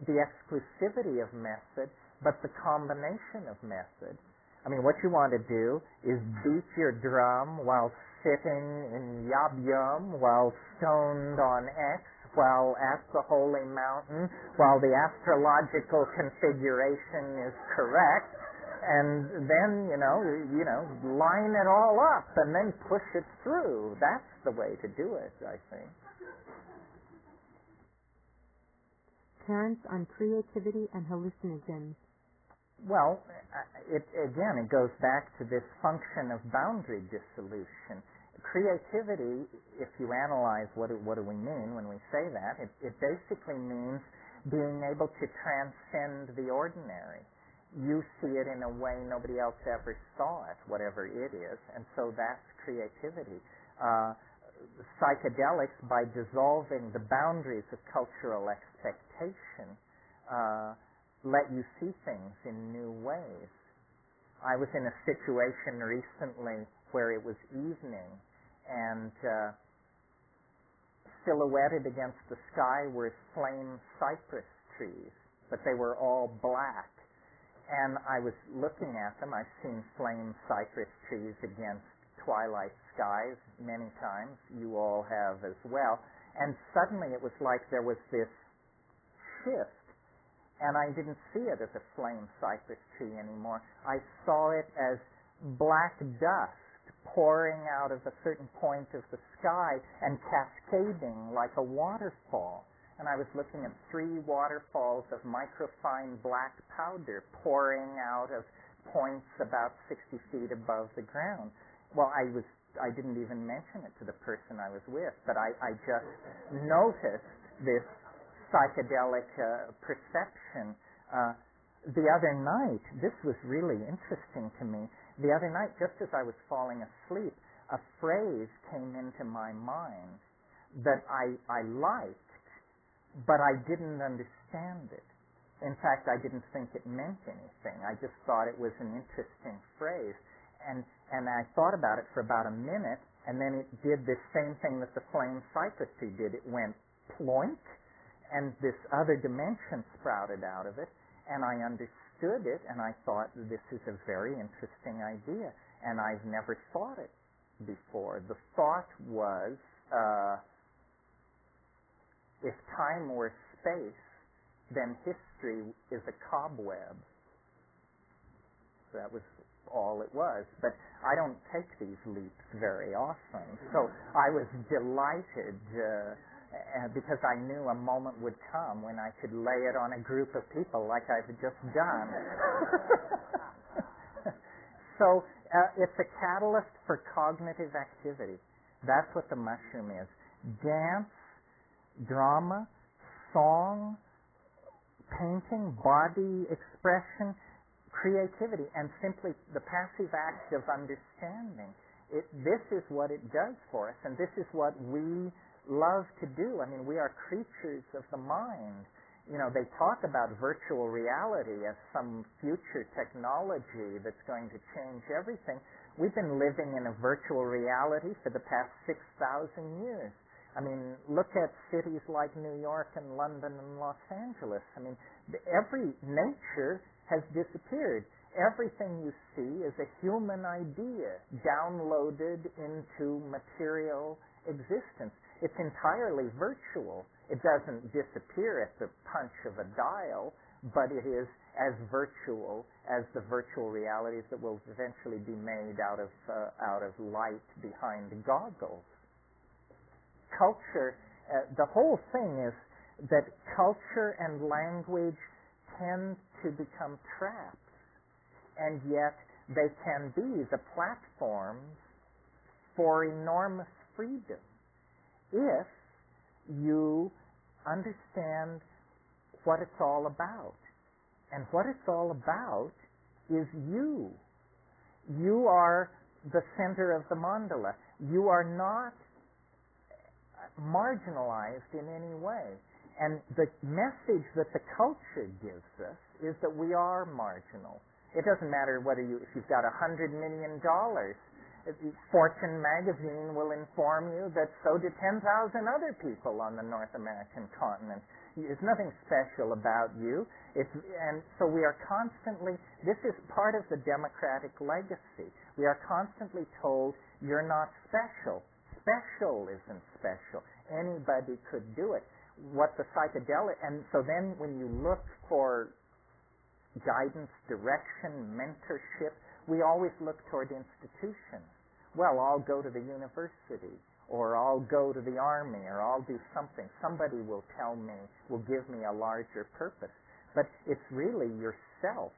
the exclusivity of method, but the combination of method. I mean, what you want to do is beat your drum while sitting in Yab Yum, while stoned on X, while at the holy mountain, while the astrological configuration is correct, and then, line it all up and then push it through. That's the way to do it, I think. Terence, on creativity and hallucinogens. Well, it goes back to this function of boundary dissolution. Creativity, if you analyze what do we mean when we say that, it basically means being able to transcend the ordinary. You see it in a way nobody else ever saw it, whatever it is, and so that's creativity. Psychedelics, by dissolving the boundaries of cultural expectation, let you see things in new ways. I was in a situation recently where it was evening, and silhouetted against the sky were flame cypress trees, but they were all black. And I was looking at them. I've seen flame cypress trees against twilight skies many times. You all have as well. And suddenly it was like there was this shift, and I didn't see it as a flame cypress tree anymore. I saw it as black dust pouring out of a certain point of the sky and cascading like a waterfall. And I was looking at 3 waterfalls of microfine black powder pouring out of points about 60 feet above the ground. Well, I didn't even mention it to the person I was with, but I just noticed this psychedelic perception. The other night, this was really interesting to me. The other night, just as I was falling asleep, a phrase came into my mind that I liked, but I didn't understand it. In fact, I didn't think it meant anything. I just thought it was an interesting phrase. And I thought about it for about a minute, and then it did the same thing that the flame cypress tree did. It went ploink, and this other dimension sprouted out of it, and I understood it, and I thought, this is a very interesting idea, and I've never thought it before. The thought was, if time were space, then history is a cobweb. That was all it was. But I don't take these leaps very often. So I was delighted because I knew a moment would come when I could lay it on a group of people like I've just done. So it's a catalyst for cognitive activity. That's what the mushroom is. Dance, drama, song, painting, body expression, creativity, and simply the passive act of understanding. This is what it does for us, and this is what we love to do. I mean, we are creatures of the mind. They talk about virtual reality as some future technology that's going to change everything. We've been living in a virtual reality for the past 6,000 years. I mean, look at cities like New York and London and Los Angeles. I mean, every nature has disappeared. Everything you see is a human idea downloaded into material existence. It's entirely virtual. It doesn't disappear at the punch of a dial, but it is as virtual as the virtual realities that will eventually be made out of light behind goggles. Culture, the whole thing is that culture and language tend to become traps, and yet they can be the platforms for enormous freedom if you understand what it's all about. And what it's all about is you. You are the center of the mandala. You are not marginalized in any way. And the message that the culture gives us is that we are marginal. It doesn't matter if you've got $100 million. Fortune magazine will inform you that so did 10,000 other people on the North American continent. There's nothing special about you. And so we are constantly, this is part of the democratic legacy. We are constantly told, you're not special. Special isn't special. Anybody could do it. What the psychedelic, and so then when you look for guidance, direction, mentorship, we always look toward institutions. Well, I'll go to the university, or I'll go to the army, or I'll do something. Somebody will tell me, will give me a larger purpose. But it's really yourself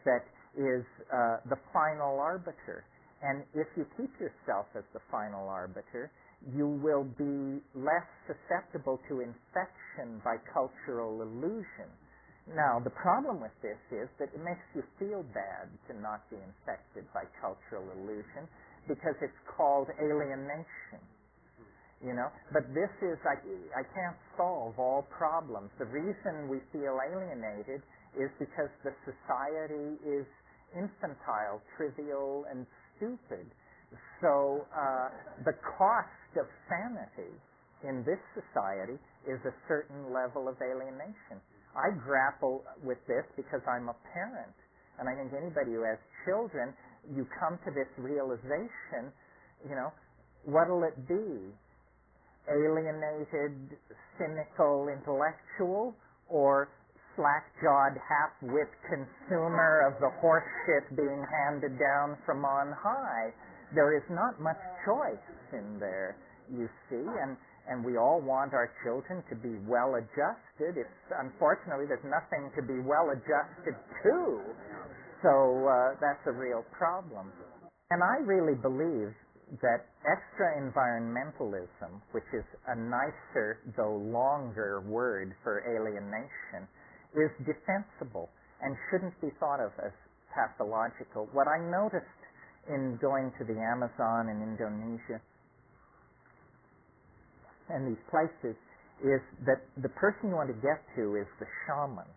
that is the final arbiter. And if you keep yourself as the final arbiter, you will be less susceptible to infection by cultural illusion. Now, the problem with this is that it makes you feel bad to not be infected by cultural illusion because it's called alienation. But this is, I can't solve all problems. The reason we feel alienated is because the society is infantile, trivial, and stupid. So the cost of sanity in this society is a certain level of alienation. I grapple with this because I'm a parent. And I think anybody who has children, you come to this realization, what'll it be? Alienated, cynical intellectual, or slack-jawed, half-wit consumer of the horse shit being handed down from on high? There is not much choice in there, you see, and we all want our children to be well-adjusted. Unfortunately, there's nothing to be well-adjusted to, so that's a real problem. And I really believe that extra-environmentalism, which is a nicer, though longer word for alienation, is defensible and shouldn't be thought of as pathological. What I noticed in going to the Amazon in Indonesia and these places is that the person you want to get to is the shaman.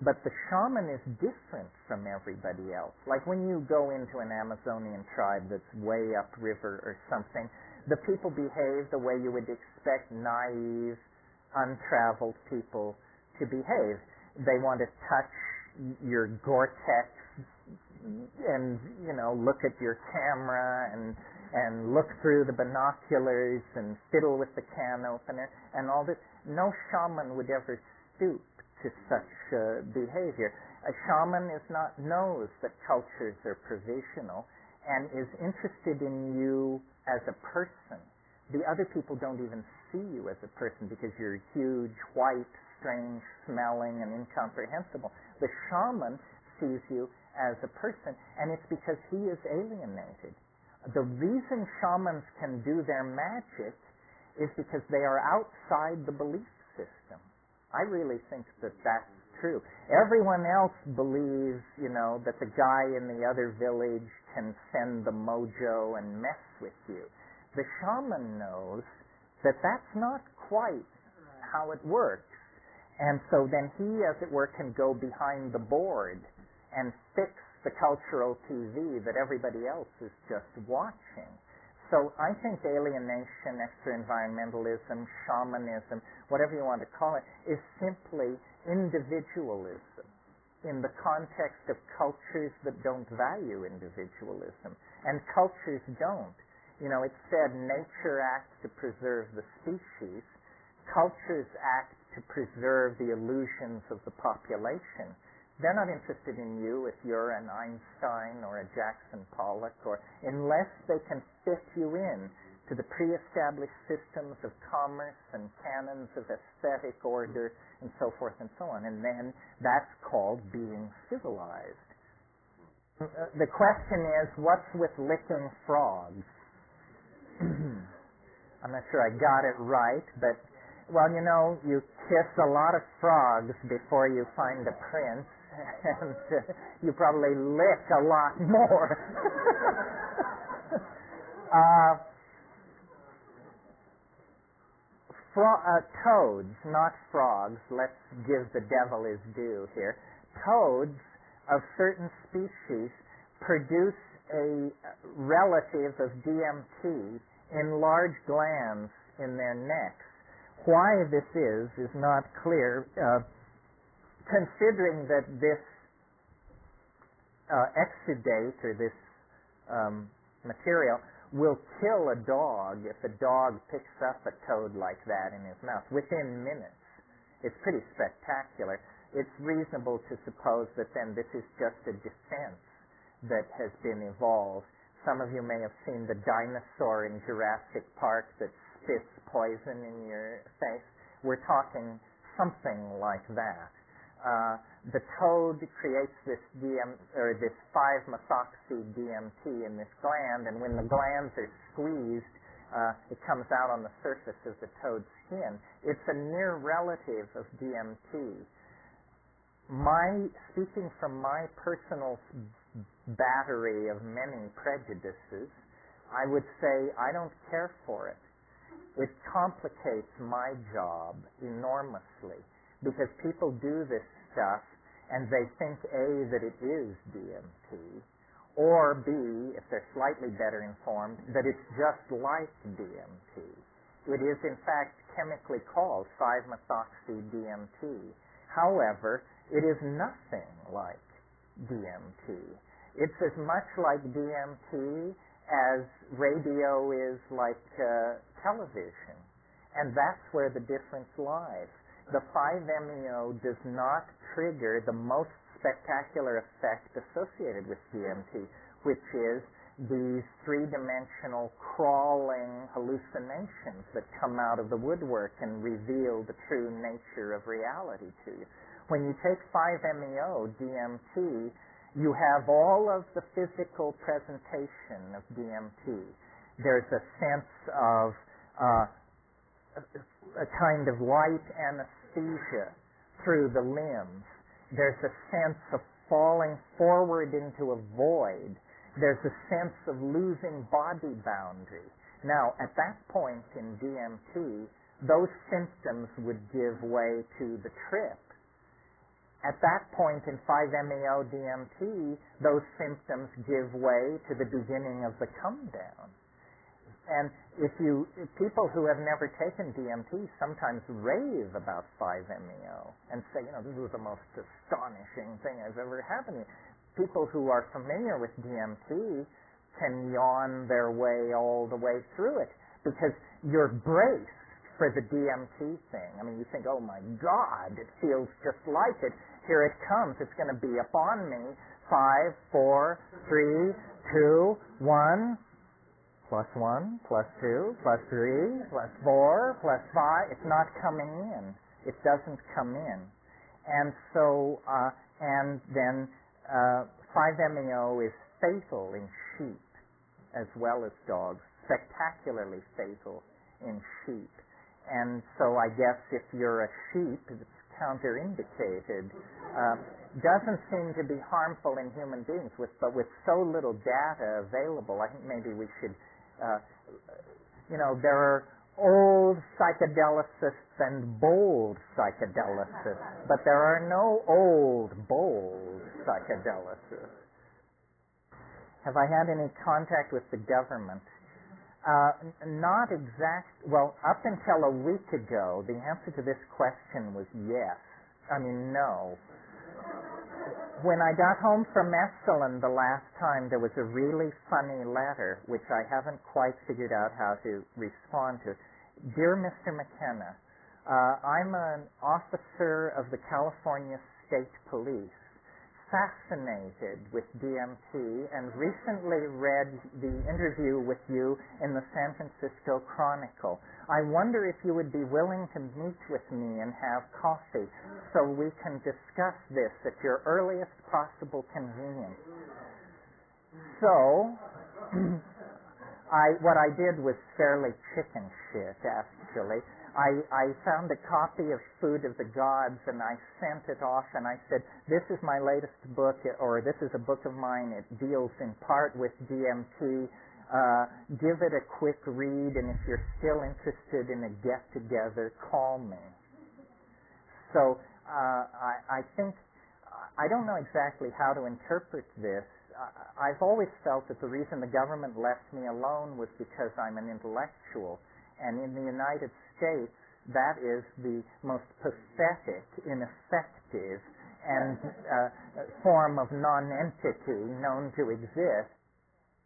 But the shaman is different from everybody else. Like when you go into an Amazonian tribe that's way upriver or something, the people behave the way you would expect naive, untraveled people to behave. They want to touch your Gore-Tex and, look at your camera and look through the binoculars and fiddle with the can opener and all this. No shaman would ever stoop to such behavior. A shaman knows that cultures are provisional and is interested in you as a person. The other people don't even see you as a person because you're huge, white, strange, smelling, and incomprehensible. The shaman sees you as a person, and it's because he is alienated. The reason shamans can do their magic is because they are outside the belief system. I really think that that's true. Everyone else believes, that the guy in the other village can send the mojo and mess with you. The shaman knows that that's not quite how it works. And so then he, as it were, can go behind the board and fix the cultural TV that everybody else is just watching. So I think alienation, extra-environmentalism, shamanism, whatever you want to call it, is simply individualism in the context of cultures that don't value individualism. And cultures don't. It's said nature acts to preserve the species. Cultures act to preserve the illusions of the population. They're not interested in you if you're an Einstein or a Jackson Pollock, or unless they can fit you in to the pre-established systems of commerce and canons of aesthetic order and so forth and so on. And then that's called being civilized. The question is, what's with licking frogs? I'm not sure I got it right, but, well, you know, you kiss a lot of frogs before you find a prince, and you probably lick a lot more. Toads, not frogs. Let's give the devil his due here. Toads of certain species produce a relative of DMT in large glands in their necks. Why this is not clear, considering that this exudate or this material will kill a dog if a dog picks up a toad like that in his mouth within minutes. It's pretty spectacular. It's reasonable to suppose that then this is just a defense that has been evolved. Some of you may have seen the dinosaur in Jurassic Park that spits poison in your face. We're talking something like that. The toad creates this this 5-methoxy DMT in this gland, and when the glands are squeezed, it comes out on the surface of the toad's skin. It's a near relative of DMT. Speaking from my personal battery of many prejudices, I would say I don't care for it. It complicates my job enormously because people do this stuff and they think A, that it is DMT, or B, if they're slightly better informed, that it's just like DMT. It is in fact chemically called 5-methoxy DMT. However, it is nothing like DMT. It's as much like DMT as radio is like television. And that's where the difference lies. The 5-MeO does not trigger the most spectacular effect associated with DMT, which is these 3-dimensional crawling hallucinations that come out of the woodwork and reveal the true nature of reality to you. When you take 5-MeO DMT, you have all of the physical presentation of DMT. There's a sense of a kind of light anesthesia through the limbs. There's a sense of falling forward into a void. There's a sense of losing body boundary. Now, at that point in DMT, those symptoms would give way to the trip. At that point in 5-MeO DMT, those symptoms give way to the beginning of the come down. And if people who have never taken DMT sometimes rave about 5-MeO and say, you know, this was the most astonishing thing that's ever happened to me. People who are familiar with DMT can yawn their way all the way through it because you're braced for the DMT thing. I mean, you think, oh my God, it feels just like it. Here it comes. It's going to be upon me. 5, 4, 3, 2, 1, plus 1, plus 2, plus 3, plus 4, plus 5. It's not coming in. It doesn't come in. And so, and then 5-MeO is fatal in sheep as well as dogs, spectacularly fatal in sheep. And so I guess if you're a sheep, it's counterindicated. Doesn't seem to be harmful in human beings, but with so little data available, I think maybe we should, there are old psychedelicists and bold psychedelicists, but there are no old, bold psychedelicists. Have I had any contact with the government? Not exact. Well, up until a week ago, the answer to this question was yes. No. When I got home from Esalen the last time, there was a really funny letter, which I haven't quite figured out how to respond to. Dear Mr. McKenna, I'm an officer of the California State Police. fascinated with DMT and recently read the interview with you in the San Francisco Chronicle. I wonder if you would be willing to meet with me and have coffee so we can discuss this at your earliest possible convenience. So, what I did was fairly chicken shit, actually. I found a copy of Food of the Gods and I sent it off and I said, this is my latest book, or this is a book of mine. It deals in part with DMT. Give it a quick read, and if you're still interested in a get-together, call me. So I think, I don't know exactly how to interpret this. I've always felt that the reason the government left me alone was because I'm an intellectual. And in the United States, that is the most pathetic, ineffective, and form of non-entity known to exist.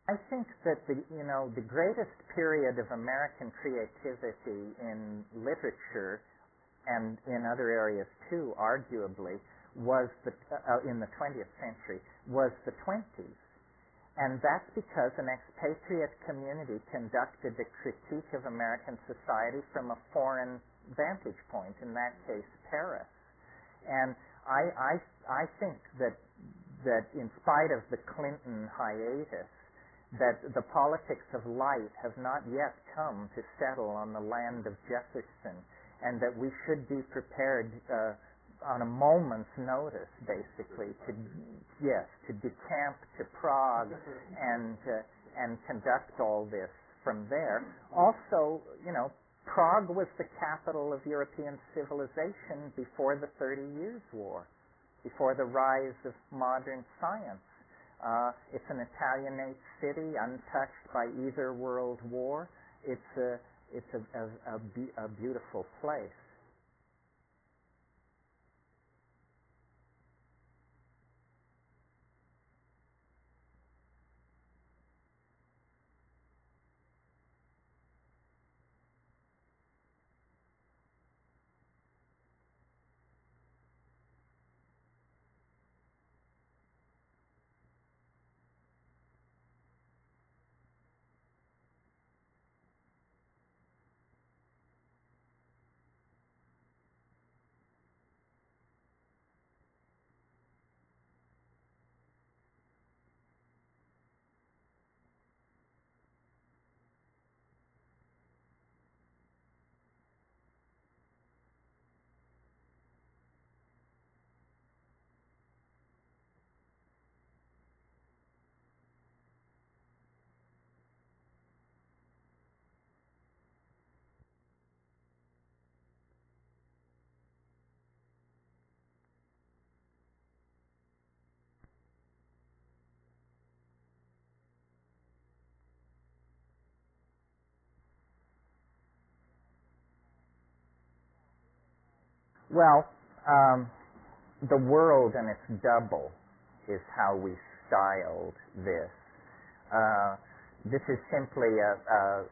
I think that the greatest period of American creativity in literature and in other areas too, arguably, was in the 20th century, was the 20s. And that's because an expatriate community conducted a critique of American society from a foreign vantage point, in that case, Paris. And I think that in spite of the Clinton hiatus, that the politics of light have not yet come to settle on the land of Jefferson, and that we should be prepared on a moment's notice, basically, to decamp to Prague and conduct all this from there. Also, Prague was the capital of European civilization before the 30 Years' War, before the rise of modern science. It's an Italianate city, untouched by either world war. It's a beautiful place. Well, the world and its double is how we styled this. This is simply a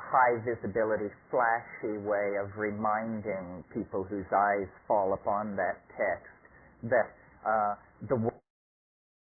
high visibility, flashy way of reminding people whose eyes fall upon that text that the